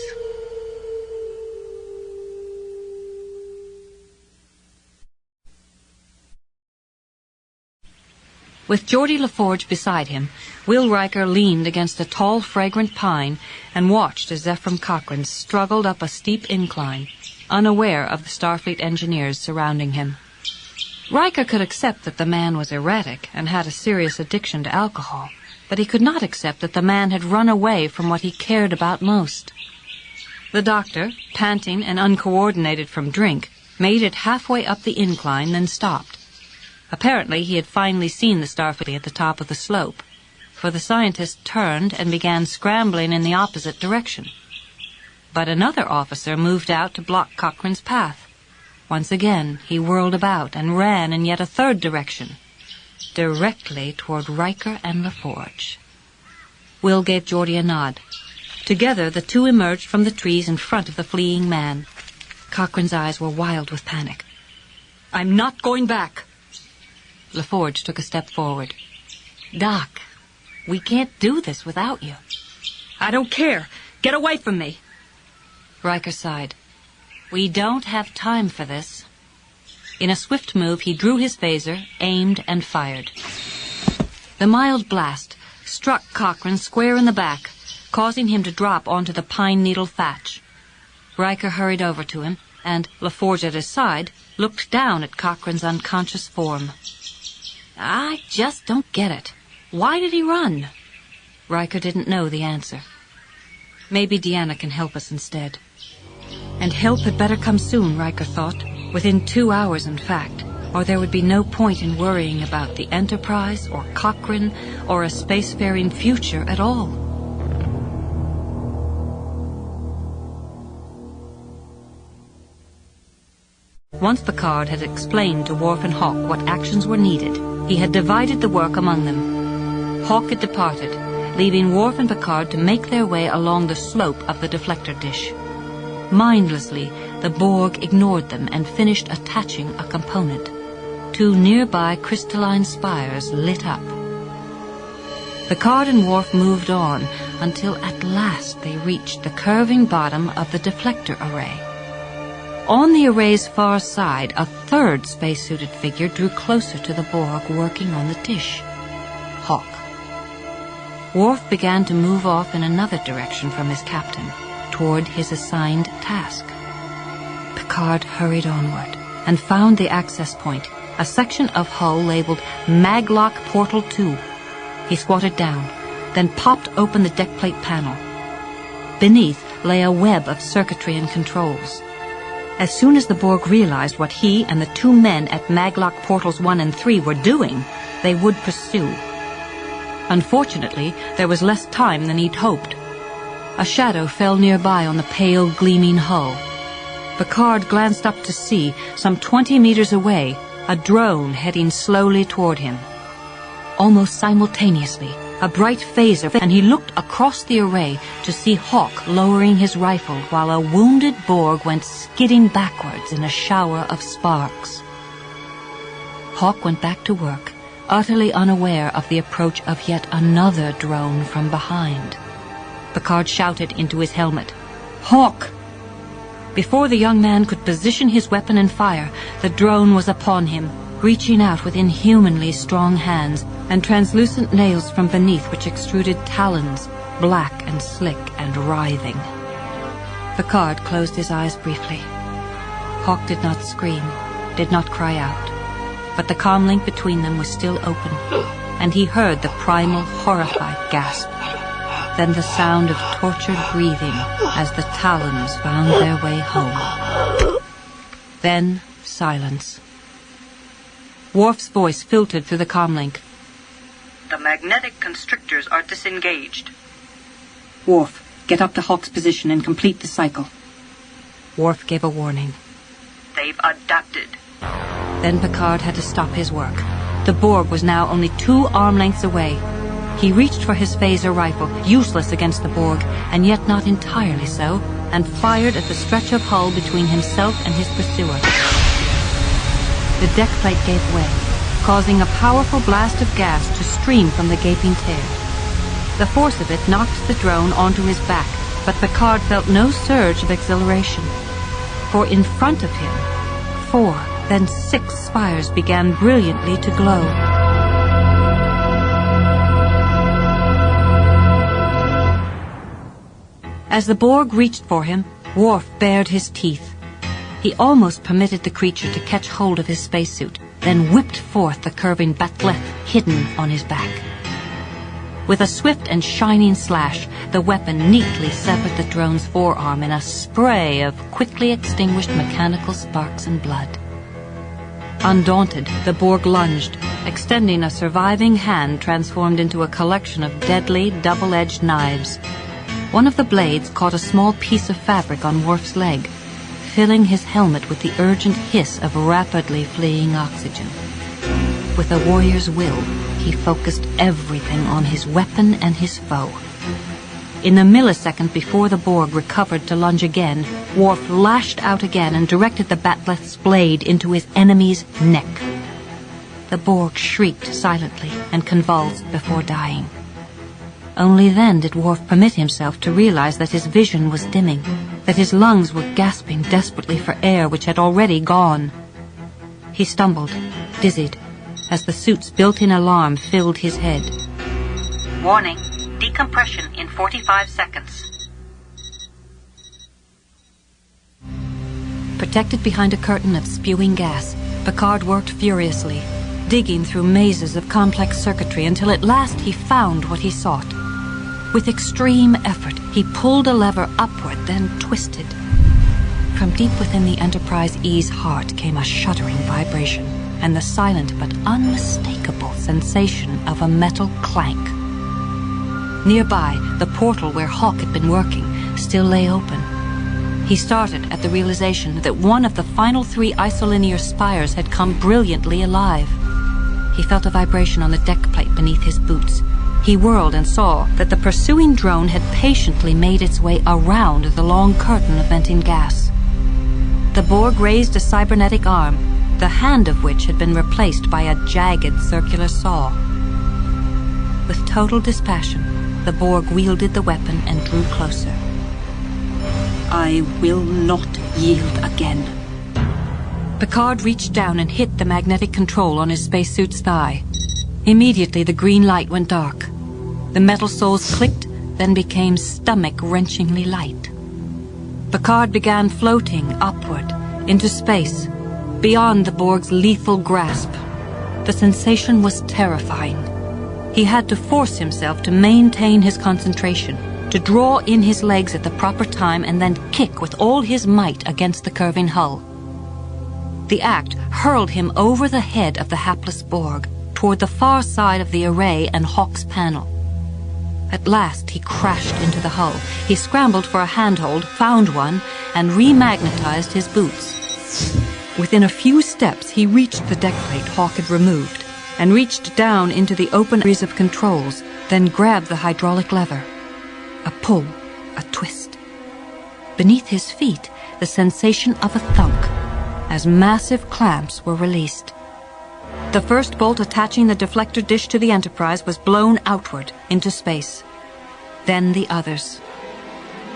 With Geordi LaForge beside him, Will Riker leaned against a tall, fragrant pine and watched as Ephraim Cochrane struggled up a steep incline, unaware of the Starfleet engineers surrounding him. Riker could accept that the man was erratic and had a serious addiction to alcohol, but he could not accept that the man had run away from what he cared about most. The doctor, panting and uncoordinated from drink, made it halfway up the incline, then stopped. Apparently he had finally seen the Starfleet at the top of the slope, for the scientist turned and began scrambling in the opposite direction. But another officer moved out to block Cochrane's path. Once again he whirled about and ran in yet a third direction, directly toward Riker and LaForge. Will gave Geordi a nod. Together the two emerged from the trees in front of the fleeing man. Cochrane's eyes were wild with panic. "I'm not going back." LaForge took a step forward. "Doc, we can't do this without you." "I don't care. Get away from me." Riker sighed. "We don't have time for this." In a swift move, he drew his phaser, aimed, and fired. The mild blast struck Cochrane square in the back, causing him to drop onto the pine needle thatch. Riker hurried over to him, and, LaForge at his side, looked down at Cochrane's unconscious form. "I just don't get it. Why did he run?" Riker didn't know the answer. Maybe Deanna can help us instead. And help had better come soon, Riker thought. Within 2 hours, in fact, or there would be no point in worrying about the Enterprise or Cochrane or a spacefaring future at all. Once Picard had explained to Worf and Hawk what actions were needed, he had divided the work among them. Hawk had departed, leaving Worf and Picard to make their way along the slope of the deflector dish. Mindlessly, the Borg ignored them and finished attaching a component. 2 nearby crystalline spires lit up. Picard and Worf moved on until at last they reached the curving bottom of the deflector array. On the array's far side, a third spacesuited figure drew closer to the Borg working on the dish. Hawk. Worf began to move off in another direction from his captain, toward his assigned task. Picard hurried onward and found the access point, a section of hull labeled Maglock Portal 2. He squatted down, then popped open the deckplate panel. Beneath lay a web of circuitry and controls. As soon as the Borg realized what he and the 2 men at Maglock Portals 1 and 3 were doing, they would pursue. Unfortunately, there was less time than he'd hoped. A shadow fell nearby on the pale, gleaming hull. Picard glanced up to see, some 20 meters away, a drone heading slowly toward him. Almost simultaneously, a bright phaser, and he looked across the array to see Hawk lowering his rifle while a wounded Borg went skidding backwards in a shower of sparks. Hawk went back to work, utterly unaware of the approach of yet another drone from behind. Picard shouted into his helmet, "Hawk!" Before the young man could position his weapon and fire, the drone was upon him, reaching out with inhumanly strong hands and translucent nails from beneath which extruded talons, black and slick and writhing. Picard closed his eyes briefly. Hawk did not scream, did not cry out, but the comlink between them was still open, and he heard the primal, horrified gasp, then the sound of tortured breathing as the talons found their way home. Then silence. Worf's voice filtered through the comlink. "The magnetic constrictors are disengaged." "Worf, get up to Hawk's position and complete the cycle." Worf gave a warning. "They've adapted." Then Picard had to stop his work. The Borg was now only 2 arm lengths away. He reached for his phaser rifle, useless against the Borg, and yet not entirely so, and fired at the stretch of hull between himself and his pursuer. The deckplate gave way, causing a powerful blast of gas to stream from the gaping tear. The force of it knocked the drone onto his back, but Picard felt no surge of exhilaration. For in front of him, 4, then 6 spires began brilliantly to glow. As the Borg reached for him, Worf bared his teeth. He almost permitted the creature to catch hold of his spacesuit, then whipped forth the curving bat'leth hidden on his back. With a swift and shining slash, the weapon neatly severed the drone's forearm in a spray of quickly extinguished mechanical sparks and blood. Undaunted, the Borg lunged, extending a surviving hand transformed into a collection of deadly, double-edged knives. One of the blades caught a small piece of fabric on Worf's leg, filling his helmet with the urgent hiss of rapidly fleeing oxygen. With a warrior's will, he focused everything on his weapon and his foe. In the millisecond before the Borg recovered to lunge again, Worf lashed out again and directed the bat'leth's blade into his enemy's neck. The Borg shrieked silently and convulsed before dying. Only then did Worf permit himself to realize that his vision was dimming, that his lungs were gasping desperately for air which had already gone. He stumbled, dizzied, as the suit's built-in alarm filled his head. "Warning, decompression in 45 seconds. Protected behind a curtain of spewing gas, Picard worked furiously, digging through mazes of complex circuitry until at last he found what he sought. With extreme effort, he pulled a lever upward, then twisted. From deep within the Enterprise E's heart came a shuddering vibration and the silent but unmistakable sensation of a metal clank. Nearby, the portal where Hawk had been working still lay open. He started at the realization that one of the final 3 isolinear spires had come brilliantly alive. He felt a vibration on the deck plate beneath his boots. He whirled and saw that the pursuing drone had patiently made its way around the long curtain of venting gas. The Borg raised a cybernetic arm, the hand of which had been replaced by a jagged circular saw. With total dispassion, the Borg wielded the weapon and drew closer. I will not yield again. Picard reached down and hit the magnetic control on his spacesuit's thigh. Immediately, the green light went dark. The metal soles clicked, then became stomach-wrenchingly light. Picard began floating upward, into space, beyond the Borg's lethal grasp. The sensation was terrifying. He had to force himself to maintain his concentration, to draw in his legs at the proper time and then kick with all his might against the curving hull. The act hurled him over the head of the hapless Borg, toward the far side of the array and Hawk's panel. At last he crashed into the hull. He scrambled for a handhold, found one, and remagnetized his boots. Within a few steps he reached the deck plate Hawk had removed, and reached down into the open series of controls, then grabbed the hydraulic lever. A pull, a twist. Beneath his feet, the sensation of a thunk, as massive clamps were released. The first bolt attaching the deflector dish to the Enterprise was blown outward into space. Then the others.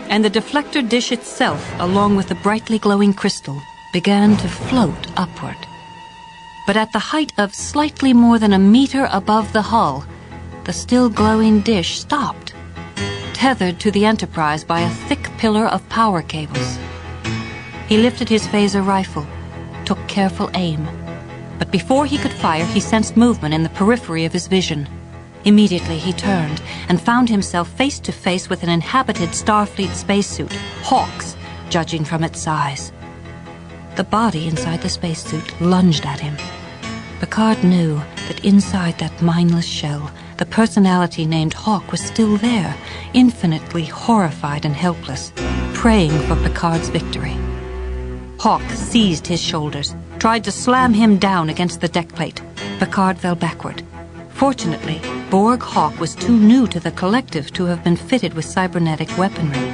And the deflector dish itself, along with the brightly glowing crystal, began to float upward. But at the height of slightly more than a meter above the hull, the still glowing dish stopped, tethered to the Enterprise by a thick pillar of power cables. He lifted his phaser rifle, took careful aim. But before he could fire, he sensed movement in the periphery of his vision. Immediately he turned and found himself face to face with an inhabited Starfleet spacesuit, Hawk's, judging from its size. The body inside the spacesuit lunged at him. Picard knew that inside that mindless shell, the personality named Hawk was still there, infinitely horrified and helpless, praying for Picard's victory. Hawk seized his shoulders, tried to slam him down against the deck plate. Picard fell backward. Fortunately, Borg Hawk was too new to the collective to have been fitted with cybernetic weaponry.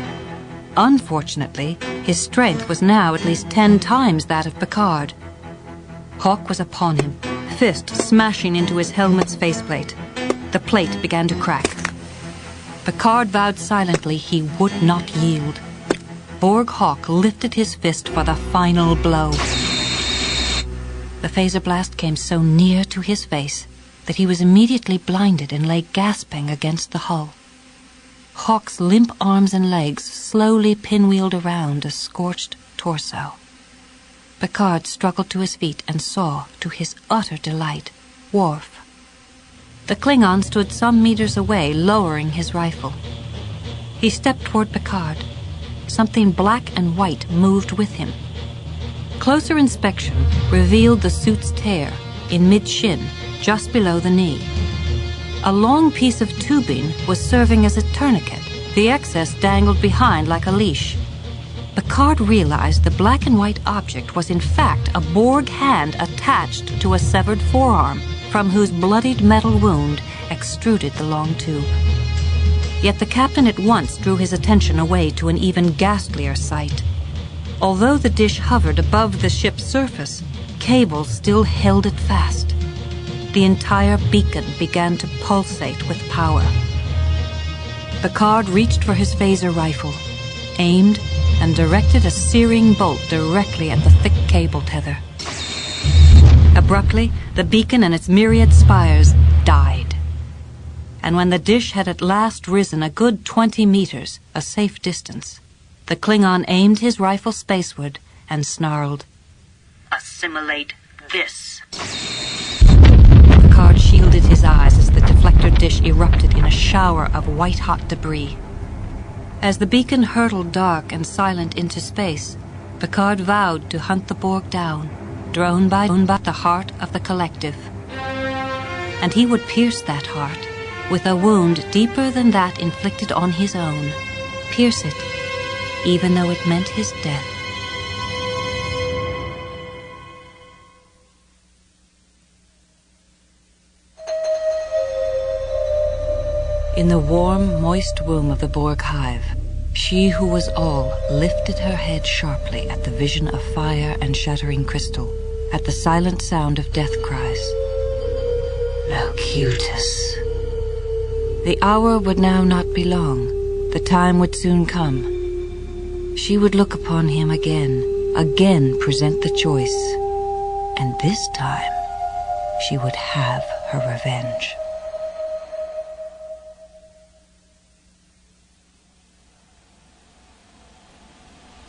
Unfortunately, his strength was now at least 10 times that of Picard. Hawk was upon him, fist smashing into his helmet's faceplate. The plate began to crack. Picard vowed silently he would not yield. Borg Hawk lifted his fist for the final blow. The phaser blast came so near to his face that he was immediately blinded and lay gasping against the hull. Hawk's limp arms and legs slowly pinwheeled around a scorched torso. Picard struggled to his feet and saw, to his utter delight, Worf. The Klingon stood some meters away, lowering his rifle. He stepped toward Picard. Something black and white moved with him. Closer inspection revealed the suit's tear in mid-shin, just below the knee. A long piece of tubing was serving as a tourniquet. The excess dangled behind like a leash. Picard realized the black and white object was in fact a Borg hand attached to a severed forearm, from whose bloodied metal wound extruded the long tube. Yet the captain at once drew his attention away to an even ghastlier sight. Although the dish hovered above the ship's surface, cables still held it fast. The entire beacon began to pulsate with power. Picard reached for his phaser rifle, aimed, and directed a searing bolt directly at the thick cable tether. Abruptly, the beacon and its myriad spires died. And when the dish had at last risen a good 20 meters, a safe distance, the Klingon aimed his rifle spaceward and snarled, "Assimilate this." Picard shielded his eyes as the deflector dish erupted in a shower of white-hot debris. As the beacon hurtled dark and silent into space, Picard vowed to hunt the Borg down, drone by the heart of the collective. And he would pierce that heart with a wound deeper than that inflicted on his own. Pierce it, even though it meant his death. In the warm, moist womb of the Borg hive, she who was all lifted her head sharply at the vision of fire and shattering crystal, at the silent sound of death cries. Locutus. The hour would now not be long. The time would soon come. She would look upon him again present the choice. And this time, she would have her revenge.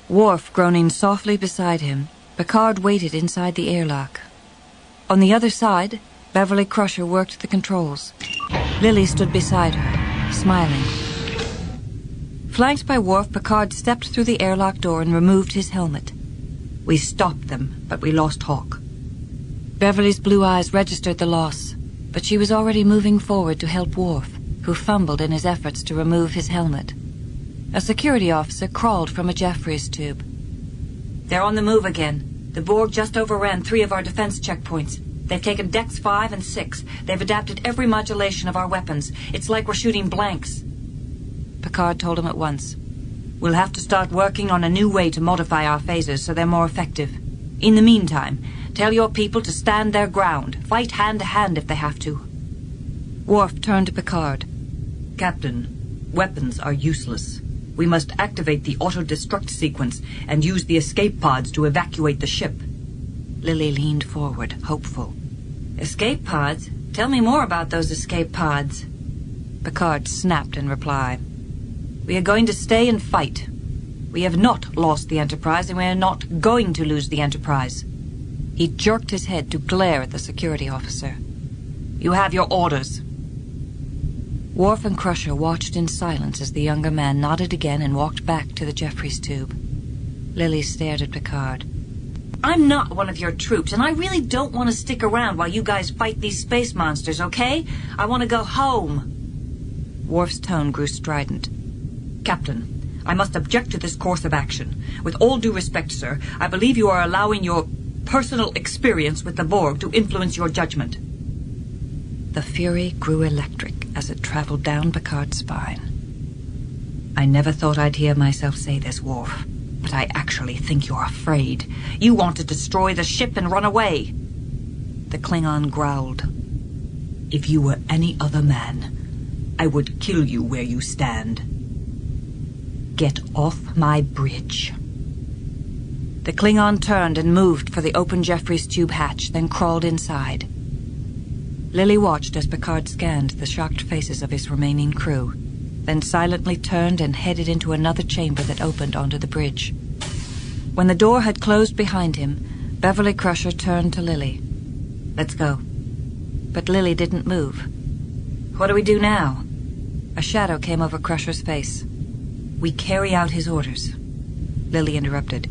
Worf groaning softly beside him, Picard waited inside the airlock. On the other side, Beverly Crusher worked the controls. Lily stood beside her, smiling. Flanked by Worf, Picard stepped through the airlock door and removed his helmet. We stopped them, but we lost Hawk. Beverly's blue eyes registered the loss, but she was already moving forward to help Worf, who fumbled in his efforts to remove his helmet. A security officer crawled from a Jeffries tube. "They're on the move again. The Borg just overran 3 of our defense checkpoints. They've taken decks 5 and 6. They've adapted every modulation of our weapons. It's like we're shooting blanks." Picard told him at once. "We'll have to start working on a new way to modify our phasers so they're more effective. In the meantime, tell your people to stand their ground. Fight hand to hand if they have to." Worf turned to Picard. "Captain, weapons are useless. We must activate the auto-destruct sequence and use the escape pods to evacuate the ship." Lily leaned forward, hopeful. "Escape pods? Tell me more about those escape pods." Picard snapped in reply. "We are going to stay and fight. We have not lost the Enterprise, and we are not going to lose the Enterprise." He jerked his head to glare at the security officer. "You have your orders." Worf and Crusher watched in silence as the younger man nodded again and walked back to the Jeffries tube. Lily stared at Picard. "I'm not one of your troops, and I really don't want to stick around while you guys fight these space monsters, okay? I want to go home." Worf's tone grew strident. "Captain, I must object to this course of action. With all due respect, sir, I believe you are allowing your personal experience with the Borg to influence your judgment." The fury grew electric as it traveled down Picard's spine. "I never thought I'd hear myself say this, Worf, but I actually think you're afraid. You want to destroy the ship and run away." The Klingon growled. "If you were any other man, I would kill you where you stand. Get off my bridge." The Klingon turned and moved for the open Jeffries tube hatch, then crawled inside. Lily watched as Picard scanned the shocked faces of his remaining crew, then silently turned and headed into another chamber that opened onto the bridge. When the door had closed behind him, Beverly Crusher turned to Lily. "Let's go." But Lily didn't move. "What do we do now?" A shadow came over Crusher's face. "We carry out his orders." Lily interrupted.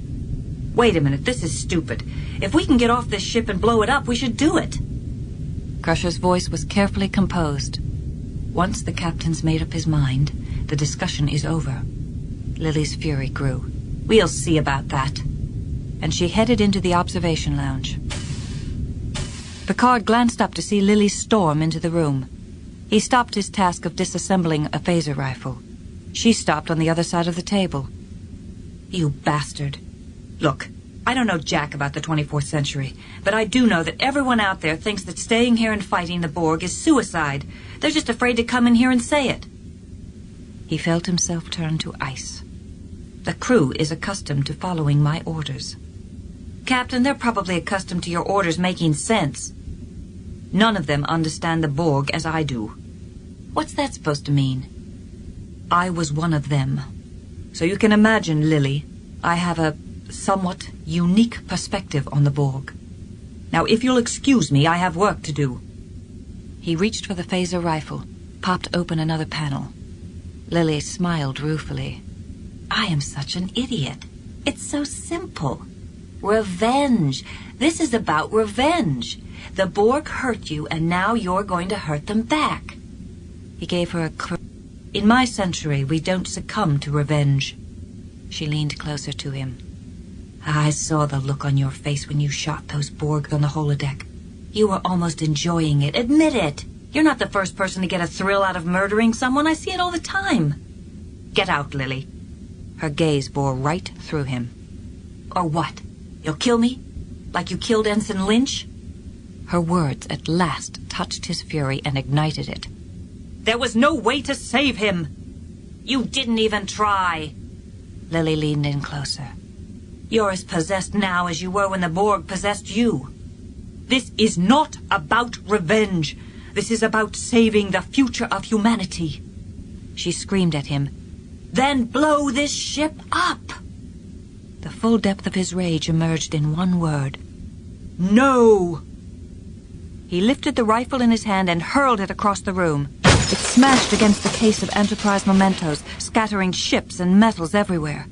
"Wait a minute, this is stupid. If we can get off this ship and blow it up, we should do it." Crusher's voice was carefully composed. "Once the captain's made up his mind, the discussion is over." Lily's fury grew. "We'll see about that." And she headed into the observation lounge. Picard glanced up to see Lily storm into the room. He stopped his task of disassembling a phaser rifle. She stopped on the other side of the table. "You bastard. Look, I don't know jack about the 24th century, but I do know that everyone out there thinks that staying here and fighting the Borg is suicide. They're just afraid to come in here and say it." He felt himself turn to ice. "The crew is accustomed to following my orders." "Captain, they're probably accustomed to your orders making sense." "None of them understand the Borg as I do." "What's that supposed to mean?" "I was one of them. So you can imagine, Lily, I have a somewhat unique perspective on the Borg. Now, if you'll excuse me, I have work to do. He reached for the phaser rifle, popped open another panel. Lily smiled ruefully. I am such an idiot. It's so simple. Revenge. This is about revenge. The Borg hurt you, and now you're going to hurt them back. He gave her a In my century, we don't succumb to revenge. She leaned closer to him. I saw the look on your face when you shot those Borg on the holodeck. You were almost enjoying it. Admit it. You're not the first person to get a thrill out of murdering someone. I see it all the time. Get out, Lily. Her gaze bore right through him. Or what? You'll kill me? Like you killed Ensign Lynch? Her words at last touched his fury and ignited it. There was no way to save him. You didn't even try. Lily leaned in closer. You're as possessed now as you were when the Borg possessed you. This is not about revenge. This is about saving the future of humanity. She screamed at him. Then blow this ship up! The full depth of his rage emerged in one word. No! He lifted the rifle in his hand and hurled it across the room. It smashed against the case of Enterprise mementos, scattering ships and metals everywhere.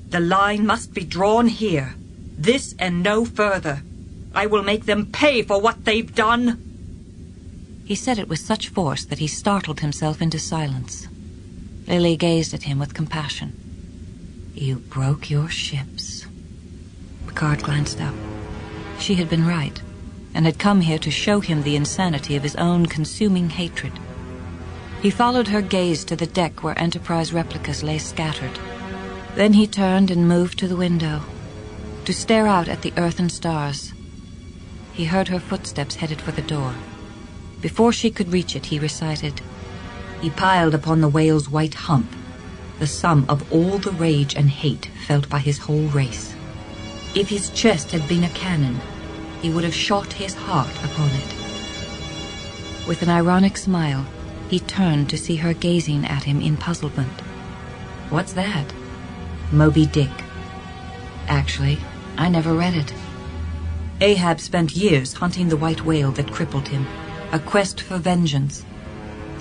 The line must be drawn here. This and no further. I will make them pay for what they've done. He said it with such force that he startled himself into silence. Lily gazed at him with compassion. You broke your ships. Picard glanced up. She had been right, and had come here to show him the insanity of his own consuming hatred. He followed her gaze to the deck where Enterprise replicas lay scattered. Then he turned and moved to the window, to stare out at the earth and stars. He heard her footsteps headed for the door. Before she could reach it, he recited, He piled upon the whale's white hump the sum of all the rage and hate felt by his whole race. If his chest had been a cannon, he would have shot his heart upon it. With an ironic smile, he turned to see her gazing at him in puzzlement. What's that? Moby Dick. Actually, I never read it. Ahab spent years hunting the white whale that crippled him, a quest for vengeance.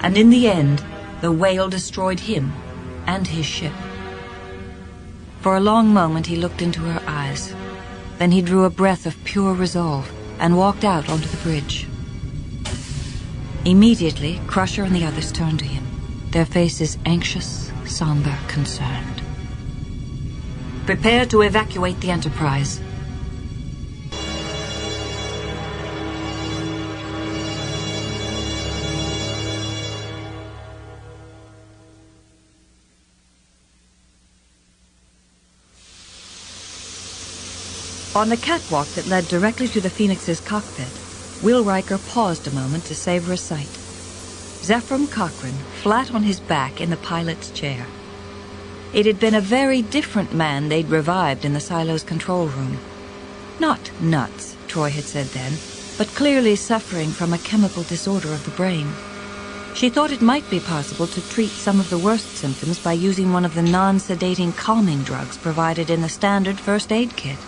And in the end, the whale destroyed him and his ship. For a long moment he looked into her eyes. Then he drew a breath of pure resolve and walked out onto the bridge. Immediately, Crusher and the others turned to him, their faces anxious, somber, concerned. Prepare to evacuate the Enterprise. On the catwalk that led directly to the Phoenix's cockpit, Will Riker paused a moment to savor a sight. Zephram Cochrane, flat on his back in the pilot's chair. It had been a very different man they'd revived in the silo's control room. Not nuts, Troy had said then, but clearly suffering from a chemical disorder of the brain. She thought it might be possible to treat some of the worst symptoms by using one of the non-sedating calming drugs provided in the standard first aid kit.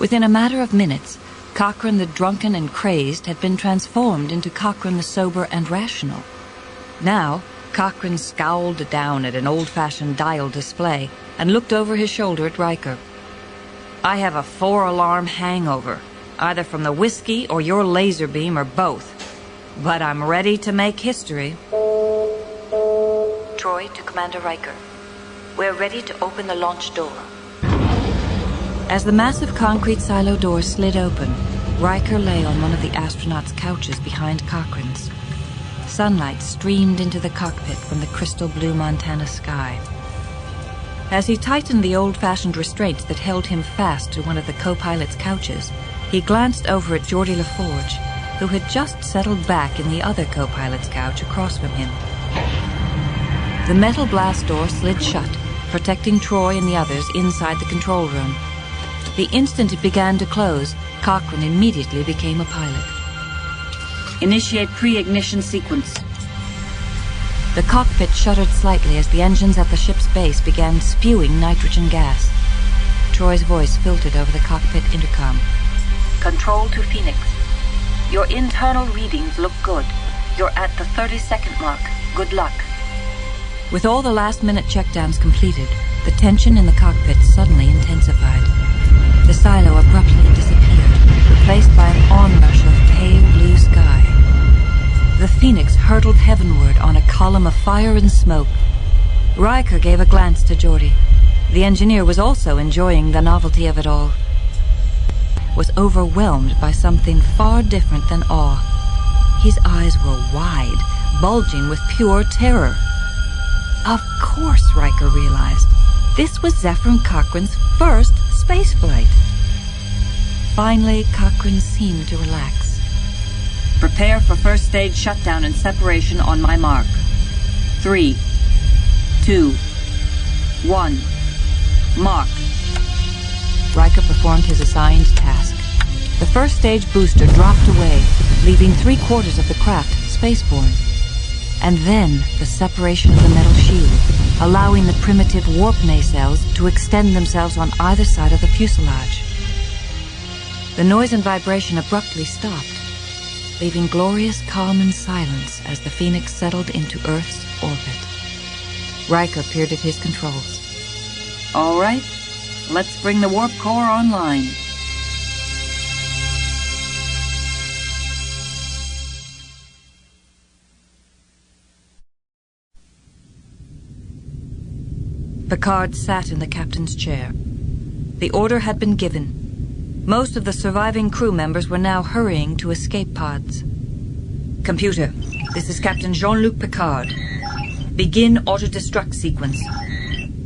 Within a matter of minutes, Cochrane the drunken and crazed had been transformed into Cochrane the sober and rational. Now, Cochrane scowled down at an old-fashioned dial display and looked over his shoulder at Riker. I have a 4-alarm hangover, either from the whiskey or your laser beam or both. But I'm ready to make history. Troy to Commander Riker. We're ready to open the launch door. As the massive concrete silo door slid open, Riker lay on one of the astronauts' couches behind Cochrane's. Sunlight streamed into the cockpit from the crystal blue Montana sky. As he tightened the old-fashioned restraints that held him fast to one of the co-pilot's couches, he glanced over at Geordi LaForge, who had just settled back in the other co-pilot's couch across from him. The metal blast door slid shut, protecting Troy and the others inside the control room. The instant it began to close, Cochrane immediately became a pilot. Initiate pre-ignition sequence. The cockpit shuddered slightly as the engines at the ship's base began spewing nitrogen gas. Troy's voice filtered over the cockpit intercom. Control to Phoenix. Your internal readings look good. You're at the 30-second mark. Good luck. With all the last-minute checkdowns completed, the tension in the cockpit suddenly intensified. The silo abruptly disappeared, replaced by an onrush of pale blue sky. The Phoenix hurtled heavenward on a column of fire and smoke. Riker gave a glance to Geordi. The engineer was also enjoying the novelty of it all. Was overwhelmed by something far different than awe. His eyes were wide, bulging with pure terror. Of course, Riker realized. This was Zephyr Cochrane's first spaceflight. Finally, Cochrane seemed to relax. Prepare for first stage shutdown and separation on my mark. 3, 2, 1. Mark. Riker performed his assigned task. The first stage booster dropped away, leaving 3/4 of the craft spaceborne. And then the separation of the metal shield, allowing the primitive warp nacelles to extend themselves on either side of the fuselage. The noise and vibration abruptly stopped, leaving glorious calm and silence as the Phoenix settled into Earth's orbit. Riker peered at his controls. All right, let's bring the warp core online. Picard sat in the captain's chair. The order had been given. Most of the surviving crew members were now hurrying to escape pods. Computer, this is Captain Jean-Luc Picard. Begin auto-destruct sequence.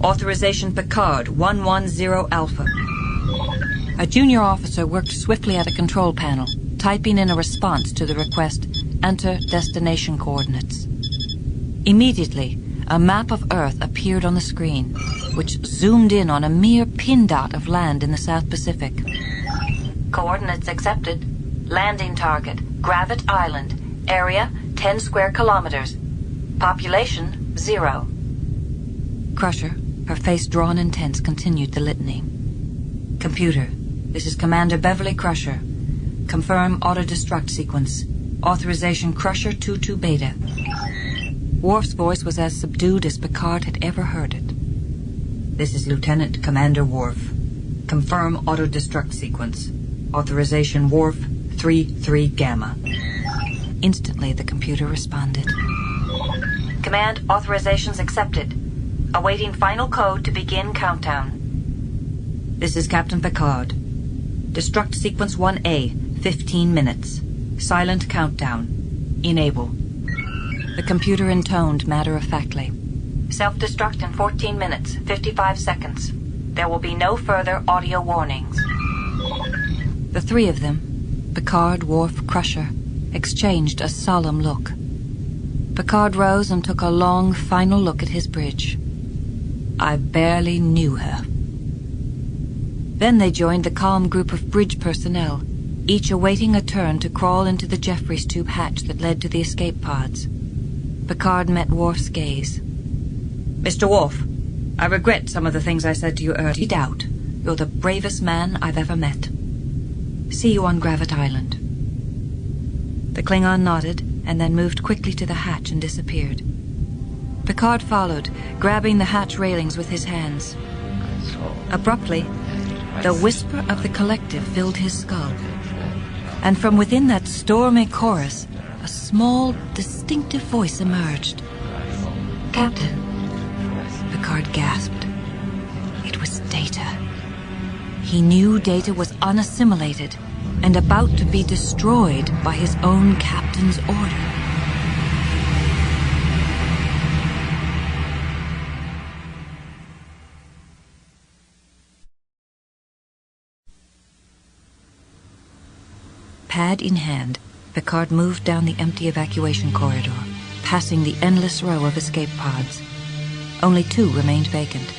Authorization Picard 110 Alpha. A junior officer worked swiftly at a control panel, typing in a response to the request, enter destination coordinates. Immediately, a map of Earth appeared on the screen, which zoomed in on a mere pin dot of land in the South Pacific. Coordinates accepted. Landing target, Gravit Island. Area, 10 square kilometers. Population, 0. Crusher, her face drawn and tense, continued the litany. Computer, this is Commander Beverly Crusher. Confirm auto-destruct sequence. Authorization Crusher 22 Beta. Worf's voice was as subdued as Picard had ever heard it. This is Lieutenant Commander Worf. Confirm auto-destruct sequence. Authorization Worf 33 Gamma. Instantly, the computer responded. Command authorizations accepted. Awaiting final code to begin countdown. This is Captain Picard. Destruct sequence 1A, 15 minutes. Silent countdown. Enable. The computer intoned matter-of-factly. Self-destruct in 14 minutes, 55 seconds. There will be no further audio warnings. The three of them, Picard, Worf, Crusher, exchanged a solemn look. Picard rose and took a long, final look at his bridge. I barely knew her. Then they joined the calm group of bridge personnel, each awaiting a turn to crawl into the Jeffries tube hatch that led to the escape pods. Picard met Worf's gaze. Mr. Worf, I regret some of the things I said to you earlier. Without doubt, you're the bravest man I've ever met. See you on Gravit Island. The Klingon nodded and then moved quickly to the hatch and disappeared. Picard followed, grabbing the hatch railings with his hands. Abruptly, the whisper of the collective filled his skull. And from within that stormy chorus, a small, distinctive voice emerged. Captain. Picard gasped. It was Data. He knew Data was unassimilated and about to be destroyed by his own captain's order. Pad in hand, Picard moved down the empty evacuation corridor, passing the endless row of escape pods. Only 2 remained vacant.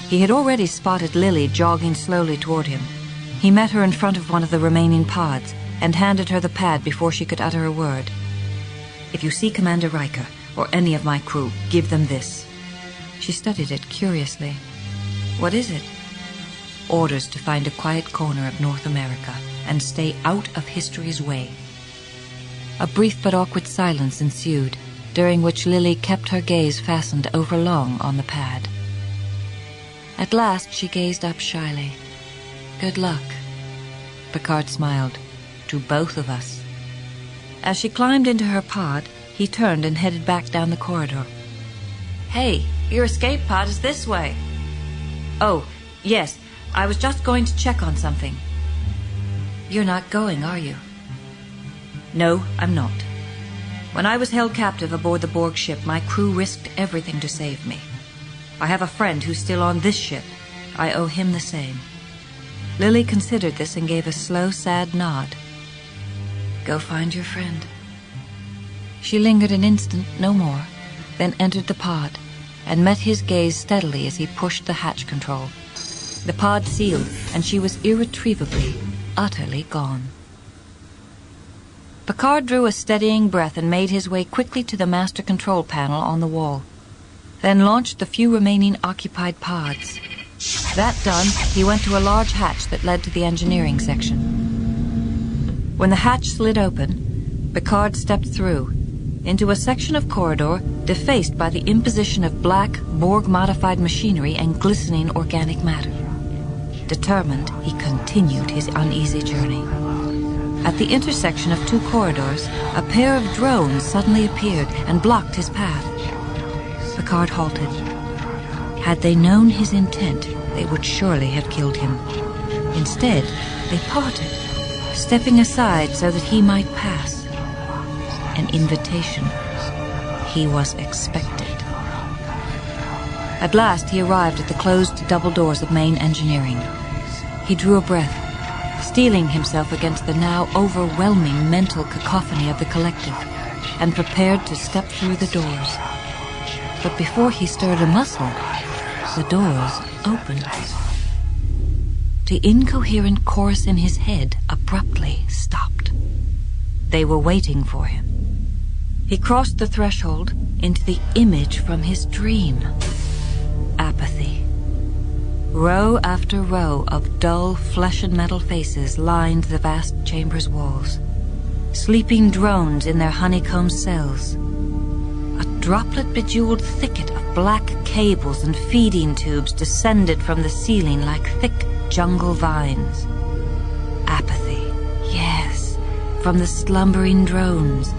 He had already spotted Lily jogging slowly toward him. He met her in front of one of the remaining pods and handed her the pad before she could utter a word. If you see Commander Riker or any of my crew, give them this. She studied it curiously. What is it? orders to find a quiet corner of North America and stay out of history's way. A brief but awkward silence ensued, during which Lily kept her gaze fastened overlong on the pad. At last she gazed up shyly. "Good luck." Picard smiled. "To both of us." As she climbed into her pod, he turned and headed back down the corridor. "Hey, your escape pod is this way." "Oh, yes, I was just going to check on something." "You're not going, are you?" "No, I'm not. When I was held captive aboard the Borg ship, my crew risked everything to save me. I have a friend who's still on this ship. I owe him the same." Lily considered this and gave a slow, sad nod. "Go find your friend." She lingered an instant, no more, then entered the pod and met his gaze steadily as he pushed the hatch control. The pod sealed, and she was irretrievably, utterly gone. Picard drew a steadying breath and made his way quickly to the master control panel on the wall, then launched the few remaining occupied pods. That done, he went to a large hatch that led to the engineering section. When the hatch slid open, Picard stepped through, into a section of corridor defaced by the imposition of black, Borg-modified machinery and glistening organic matter. Determined, he continued his uneasy journey. At the intersection of two corridors, a pair of drones suddenly appeared and blocked his path. Picard halted. Had they known his intent, they would surely have killed him. Instead, they parted, stepping aside so that he might pass. An invitation. He was expected. At last he arrived at the closed double doors of main engineering. He drew a breath, steeling himself against the now overwhelming mental cacophony of the collective, and prepared to step through the doors. But before he stirred a muscle, the doors opened. The incoherent chorus in his head abruptly stopped. They were waiting for him. He crossed the threshold into the image from his dream. Apathy. Row after row of dull flesh and metal faces lined the vast chamber's walls. Sleeping drones in their honeycomb cells. A droplet-bejeweled thicket of black cables and feeding tubes descended from the ceiling like thick jungle vines. Apathy, yes, from the slumbering drones.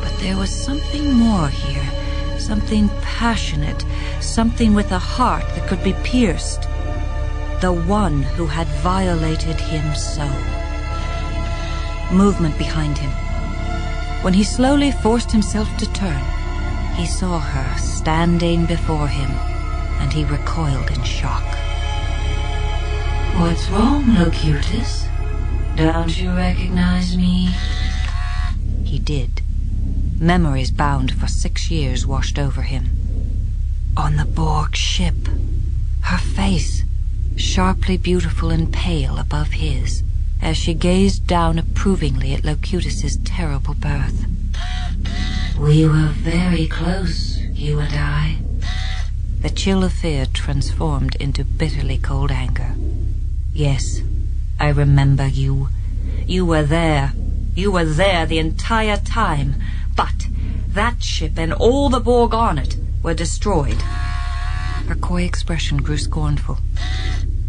But there was something more here, something passionate, something with a heart that could be pierced. The one who had violated him so. Movement behind him. When he slowly forced himself to turn, he saw her standing before him, and he recoiled in shock. "What's wrong, Locutus? Don't you recognize me?" He did. Memories bound for 6 years washed over him. On the Borg ship, her face, sharply beautiful and pale above his, as she gazed down approvingly at Locutus's terrible birth. "We were very close, you and I." The chill of fear transformed into bitterly cold anger. "Yes, I remember you. You were there. You were there the entire time. But that ship and all the Borg on it were destroyed." Her coy expression grew scornful.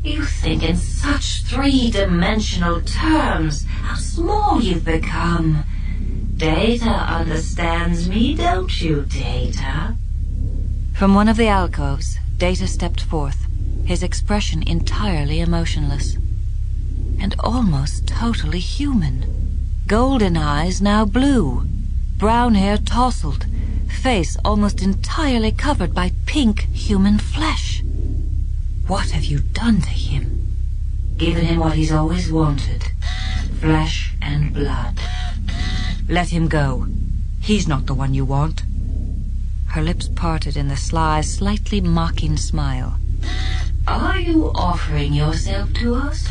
"You think in such three-dimensional terms. How small you've become. Data understands me, don't you, Data?" From one of the alcoves, Data stepped forth, his expression entirely emotionless. And almost totally human. Golden eyes now blue, brown hair tousled, face almost entirely covered by pink human flesh. What have you done to him? "Given him what he's always wanted. Flesh and blood." Let him go. He's not the one you want. Her lips parted in the sly, slightly mocking smile. "Are you offering yourself to us?"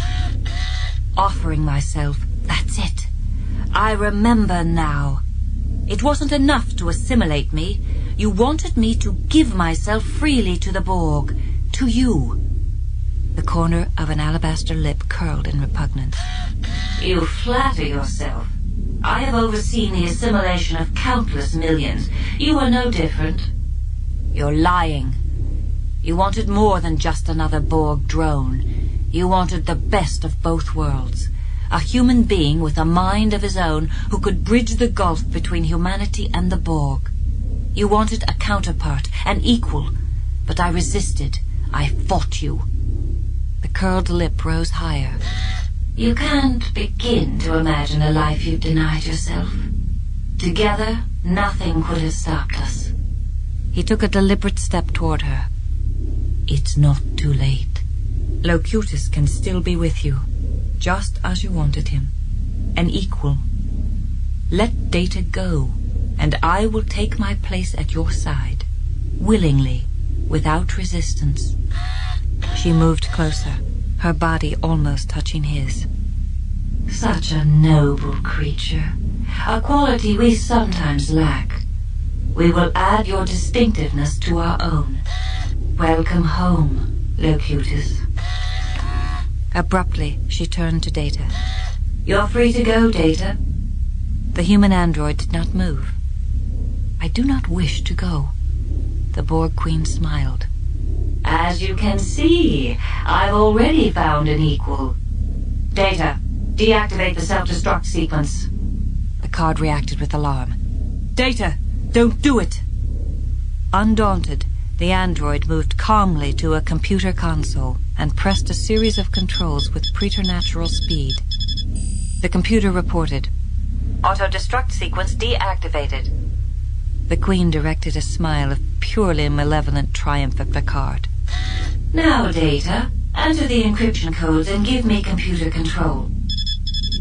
Offering myself, that's it. I remember now. It wasn't enough to assimilate me. You wanted me to give myself freely to the Borg, to you. The corner of an alabaster lip curled in repugnance. You flatter yourself. I have overseen the assimilation of countless millions. You are no different. You're lying. You wanted more than just another Borg drone. You wanted the best of both worlds. A human being with a mind of his own who could bridge the gulf between humanity and the Borg. You wanted a counterpart, an equal. But I resisted. I fought you. The curled lip rose higher. You can't begin to imagine a life you've denied yourself. Together, nothing could have stopped us. He took a deliberate step toward her. It's not too late. Locutus can still be with you, just as you wanted him. An equal. Let Data go, and I will take my place at your side. Willingly, without resistance. She moved closer, her body almost touching his. Such a noble creature. A quality we sometimes lack. We will add your distinctiveness to our own. Welcome home, Locutus. Abruptly, she turned to Data. You're free to go, Data. The human android did not move. I do not wish to go. The Borg Queen smiled. As you can see, I've already found an equal. Data, deactivate the self-destruct sequence. The card reacted with alarm. Data, don't do it! Undaunted, the android moved calmly to a computer console and pressed a series of controls with preternatural speed. The computer reported, Auto-destruct sequence deactivated. The Queen directed a smile of purely malevolent triumph at Picard. Now, Data, enter the encryption codes and give me computer control.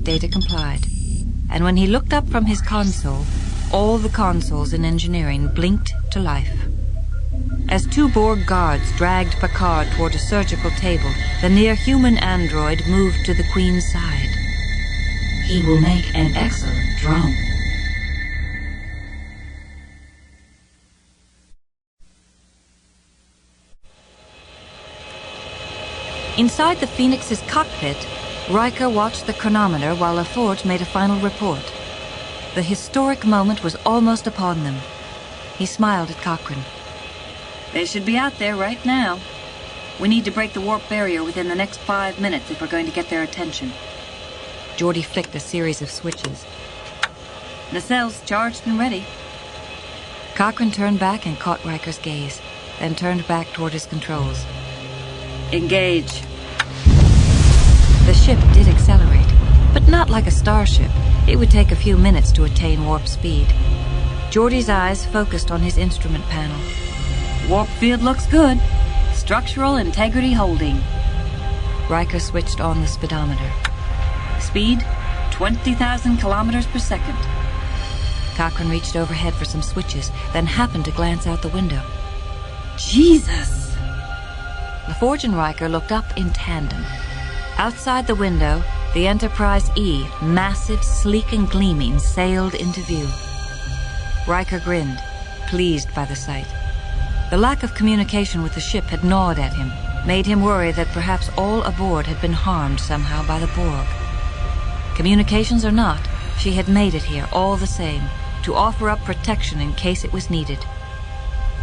Data complied, and when he looked up from his console, all the consoles in engineering blinked to life. As two Borg guards dragged Picard toward a surgical table, the near-human android moved to the Queen's side. He will make an excellent drone. Inside the Phoenix's cockpit, Riker watched the chronometer while LaForge made a final report. The historic moment was almost upon them. He smiled at Cochrane. They should be out there right now. We need to break the warp barrier within the next 5 minutes if we're going to get their attention. Geordi flicked a series of switches. Nacelles charged and ready. Cochrane turned back and caught Riker's gaze, then turned back toward his controls. Engage. The ship did accelerate, but not like a starship. It would take a few minutes to attain warp speed. Geordi's eyes focused on his instrument panel. Warp field looks good. Structural integrity holding. Riker switched on the speedometer. Speed, 20,000 kilometers per second. Cochrane reached overhead for some switches, then happened to glance out the window. Jesus! LaForge and Riker looked up in tandem. Outside the window, the Enterprise E, massive, sleek, and gleaming, sailed into view. Riker grinned, pleased by the sight. The lack of communication with the ship had gnawed at him, made him worry that perhaps all aboard had been harmed somehow by the Borg. Communications or not, she had made it here all the same, to offer up protection in case it was needed.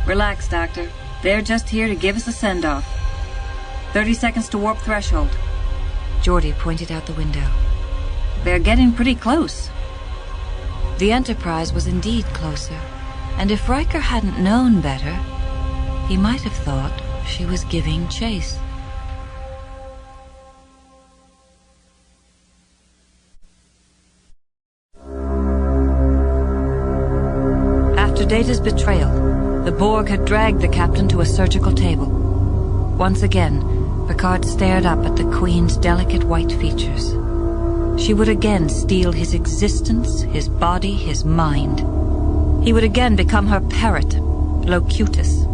Relax, Doctor. They're just here to give us a send-off. 30 seconds to warp threshold. Geordi pointed out the window. They're getting pretty close. The Enterprise was indeed closer, and if Riker hadn't known better, he might have thought she was giving chase. After Data's betrayal, the Borg had dragged the captain to a surgical table. Once again, Picard stared up at the Queen's delicate white features. She would again steal his existence, his body, his mind. He would again become her parrot, Locutus.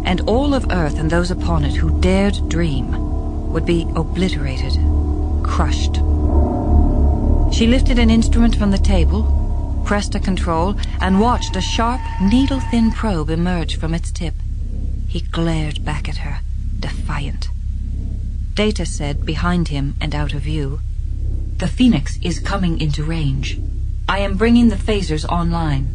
And all of Earth and those upon it who dared dream would be obliterated, crushed. She lifted an instrument from the table, pressed a control, and watched a sharp, needle-thin probe emerge from its tip. He glared back at her, defiant. Data said, behind him and out of view, "The Phoenix is coming into range. I am bringing the phasers online."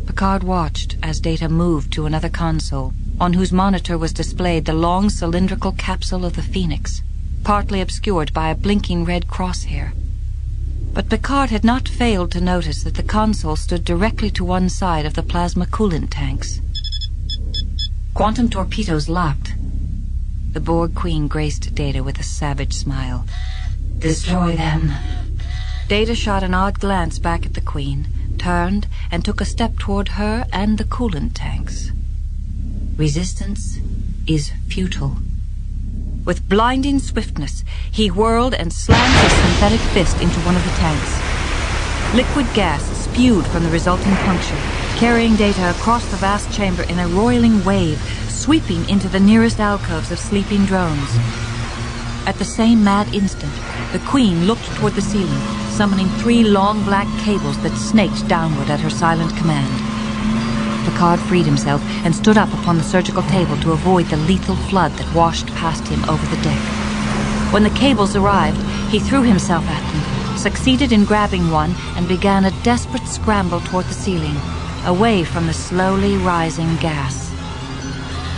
Picard watched as Data moved to another console, on whose monitor was displayed the long cylindrical capsule of the Phoenix, partly obscured by a blinking red crosshair. But Picard had not failed to notice that the console stood directly to one side of the plasma coolant tanks. Quantum torpedoes locked. The Borg Queen graced Data with a savage smile. Destroy them. Data shot an odd glance back at the Queen, turned, and took a step toward her and the coolant tanks. Resistance is futile. With blinding swiftness, he whirled and slammed his synthetic fist into one of the tanks. Liquid gas spewed from the resulting puncture, carrying Data across the vast chamber in a roiling wave, sweeping into the nearest alcoves of sleeping drones. At the same mad instant, the Queen looked toward the ceiling, summoning 3 long black cables that snaked downward at her silent command. Picard freed himself and stood up upon the surgical table to avoid the lethal flood that washed past him over the deck. When the cables arrived, he threw himself at them, succeeded in grabbing one, and began a desperate scramble toward the ceiling, away from the slowly rising gas.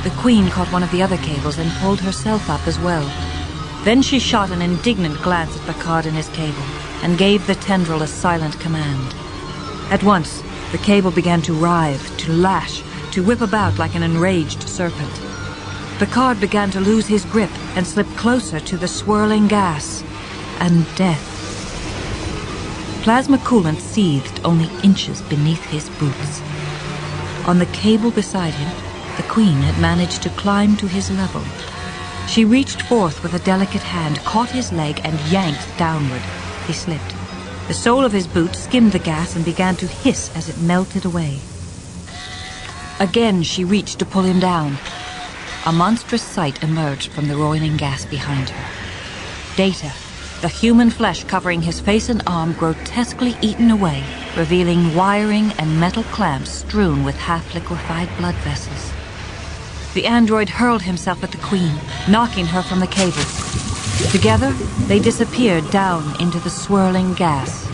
The Queen caught one of the other cables and pulled herself up as well. Then she shot an indignant glance at Picard and his cable, and gave the tendril a silent command. At once, the cable began to writhe, to lash, to whip about like an enraged serpent. Picard began to lose his grip and slip closer to the swirling gas. And death. Plasma coolant seethed only inches beneath his boots. On the cable beside him, the Queen had managed to climb to his level. She reached forth with a delicate hand, caught his leg, and yanked downward. He slipped. The sole of his boot skimmed the gas and began to hiss as it melted away. Again she reached to pull him down. A monstrous sight emerged from the roiling gas behind her. Data, the human flesh covering his face and arm grotesquely eaten away, revealing wiring and metal clamps strewn with half-liquefied blood vessels. The android hurled himself at the Queen, knocking her from the cables. Together, they disappeared down into the swirling gas.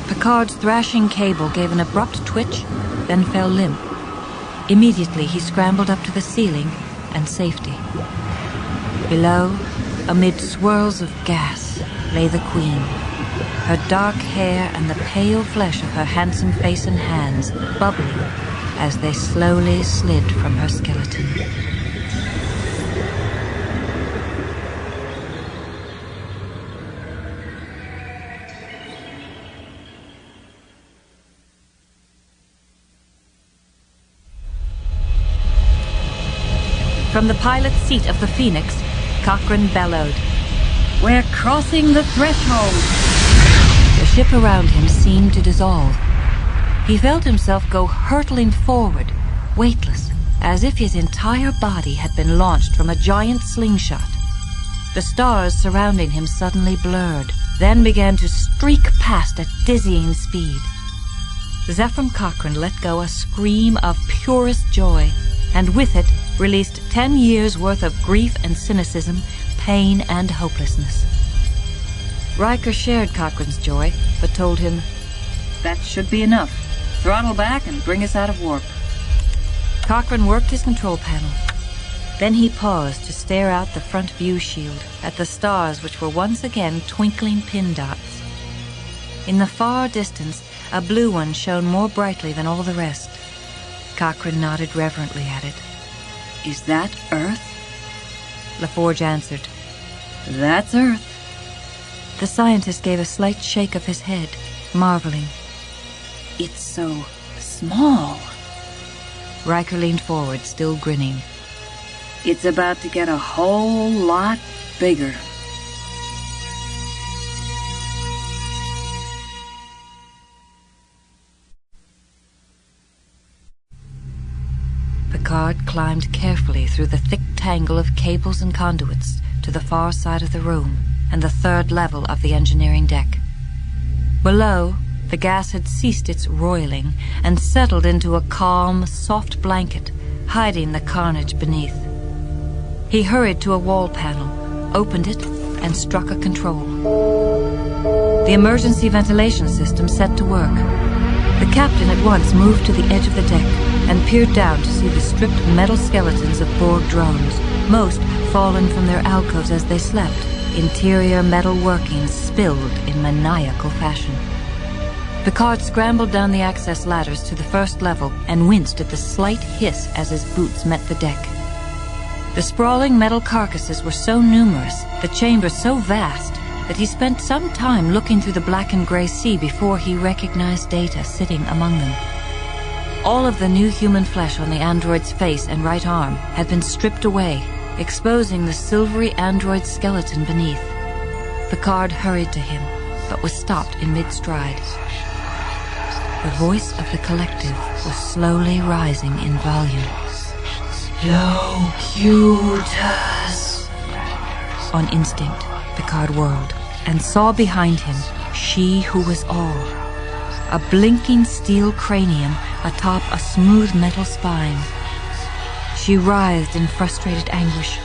Picard's thrashing cable gave an abrupt twitch, then fell limp. Immediately, he scrambled up to the ceiling and safety. Below, amid swirls of gas, lay the Queen, her dark hair and the pale flesh of her handsome face and hands bubbling as they slowly slid from her skeleton. From the pilot's seat of the Phoenix, Cochrane bellowed, "We're crossing the threshold!" The ship around him seemed to dissolve. He felt himself go hurtling forward, weightless, as if his entire body had been launched from a giant slingshot. The stars surrounding him suddenly blurred, then began to streak past at dizzying speed. Zephram Cochrane let go a scream of purest joy, and with it released 10 years' worth of grief and cynicism, pain and hopelessness. Riker shared Cochrane's joy, but told him, "That should be enough. Throttle back and bring us out of warp." Cochrane worked his control panel. Then he paused to stare out the front view shield at the stars which were once again twinkling pin dots. In the far distance, a blue one shone more brightly than all the rest. Cochrane nodded reverently at it. "Is that Earth?" LaForge answered, "That's Earth." The scientist gave a slight shake of his head, marveling. "It's so small." Riker leaned forward, still grinning. "It's about to get a whole lot bigger." Picard climbed carefully through the thick tangle of cables and conduits to the far side of the room and the third level of the engineering deck. Below, the gas had ceased its roiling and settled into a calm, soft blanket, hiding the carnage beneath. He hurried to a wall panel, opened it, and struck a control. The emergency ventilation system set to work. The captain at once moved to the edge of the deck and peered down to see the stripped metal skeletons of Borg drones, most fallen from their alcoves as they slept, interior metal workings spilled in maniacal fashion. Picard scrambled down the access ladders to the first level and winced at the slight hiss as his boots met the deck. The sprawling metal carcasses were so numerous, the chamber so vast, that he spent some time looking through the black and gray sea before he recognized Data sitting among them. All of the new human flesh on the android's face and right arm had been stripped away, exposing the silvery android skeleton beneath. Picard hurried to him, but was stopped in mid-stride. The voice of the collective was slowly rising in volume. Locutus! On instinct, Picard whirled and saw behind him she who was all. A blinking steel cranium atop a smooth metal spine. She writhed in frustrated anguish,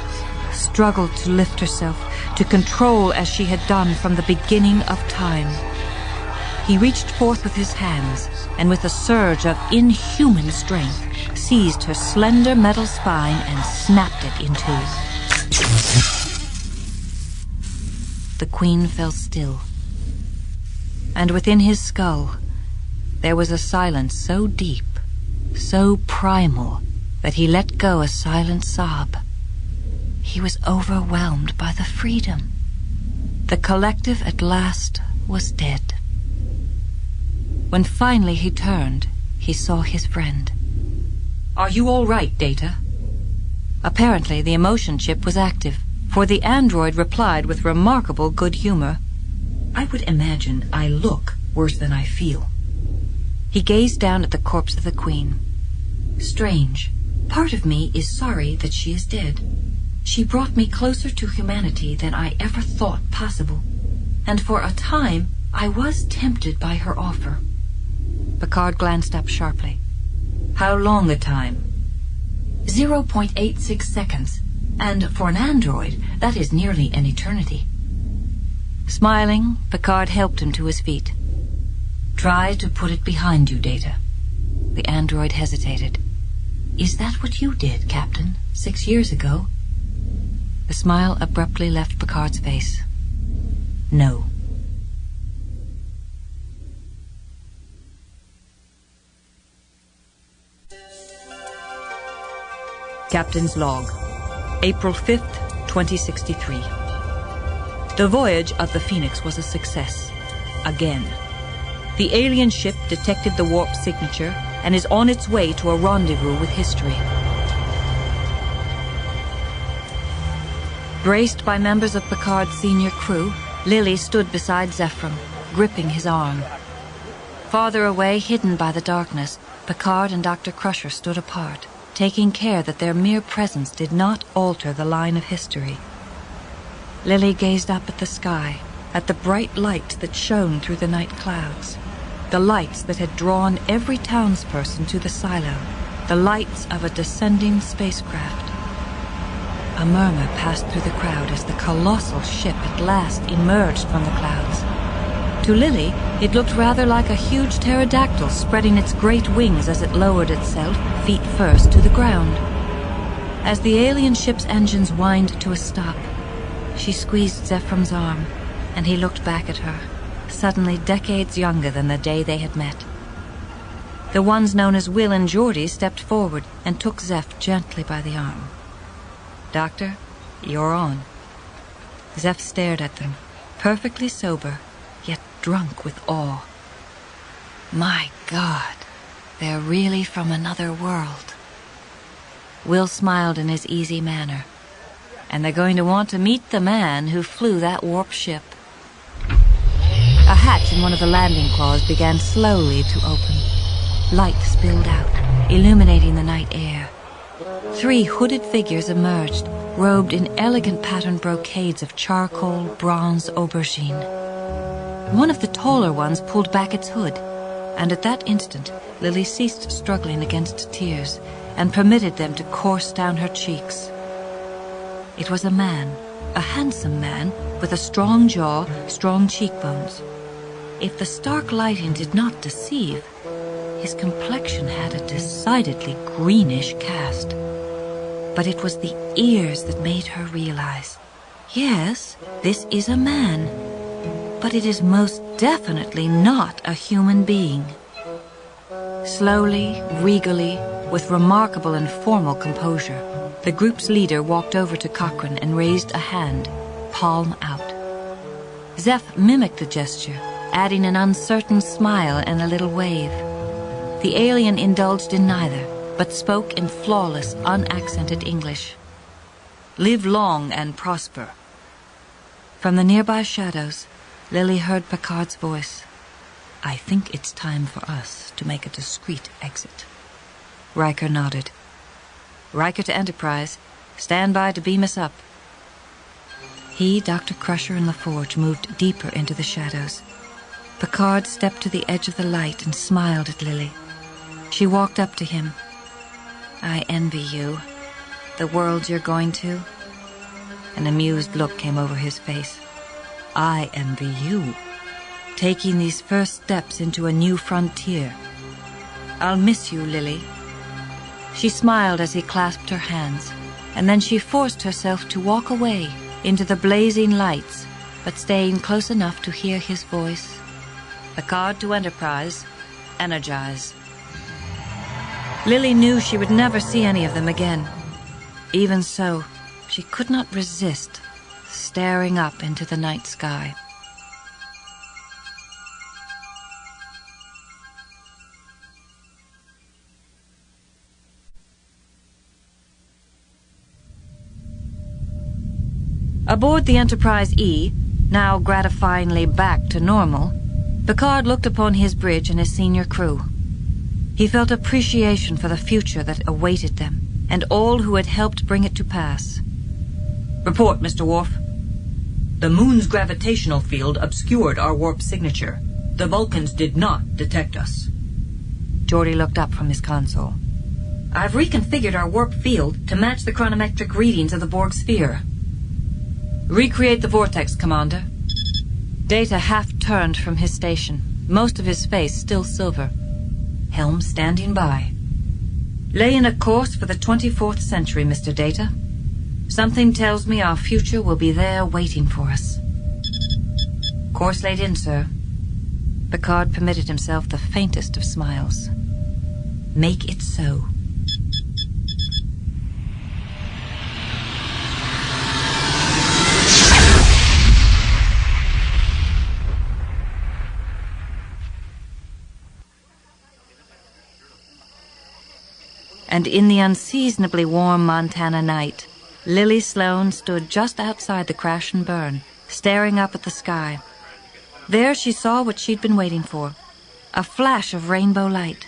struggled to lift herself, to control as she had done from the beginning of time. He reached forth with his hands, and with a surge of inhuman strength, seized her slender metal spine and snapped it in two. The Queen fell still, and within his skull there was a silence so deep, so primal, that he let go a silent sob. He was overwhelmed by the freedom. The collective at last was dead. When finally he turned, he saw his friend. "Are you all right, Data?" Apparently the emotion chip was active, for the android replied with remarkable good humor. "I would imagine I look worse than I feel." He gazed down at the corpse of the Queen. "Strange. Part of me is sorry that she is dead. She brought me closer to humanity than I ever thought possible, and for a time I was tempted by her offer." Picard glanced up sharply. "How long a time?" 0.86 seconds, and for an android, that is nearly an eternity. Smiling, Picard helped him to his feet. "Try to put it behind you, Data." The android hesitated. "Is that what you did, Captain, 6 years ago?" The smile abruptly left Picard's face. "No." Captain's Log, April 5th, 2063. The voyage of the Phoenix was a success. Again. The alien ship detected the warp signature and is on its way to a rendezvous with history. Braced by members of Picard's senior crew, Lily stood beside Zephram, gripping his arm. Farther away, hidden by the darkness, Picard and Dr. Crusher stood apart, taking care that their mere presence did not alter the line of history. Lily gazed up at the sky, at the bright lights that shone through the night clouds, the lights that had drawn every townsperson to the silo, the lights of a descending spacecraft. A murmur passed through the crowd as the colossal ship at last emerged from the clouds. To Lily, it looked rather like a huge pterodactyl spreading its great wings as it lowered itself, feet first, to the ground. As the alien ship's engines whined to a stop, she squeezed Zephram's arm, and he looked back at her, suddenly decades younger than the day they had met. The ones known as Will and Geordie stepped forward and took Zeph gently by the arm. "Doctor, you're on." Zeph stared at them, perfectly sober, yet drunk with awe. "My God, they're really from another world." Will smiled in his easy manner. "And they're going to want to meet the man who flew that warp ship." A hatch in one of the landing claws began slowly to open. Light spilled out, illuminating the night air. 3 hooded figures emerged, robed in elegant patterned brocades of charcoal, bronze, aubergine. One of the taller ones pulled back its hood, and at that instant Lily ceased struggling against tears and permitted them to course down her cheeks. It was a man a handsome man with a strong jaw, strong cheekbones. If the stark lighting did not deceive, his complexion had a decidedly greenish cast. But it was the ears that made her realize, yes, this is a man, but it is most definitely not a human being. Slowly, regally, with remarkable and formal composure, the group's leader walked over to Cochrane and raised a hand, palm out. Zeph mimicked the gesture, adding an uncertain smile and a little wave. The alien indulged in neither, but spoke in flawless, unaccented English. "Live long and prosper." From the nearby shadows, Lily heard Picard's voice. "I think it's time for us to make a discreet exit." Riker nodded. "Riker to Enterprise. Stand by to beam us up." He, Dr. Crusher, and LaForge moved deeper into the shadows. Picard stepped to the edge of the light and smiled at Lily. She walked up to him. "I envy you. The world you're going to?" An amused look came over his face. "I envy you. Taking these first steps into a new frontier. I'll miss you, Lily." She smiled as he clasped her hands, and then she forced herself to walk away into the blazing lights, but staying close enough to hear his voice. "Picard to Enterprise. Energize." Lily knew she would never see any of them again. Even so, she could not resist staring up into the night sky. Aboard the Enterprise E, now gratifyingly back to normal, Picard looked upon his bridge and his senior crew. He felt appreciation for the future that awaited them, and all who had helped bring it to pass. "Report, Mr. Worf. The moon's gravitational field obscured our warp signature. The Vulcans did not detect us." Geordi looked up from his console. "I've reconfigured our warp field to match the chronometric readings of the Borg sphere." "Recreate the vortex, Commander." Data half-turned from his station, most of his face still silver. Helm standing by. "Laying a course for the 24th century, Mr. Data. Something tells me our future will be there waiting for us." "Course laid in, sir." Picard permitted himself the faintest of smiles. "Make it so." And in the unseasonably warm Montana night, Lily Sloan stood just outside the crash and burn, staring up at the sky. There she saw what she'd been waiting for, a flash of rainbow light,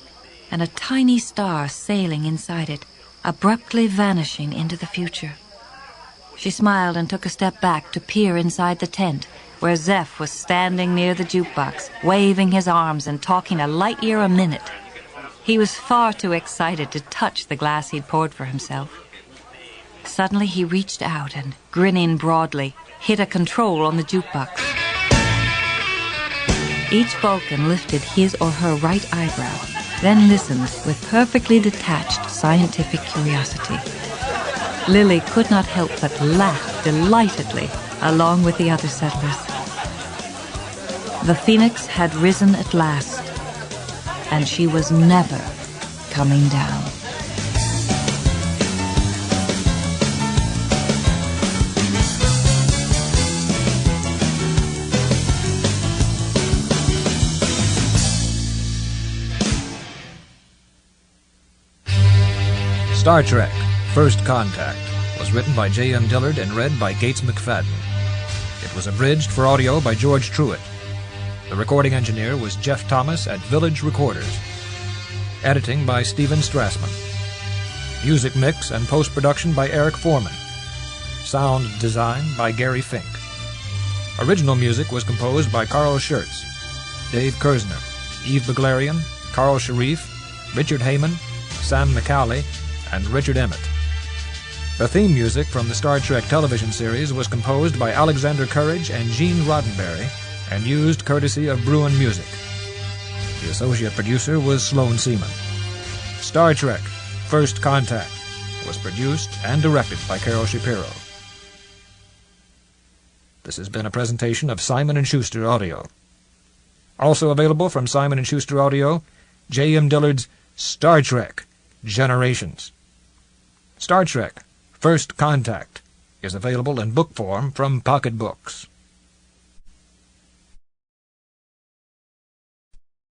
and a tiny star sailing inside it, abruptly vanishing into the future. She smiled and took a step back to peer inside the tent, where Zeph was standing near the jukebox, waving his arms and talking a light year a minute. He was far too excited to touch the glass he'd poured for himself. Suddenly he reached out and, grinning broadly, hit a control on the jukebox. Each Vulcan lifted his or her right eyebrow, then listened with perfectly detached scientific curiosity. Lily could not help but laugh delightedly along with the other settlers. The Phoenix had risen at last, and she was never coming down. Star Trek: First Contact was written by J.M. Dillard and read by Gates McFadden. It was abridged for audio by George Truitt. The recording engineer was Jeff Thomas at Village Recorders. Editing by Stephen Strassman. Music mix and post-production by Eric Foreman. Sound design by Gary Fink. Original music was composed by Carl Schurtz, Dave Kersner, Eve Beglarian, Carl Sharif, Richard Heyman, Sam McCauley, and Richard Emmett. The theme music from the Star Trek television series was composed by Alexander Courage and Gene Roddenberry and used courtesy of Bruin Music. The associate producer was Sloan Seaman. Star Trek: First Contact was produced and directed by Carol Shapiro. This has been a presentation of Simon & Schuster Audio. Also available from Simon & Schuster Audio, J.M. Dillard's Star Trek: Generations. Star Trek: First Contact is available in book form from Pocket Books.